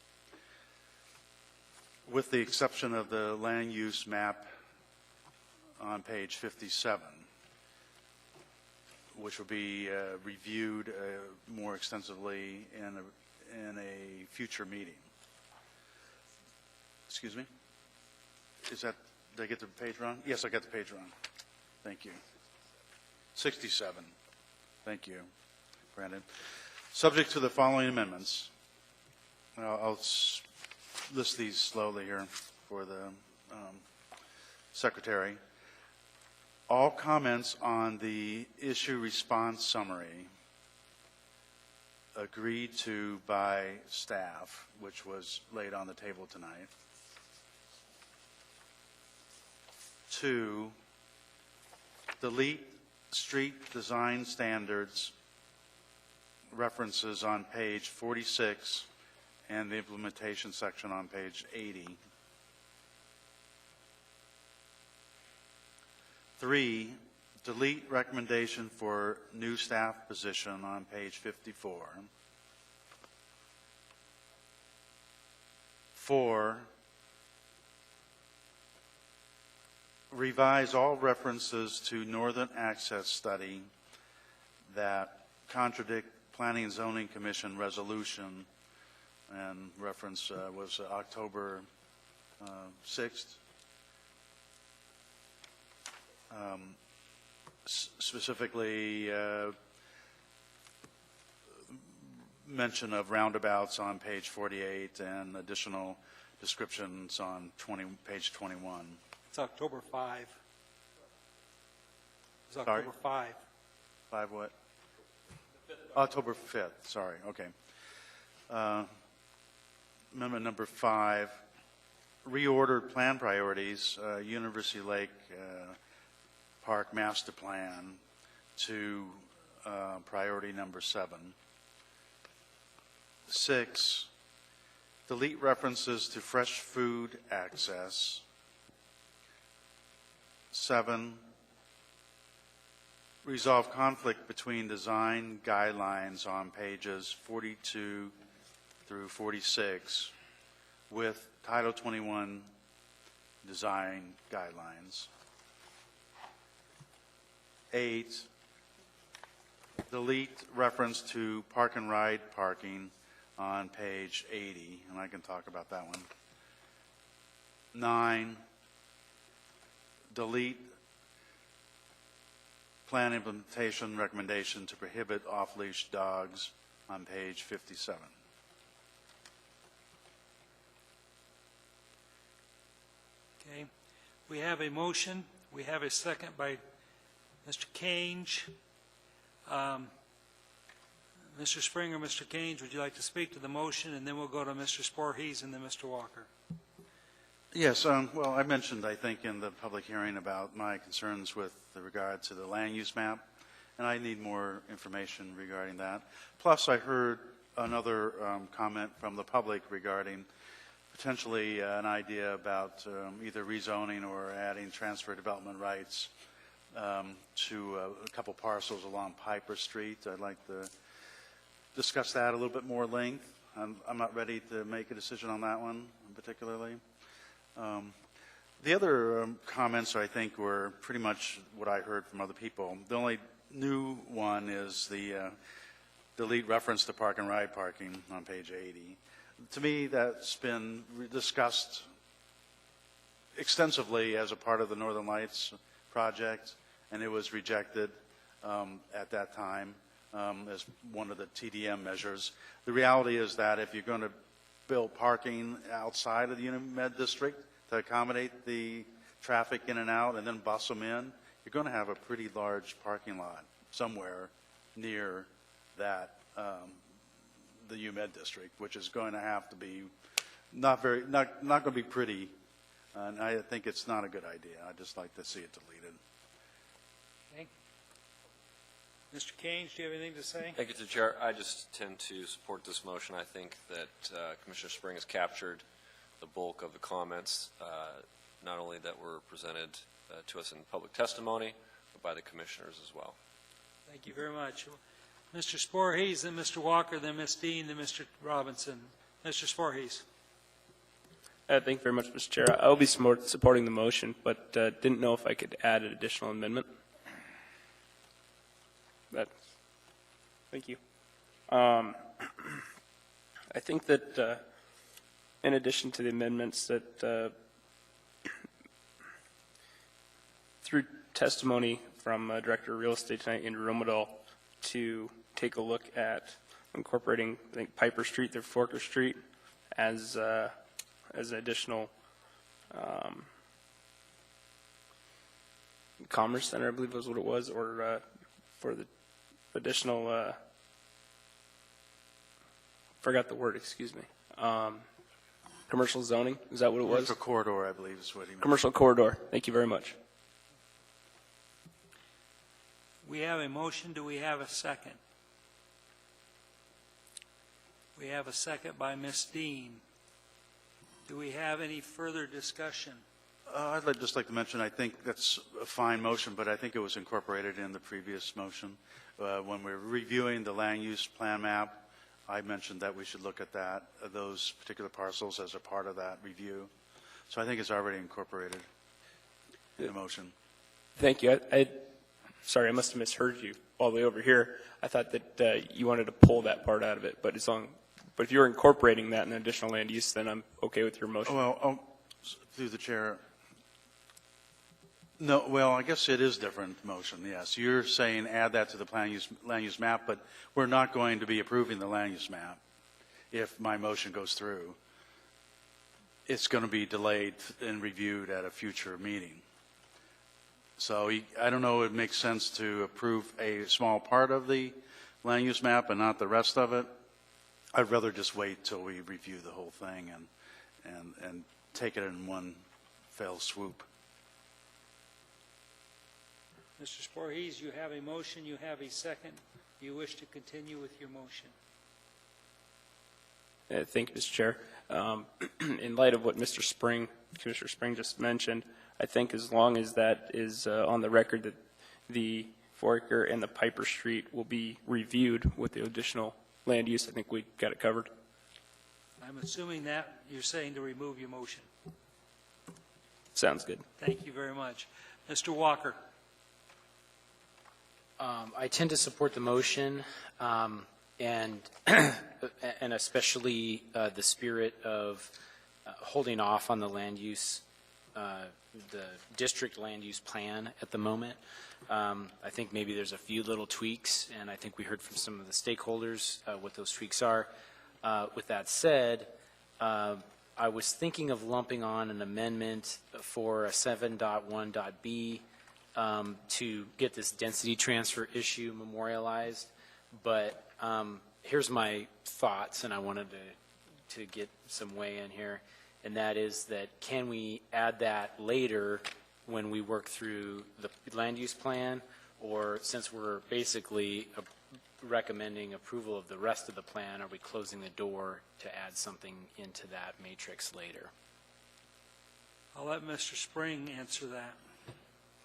with the exception of the land use map on page 57, which will be reviewed more extensively in a future meeting. Excuse me? Is that, did I get the page wrong? Yes, I got the page wrong. Thank you. 67. Thank you, Brandon. Subject to the following amendments. I'll list these slowly here for the Secretary. All comments on the issue response summary agreed to by staff, which was laid on the table tonight. 2, delete street design standards references on page 46 and the implementation section on page 80. 3, delete recommendation for new staff position on page 54. 4, revise all references to Northern Access Study that contradict Planning and Zoning Commission resolution, and reference was October 6th. Specifically, mention of roundabouts on page 48 and additional descriptions on page 21. It's October 5. It's Sorry? October 5. 5 what? October 5th, sorry, okay. Amendment number 5, reordered plan priorities, University Lake Park Master Plan to priority number 7. 6, delete references to fresh food access. 7, resolve conflict between design guidelines on pages 42 through 46 with Title 21 design guidelines. 8, delete reference to park and ride parking on page 80, and I can talk about that one. 9, delete plan implementation recommendation to prohibit off-leash dogs on page 57. Okay. We have a motion. We have a second by Mr. Kange. Mr. Springer, Mr. Kange, would you like to speak to the motion? And then we'll go to Mr. Sporhees and then Mr. Walker. Yes, well, I mentioned, I think, in the public hearing about my concerns with regard to the land use map, and I need more information regarding that. Plus, I heard another comment from the public regarding potentially an idea about either rezoning or adding transfer development rights to a couple parcels along Piper Street. I'd like to discuss that a little bit more length. I'm not ready to make a decision on that one particularly. The other comments, I think, were pretty much what I heard from other people. The only new one is the delete reference to park and ride parking on page 80. To me, that's been discussed extensively as a part of the Northern Lights project, and it was rejected at that time as one of the TDM measures. The reality is that if you're going to build parking outside of the UNIMED district to accommodate the traffic in and out and then bus them in, you're going to have a pretty large parking lot somewhere near that, the UMed district, which is going to have to be not going to be pretty, and I think it's not a good idea. I'd just like to see it deleted. Okay. Mr. Keynes, do you have anything to say? Thank you, Mr. Chair. I just tend to support this motion. I think that Commissioner Spring has captured the bulk of the comments, not only that were presented to us in public testimony, but by the commissioners as well. Thank you very much. Mr. Sporhees, then Mr. Walker, then Ms. Dean, then Mr. Robinson. Mr. Sporhees. Thank you very much, Mr. Chair. I'll be supporting the motion, but didn't know if I could add an additional amendment. Thank you. I think that in addition to the amendments that through testimony from Director of Real Estate tonight, Andrew Romadal, to take a look at incorporating, I think, Piper Street through Forker Street as an additional commerce center, I believe was what it was, or for the additional, forgot the word, excuse me, commercial zoning, is that what it was? Commercial corridor, I believe is what he meant. Commercial corridor. Thank you very much. We have a motion. Do we have a second? We have a second by Ms. Dean. Do we have any further discussion? I'd just like to mention, I think that's a fine motion, but I think it was incorporated in the previous motion. When we're reviewing the land use plan map, I mentioned that we should look at that, those particular parcels as a part of that review. So I think it's already incorporated in the motion. Thank you. Sorry, I must have misheard you all the way over here. I thought that you wanted to pull that part out of it, but but if you're incorporating that in additional land use, then I'm okay with your motion. Well, through the chair. No, well, I guess it is different motion, yes. You're saying add that to the land use map, but we're not going to be approving the land use map if my motion goes through. It's going to be delayed and reviewed at a future meeting. So I don't know if it makes sense to approve a small part of the land use map and not the rest of it. I'd rather just wait till we review the whole thing and take it in one fell swoop. Mr. Sporhees, you have a motion. You have a second. Do you wish to continue with your motion? Thank you, Mr. Chair. In light of what Commissioner Spring just mentioned, I think as long as that is on the record that the Forker and the Piper Street will be reviewed with the additional land use, I think we got it covered. I'm assuming that you're saying to remove your motion. Sounds good. Thank you very much. Mr. Walker. I tend to support the motion, and especially the spirit of holding off on the land use, the district land use plan at the moment. I think maybe there's a few little tweaks, and I think we heard from some of the stakeholders what those tweaks are. With that said, I was thinking of lumping on an amendment for a 7.1.b to get this density transfer issue memorialized. But here's my thoughts, and I wanted to get some weigh in here, and that is that can we add that later when we work through the land use plan, or since we're basically recommending approval of the rest of the plan, are we closing the door to add something into that matrix later? I'll let Mr. Spring answer that.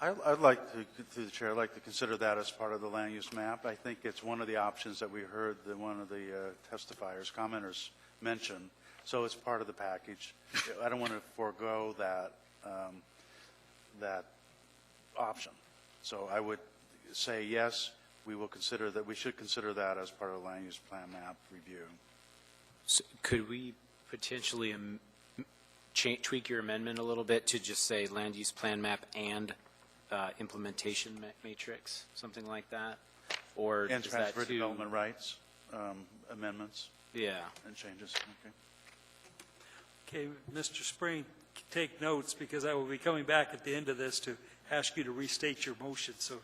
I'd like to, through the chair, I'd like to consider that as part of the land use map. I think it's one of the options that we heard that one of the testifiers, commenters mention. So it's part of the package. I don't want to forego that, that option. So I would say yes, we will consider that, we should consider that as part of the land use plan map review. So could we potentially tweak your amendment a little bit to just say land use plan map and implementation matrix, something like that? Or And is transfer that too, development rights amendments yeah. and changes. Okay, Mr. Spring, take notes, because I will be coming back at the end of this to ask you to restate your motion, so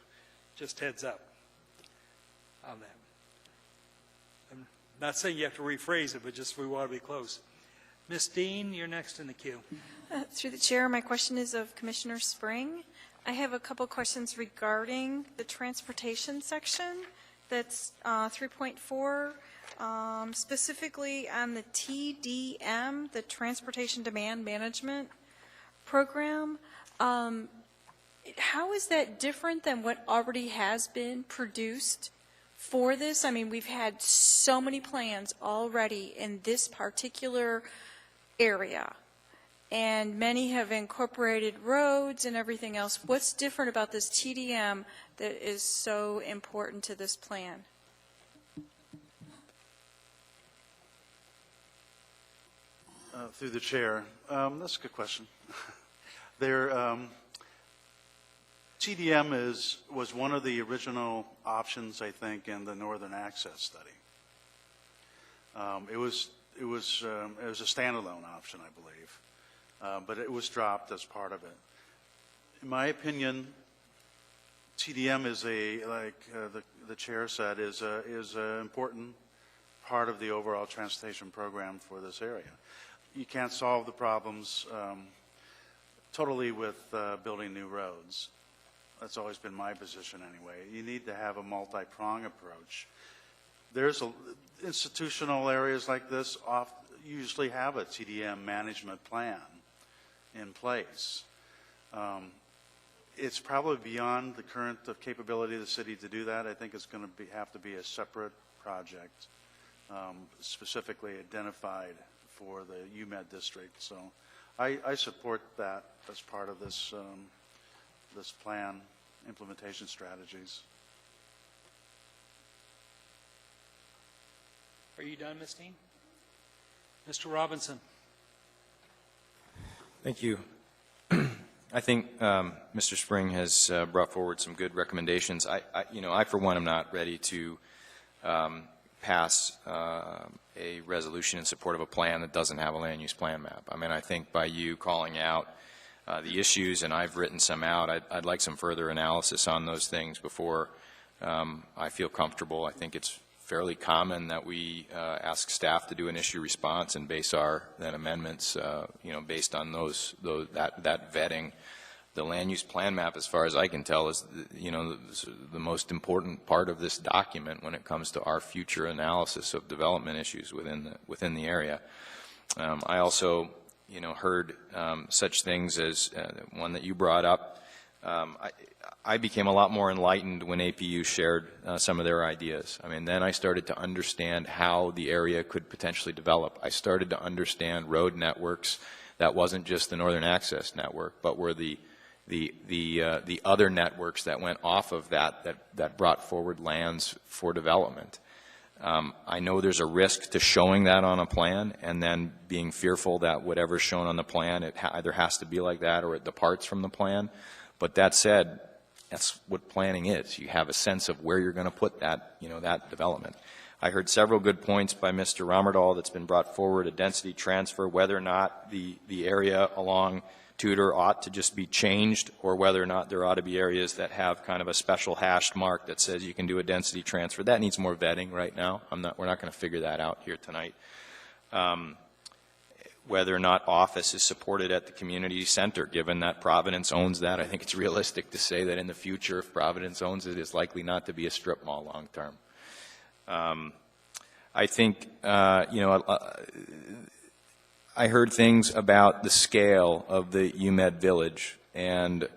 just heads up on that. I'm not saying you have to rephrase it, but just we want to be close. Ms. Dean, you're next in the queue. Through the chair, my question is of Commissioner Spring. I have a couple questions regarding the transportation section. That's 3.4, specifically on the TDM, the Transportation Demand Management Program. How is that different than what already has been produced for this? I mean, we've had so many plans already in this particular area, and many have incorporated roads and everything else. What's different about this TDM that is so important to this plan? Through the chair, that's a good question. TDM was one of the original options, I think, in the Northern Access study. It was a standalone option, I believe, but it was dropped as part of it. In my opinion, TDM is like the chair said, is an important part of the overall transportation program for this area. You can't solve the problems totally with building new roads. That's always been my position anyway. You need to have a multi-prong approach. There's institutional areas like this usually have a TDM management plan in place. It's probably beyond the current capability of the city to do that. I think it's going to have to be a separate project, specifically identified for the UMed district. So I support that as part of this this plan implementation strategies. Are you done, Ms. Dean? Mr. Robinson. Thank you. I think Mr. Spring has brought forward some good recommendations. I for one, am not ready to pass a resolution in support of a plan that doesn't have a land use plan map. I mean, I think by you calling out the issues, and I've written some out, I'd like some further analysis on those things before I feel comfortable. I think it's fairly common that we ask staff to do an issue response and base our then amendments, based on that vetting. The land use plan map, as far as I can tell, is the most important part of this document when it comes to our future analysis of development issues within the area. I also heard such things as one that you brought up. I became a lot more enlightened when APU shared some of their ideas. I mean, then I started to understand how the area could potentially develop. I started to understand road networks that wasn't just the Northern Access Network, but were the other networks that went off of that brought forward lands for development. I know there's a risk to showing that on a plan and then being fearful that whatever's shown on the plan, it either has to be like that or it departs from the plan. But that said, that's what planning is. You have a sense of where you're going to put that, that development. I heard several good points by Mr. Romerdahl that's been brought forward, a density transfer, whether or not the area along Tudor ought to just be changed, or whether or not there ought to be areas that have kind of a special hashed mark that says you can do a density transfer. That needs more vetting right now. We're not going to figure that out here tonight. whether or not office is supported at the community center, given that Providence owns that. I think it's realistic to say that in the future, if Providence owns it, it's likely not to be a strip mall long term. I think, I heard things about the scale of the UMed Village, and,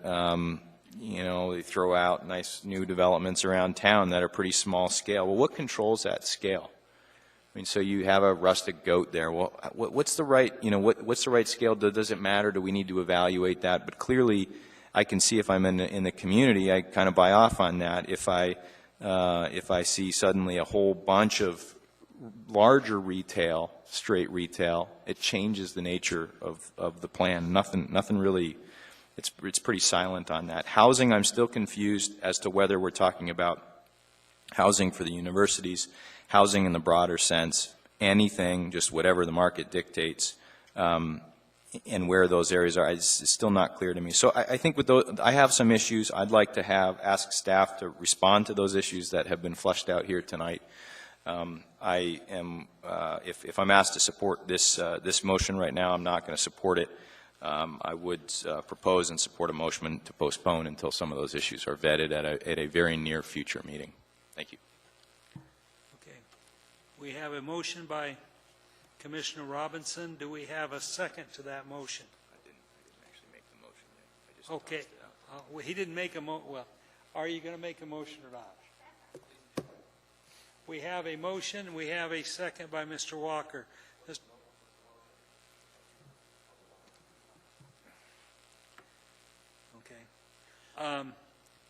they throw out nice new developments around town that are pretty small scale. Well, what controls that scale? I mean, so you have a rustic goat there. Well, what's the right, what's the right scale? Does it matter? Do we need to evaluate that? But clearly, I can see if I'm in the community, I kind of buy off on that. If I see suddenly a whole bunch of larger retail, straight retail, it changes the nature of the plan. Nothing really, it's pretty silent on that. Housing, I'm still confused as to whether we're talking about housing for the universities, housing in the broader sense, anything, just whatever the market dictates, and where those areas are. It's still not clear to me. So I think with those, I have some issues. I'd like to ask staff to respond to those issues that have been fleshed out here tonight. I am, if I'm asked to support this motion right now, I'm not going to support it. I would propose and support a motion to postpone until some of those issues are vetted at a very near future meeting. Thank you. Okay. We have a motion by Commissioner Robinson. Do we have a second to that motion? I didn't actually make the motion yet. I just Okay. Well, he didn't make a well, are you going to make a motion or not? We have a motion. We have a second by Mr. Walker. Okay.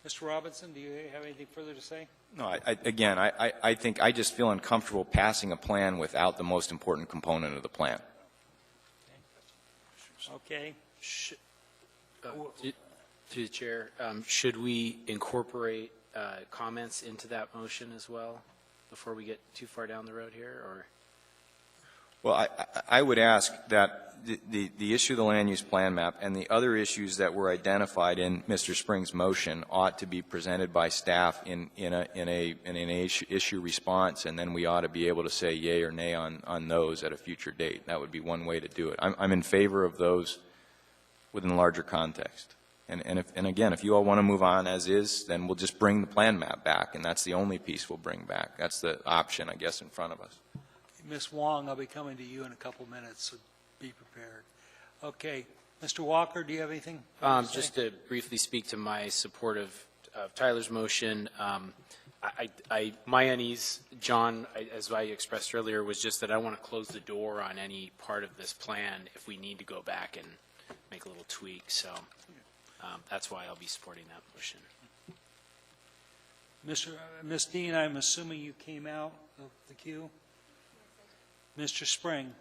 Mr. Robinson, do you have anything further to say? No, I think I just feel uncomfortable passing a plan without the most important component of the plan. Okay. Through the chair, should we incorporate comments into that motion as well before we get too far down the road here, or? Well, I would ask that the issue of the land use plan map and the other issues that were identified in Mr. Spring's motion ought to be presented by staff in an issue response, and then we ought to be able to say yay or nay on those at a future date. That would be one way to do it. I'm in favor of those within a larger context. And again, if you all want to move on as is, then we'll just bring the plan map back, and that's the only piece we'll bring back. That's the option, I guess, in front of us. Ms. Wong, I'll be coming to you in a couple minutes, so be prepared. Okay. Mr. Walker, do you have anything? Just to briefly speak to my support of Tyler's motion, my unease, John, as I expressed earlier, was just that I want to close the door on any part of this plan if we need to go back and make a little tweak. So that's why I'll be supporting that motion. Ms. Dean, I'm assuming you came out of the queue? Mr. Spring.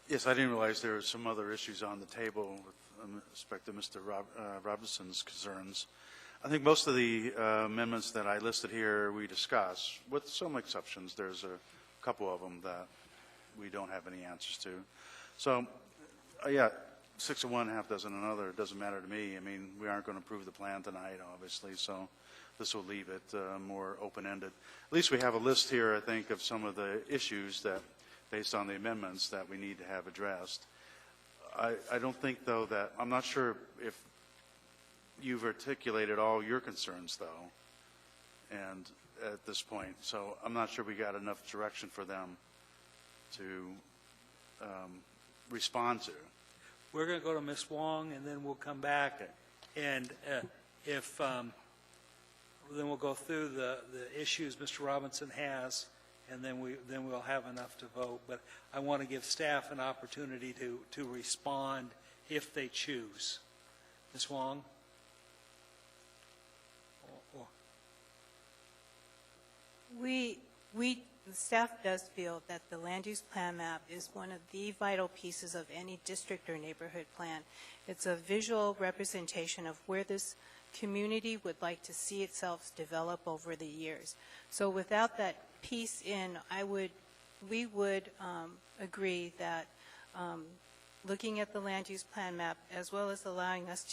Yes, I didn't realize there were some other issues on the table with respect to Mr. Robinson's concerns. I think most of the amendments that I listed here we discussed, with some exceptions. There's a couple of them that we don't have any answers to. So, yeah, 6 of one, half dozen another. It doesn't matter to me. I mean, we aren't going to approve the plan tonight, obviously, so this will leave it more open-ended. At least we have a list here, I think, of some of the issues that, based on the amendments, that we need to have addressed. I don't think, though, that I'm not sure if you've articulated all your concerns, though, and at this point. So I'm not sure we got enough direction for them to respond to. We're going to go to Ms. Wong, and then we'll come back, and if then we'll go through the issues Mr. Robinson has, and then we'll have enough to vote. But I want to give staff an opportunity to respond if they choose. Ms. Wong? The staff does feel that the land use plan map is one of the vital pieces of any district or neighborhood plan. It's a visual representation of where this community would like to see itself develop over the years. So without that piece in, we would agree that looking at the land use plan map, as well as allowing us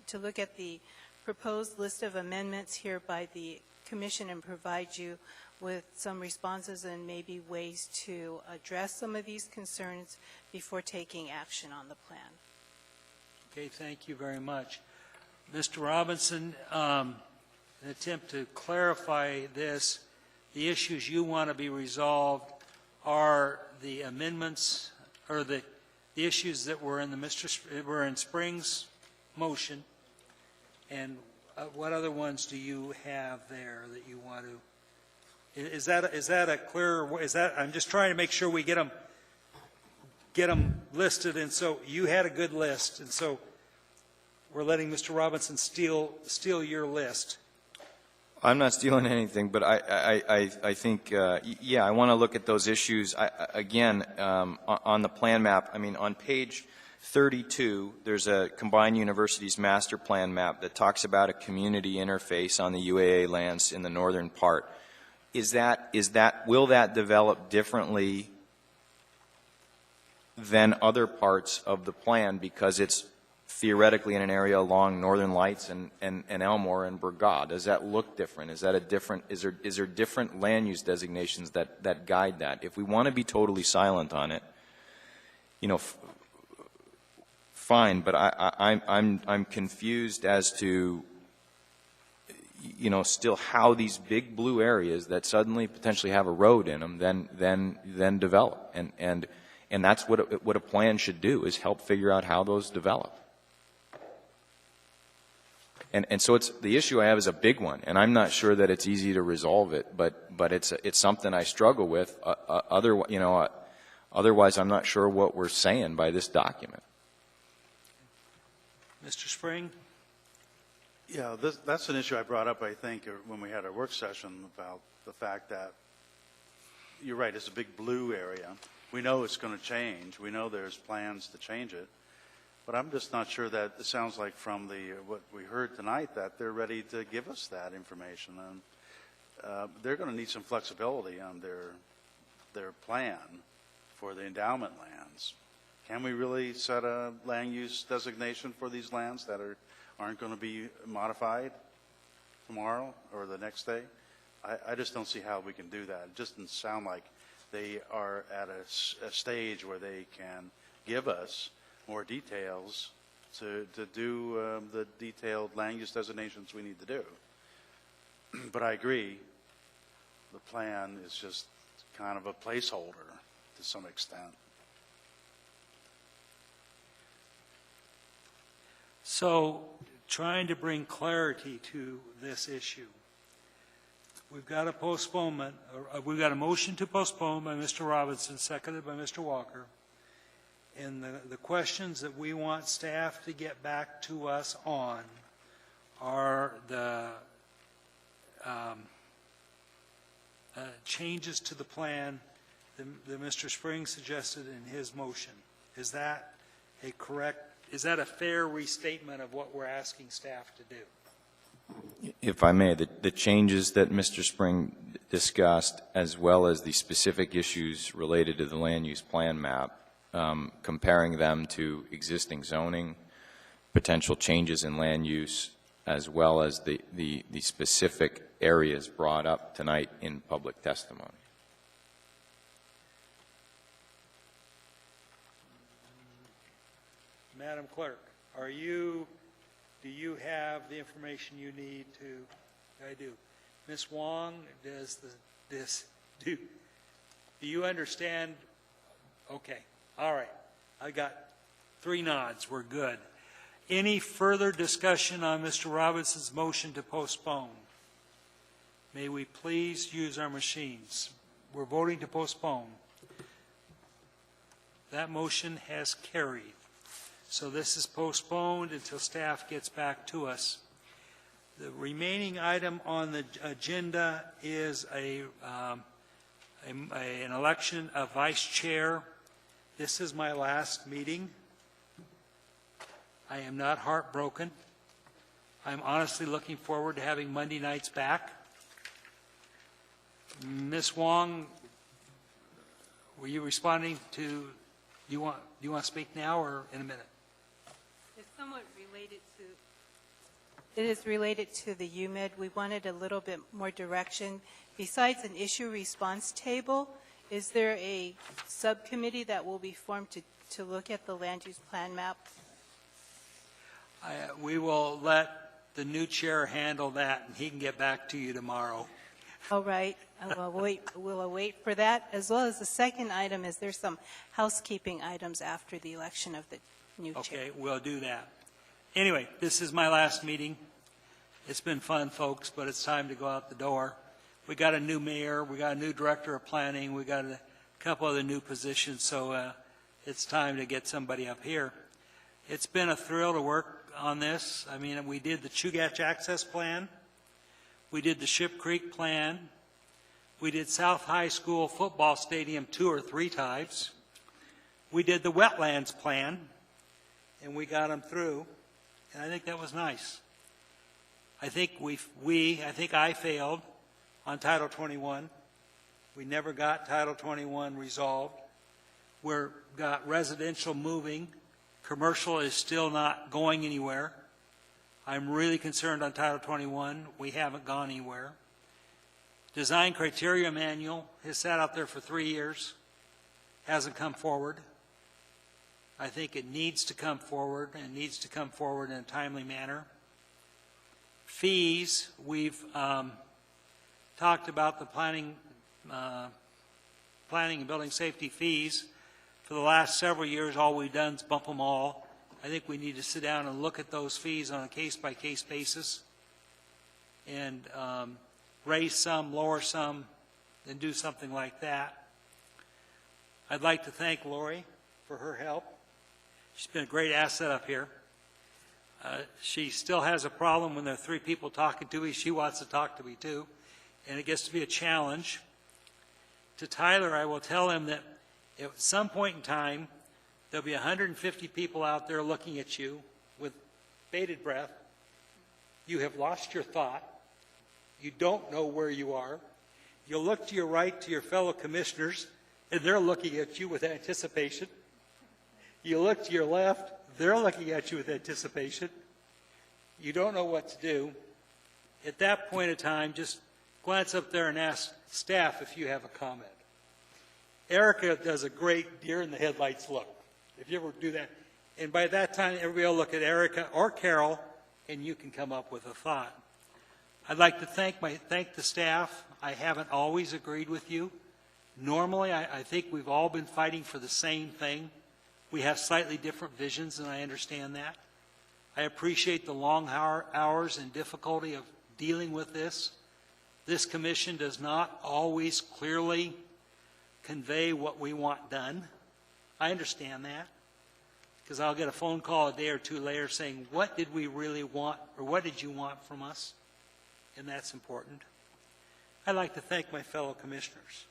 to look at the proposed list of amendments here by the commission and provide you with some responses and maybe ways to address some of these concerns before taking action on the plan. Okay, thank you very much. Mr. Robinson, an attempt to clarify this, the issues you want to be resolved are the amendments or the issues that were in the Springs motion, and what other ones do you have there that you want to? Is that a clear? I'm just trying to make sure we get them listed, and so you had a good list, and so we're letting Mr. Robinson steal your list. I'm not stealing anything, but I think, yeah, I want to look at those issues. Again, on the plan map, I mean, on page 32, there's a Combined Universities Master Plan map that talks about a community interface on the UAA lands in the northern part. Will that develop differently than other parts of the plan because it's theoretically in an area along Northern Lights and Elmore and Brigade? Does that look different? Is that a different? Is there different land use designations that guide that? If we want to be totally silent on it, you know, fine. But I'm confused as to, you know, still how these big blue areas that suddenly potentially have a road in them then develop, and that's what a plan should do, is help figure out how those develop. And so the issue I have is a big one, and I'm not sure that it's easy to resolve it, but it's something I struggle with. Otherwise, I'm not sure what we're saying by this document. Mr. Spring? Yeah, that's an issue I brought up, I think, when we had our work session about the fact that you're right, it's a big blue area. We know it's going to change. We know there's plans to change it. But I'm just not sure that it sounds like from what we heard tonight that they're ready to give us that information. And they're going to need some flexibility on their plan for the endowment lands. Can we really set a land use designation for these lands that aren't going to be modified tomorrow or the next day? I just don't see how we can do that. It just doesn't sound like they are at a stage where they can give us more details to do the detailed land use designations we need to do. But I agree, the plan is just kind of a placeholder to some extent. So, trying to bring clarity to this issue, we've got a postponement. We've got a motion to postpone by Mr. Robinson, seconded by Mr. Walker. And the questions that we want staff to get back to us on are the changes to the plan that Mr. Springs suggested in his motion. Is that a fair restatement of what we're asking staff to do? If I may, the changes that Mr. Spring discussed, as well as the specific issues related to the land use plan map, comparing them to existing zoning, potential changes in land use, as well as the specific areas brought up tonight in public testimony. Madam Clerk, do you have the information you need to? I do. Ms. Wong, do you understand? Okay. All right. I got 3 nods. We're good. Any further discussion on Mr. Robinson's motion to postpone? May we please use our machines? We're voting to postpone. That motion has carried. So this is postponed until staff gets back to us. The remaining item on the agenda is an election of vice chair. This is my last meeting. I am not heartbroken. I'm honestly looking forward to having Monday nights back. Ms. Wong, were you responding to, do you want to speak now or in a minute? It's somewhat related to It is related to the UMed. We wanted a little bit more direction. Besides an issue response table, is there a subcommittee that will be formed to look at the land use plan map? We will let the new chair handle that, and he can get back to you tomorrow. All right. We'll await for that. As well as the second item is there's some housekeeping items after the election of the new chair. Okay, we'll do that. Anyway, this is my last meeting. It's been fun, folks, but it's time to go out the door. We got a new mayor, we got a new director of planning, we got a couple other new positions, so it's time to get somebody up here. It's been a thrill to work on this. I mean, we did the Chugach Access Plan, we did the Ship Creek Plan, we did South High School Football Stadium 2 or 3 times, we did the Wetlands Plan, and we got them through. And I think that was nice. I think I failed on Title 21. We never got Title 21 resolved. We've got residential moving. Commercial is still not going anywhere. I'm really concerned on Title 21. We haven't gone anywhere. Design Criteria Manual has sat out there for 3 years. Hasn't come forward. I think it needs to come forward, and needs to come forward in a timely manner. Fees, we've talked about the planning and building safety fees. For the last several years, all we've done is bump them all. I think we need to sit down and look at those fees on a case-by-case basis and raise some, lower some, and do something like that. I'd like to thank Lori for her help. She's been a great asset up here. She still has a problem when there are 3 people talking to me. She wants to talk to me too, and it gets to be a challenge. To Tyler, I will tell him that at some point in time, there'll be 150 people out there looking at you with bated breath. You have lost your thought. You don't know where you are. You'll look to your right to your fellow commissioners, and they're looking at you with anticipation. You look to your left, they're looking at you with anticipation. You don't know what to do. At that point in time, just glance up there and ask staff if you have a comment. Erica does a great deer in the headlights look, if you ever do that. And by that time, everybody will look at Erica or Carol, and you can come up with a thought. I'd like to thank the staff. I haven't always agreed with you. Normally, I think we've all been fighting for the same thing. We have slightly different visions, and I understand that. I appreciate the long hours and difficulty of dealing with this. This commission does not always clearly convey what we want done. I understand that, because I'll get a phone call a day or 2 later saying, what did we really want, or what did you want from us? And that's important. I'd like to thank my fellow commissioners.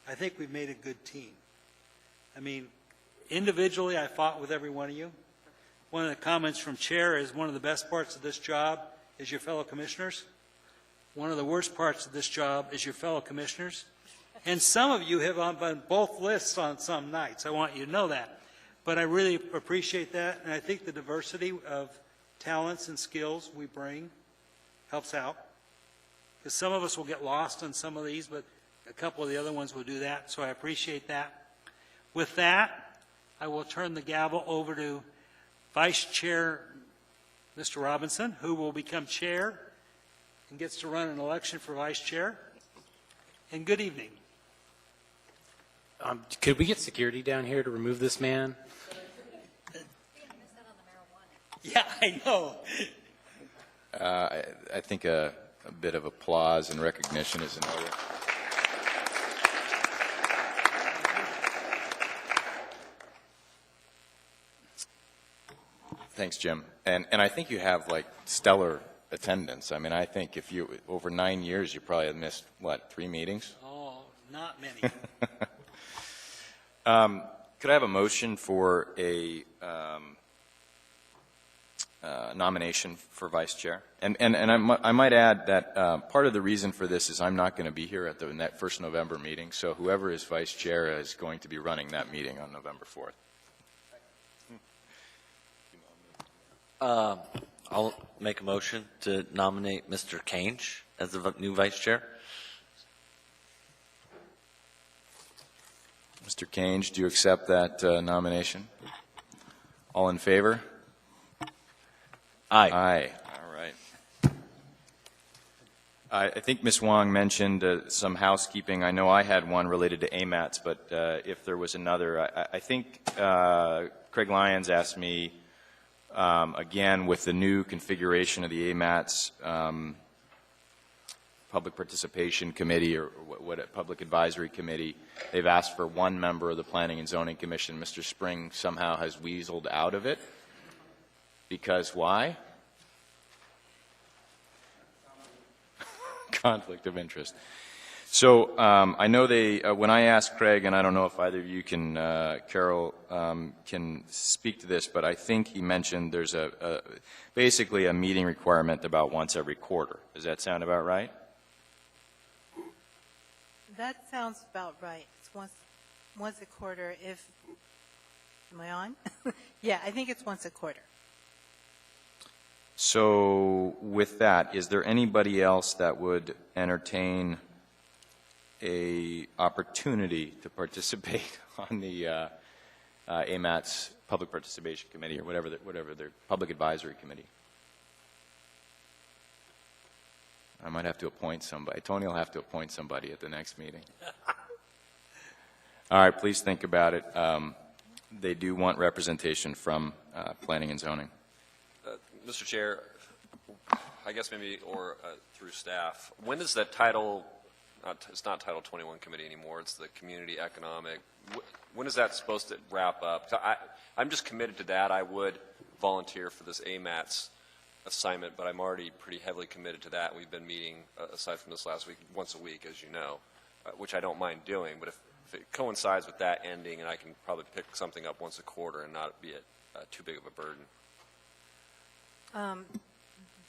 I think we've made a good team. I mean, individually, I fought with every one of you. One of the comments from Chair is one of the best parts of this job is your fellow commissioners. One of the worst parts of this job is your fellow commissioners. And some of you have on both lists on some nights. I want you to know that. But I really appreciate that, and I think the diversity of talents and skills we bring helps out. Because some of us will get lost on some of these, but a couple of the other ones will do that, so I appreciate that. With that, I will turn the gavel over to Vice Chair Mr. Robinson, who will become chair and gets to run an election for vice chair. And good evening. Could we get security down here to remove this man? Yeah, I know. I think a bit of applause and recognition is in order. Thanks, Jim. And I think you have like stellar attendance. I mean, I think if you, over 9 years, you probably have missed, what, 3 meetings? Oh, not many. Could I have a motion for a nomination for vice chair? And I might add that part of the reason for this is I'm not going to be here at the first November meeting, so whoever is vice chair is going to be running that meeting on November 4th. I'll make a motion to nominate Mr. Kange as the new vice chair. Mr. Kange, do you accept that nomination? All in favor? Aye. Aye. All right. I think Ms. Wong mentioned some housekeeping. I know I had one related to AMATs, but if there was another, I think Craig Lyons asked me, again, with the new configuration of the AMATs Public Participation Committee, or what a Public Advisory Committee, they've asked for one member of the Planning and Zoning Commission. Mr. Spring somehow has weaseled out of it. Because why? Conflict of interest. So I know they, when I asked Craig, and I don't know if either of you can, Carol, can speak to this, but I think he mentioned there's basically a meeting requirement about once every quarter. Does that sound about right? That sounds about right. It's once a quarter. Am I on? Yeah, I think it's once a quarter. So with that, is there anybody else that would entertain a opportunity to participate on the AMATS Public Participation Committee, or whatever their Public Advisory Committee? I might have to appoint somebody. Tony will have to appoint somebody at the next meeting. All right, please think about it. They do want representation from Planning and Zoning. Mr. Chair, I guess maybe, or through staff, when is that title, it's not Title 21 committee anymore, it's the Community Economic, when is that supposed to wrap up? I'm just committed to that. I would volunteer for this AMATS assignment, but I'm already pretty heavily committed to that. We've been meeting, aside from this last week, once a week, as you know, which I don't mind doing, but if it coincides with that ending, and I can probably pick something up once a quarter and not be too big of a burden.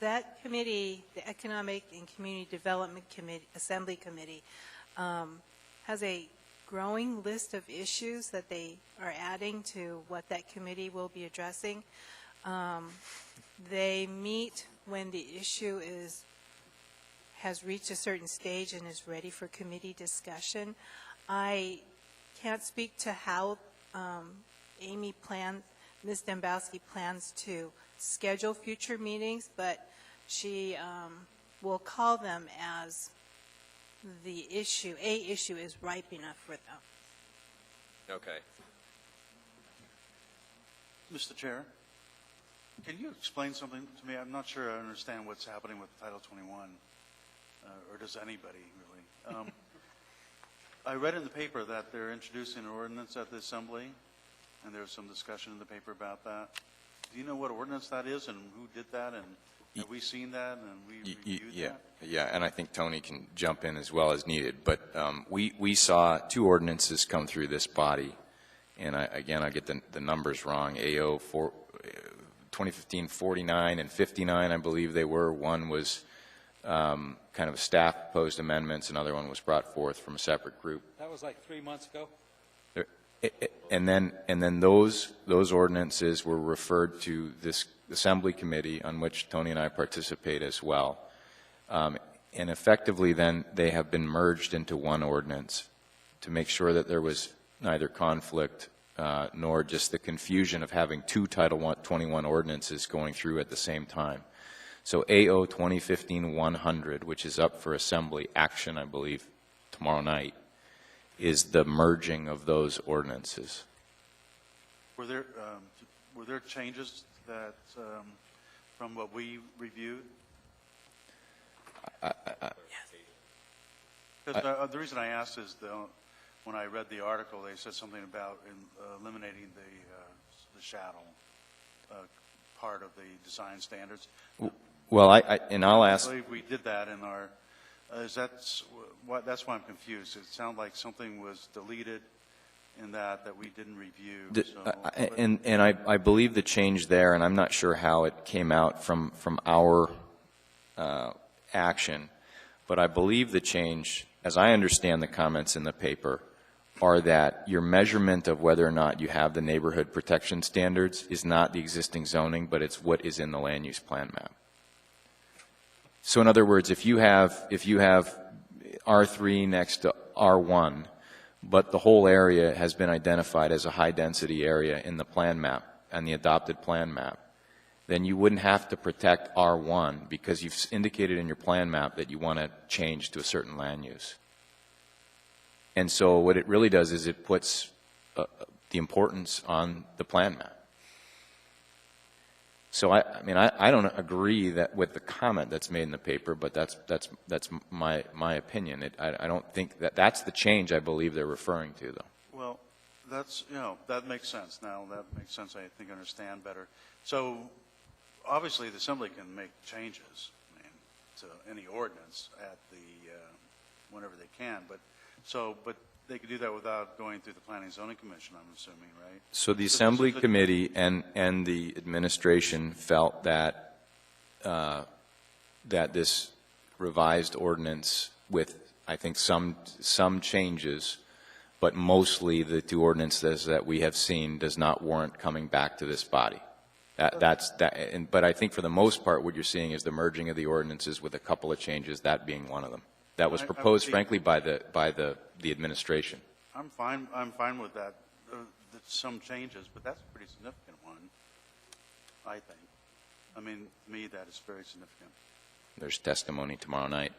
That committee, the Economic and Community Development Committee, Assembly Committee, has a growing list of issues that they are adding to what that committee will be addressing. They meet when the issue has reached a certain stage and is ready for committee discussion. I can't speak to how Ms. Dembowski plans to schedule future meetings, but she will call them as the issue is ripe enough for them. Okay. Mr. Chair, can you explain something to me? I'm not sure I understand what's happening with Title 21, or does anybody really? I read in the paper that they're introducing an ordinance at the Assembly, and there's some discussion in the paper about that. Do you know what ordinance that is and who did that, and have we seen that and we reviewed that? Yeah, and I think Tony can jump in as well as needed. But we saw two ordinances come through this body, and I get the numbers wrong. AO 2015 49 and 59, I believe they were. One was kind of staff proposed amendments. Another one was brought forth from a separate group. That was like 3 months ago. And then those ordinances were referred to this Assembly Committee, on which Tony and I participate as well. And effectively then they have been merged into one ordinance to make sure that there was neither conflict nor just the confusion of having two Title 21 ordinances going through at the same time. So AO 2015-100, which is up for Assembly action, I believe, tomorrow night, is the merging of those ordinances. Were there changes that from what we reviewed? Because the reason I asked is when I read the article, they said something about eliminating the chattel part of the design standards. Well, I'll ask. I believe we did that in our. That's why I'm confused. It sounded like something was deleted in that we didn't review. And I believe the change there, and I'm not sure how it came out from our action, but I believe the change, as I understand the comments in the paper, are that your measurement of whether or not you have the neighborhood protection standards is not the existing zoning, but it's what is in the land use plan map. So in other words, if you have R3 next to R1, but the whole area has been identified as a high-density area in the plan map and the adopted plan map, then you wouldn't have to protect R1 because you've indicated in your plan map that you want to change to a certain land use. And so what it really does is it puts the importance on the plan map. So I mean, I don't agree that with the comment that's made in the paper, but that's my opinion. I don't think that's the change I believe they're referring to, though. Well, that's, that makes sense now. That makes sense. I think I understand better. So obviously the Assembly can make changes, to any ordinance at the, whenever they can, but they could do that without going through the Planning and Zoning Commission, I'm assuming, right? So the Assembly Committee and the administration felt that that this revised ordinance with, I think, some changes, but mostly the two ordinances that we have seen does not warrant coming back to this body. But I think for the most part, what you're seeing is the merging of the ordinances with a couple of changes, that being one of them. That was proposed, frankly, by the administration. I'm fine with that. Some changes, but that's a pretty significant one, I think. I mean, to me, that is very significant. There's testimony tomorrow night.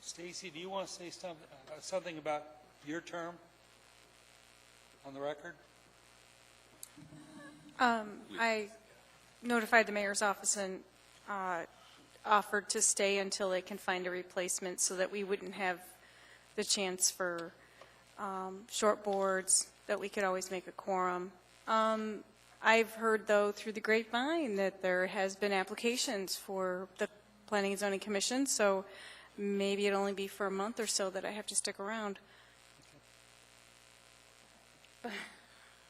Stacy, do you want to say something about your term on the record? I notified the mayor's office and offered to stay until they can find a replacement so that we wouldn't have the chance for short boards, that we could always make a quorum. I've heard, though, through the grapevine that there has been applications for the Planning and Zoning Commission, so maybe it'll only be for a month or so that I have to stick around.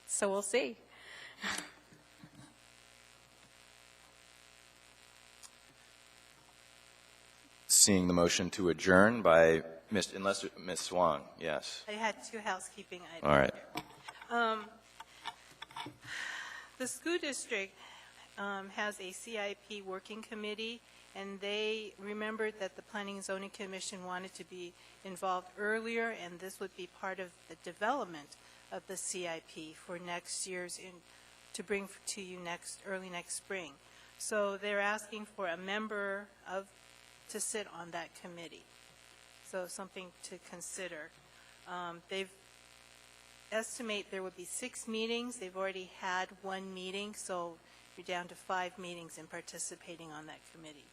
So we'll see. Seeing the motion to adjourn by Ms. Swan, yes. I had two housekeeping items. All right. The school district has a CIP working committee, and they remembered that the Planning and Zoning Commission wanted to be involved earlier, and this would be part of the development of the CIP for next year's, to bring to you early next spring. So they're asking for a member to sit on that committee. So something to consider. They've estimate there would be 6 meetings. They've already had 1 meeting, so you're down to 5 meetings in participating on that committee.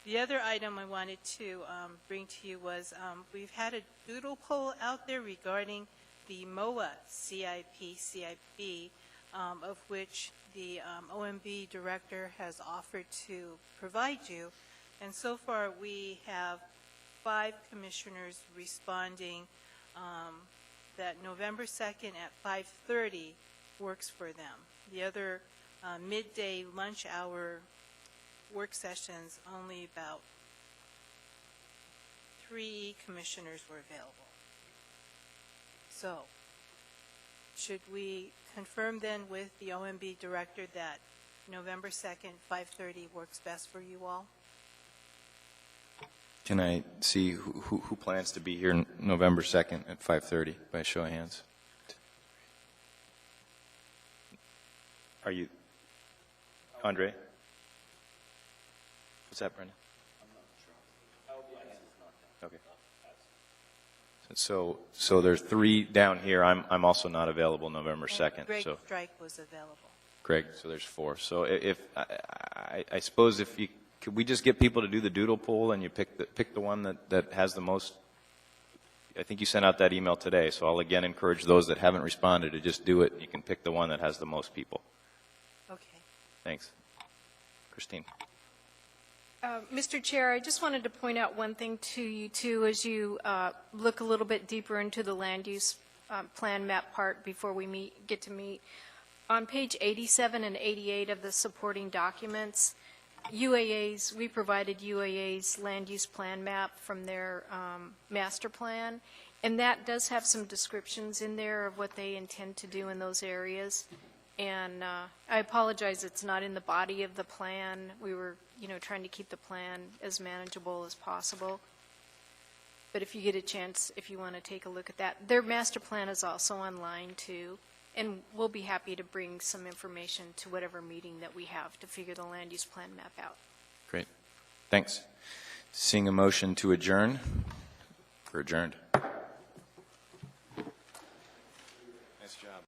The other item I wanted to bring to you was we've had a doodle poll out there regarding the MOA CIP, of which the OMB director has offered to provide you. And so far we have 5 commissioners responding that November 2nd at 5:30 works for them. The other midday lunch hour work sessions, only about 3 commissioners were available. So should we confirm then with the OMB director that November 2nd, 5:30 works best for you all? Can I see who plans to be here November 2nd at 5:30 by a show of hands? Are you, Andre? What's that, Brenda? Okay. So there's 3 down here. I'm also not available November 2nd. Greg so Strike was available. Greg, so there's 4. So if I suppose if you could we just get people to do the doodle poll and you pick the one that has the most? I think you sent out that email today, so I'll again encourage those that haven't responded to just do it. You can pick the one that has the most people. Okay. Thanks. Christine. Mr. Chair, I just wanted to point out one thing to you, too, as you look a little bit deeper into the land use plan map part before we get to meet. On page 87 and 88 of the supporting documents, UAA's, we provided UAA's land use plan map from their master plan, and that does have some descriptions in there of what they intend to do in those areas. And I apologize, it's not in the body of the plan. We were, trying to keep the plan as manageable as possible. But if you get a chance, if you want to take a look at that, their master plan is also online too. And we'll be happy to bring some information to whatever meeting that we have to figure the land use plan map out. Great. Thanks. Seeing a motion to adjourn, we're adjourned.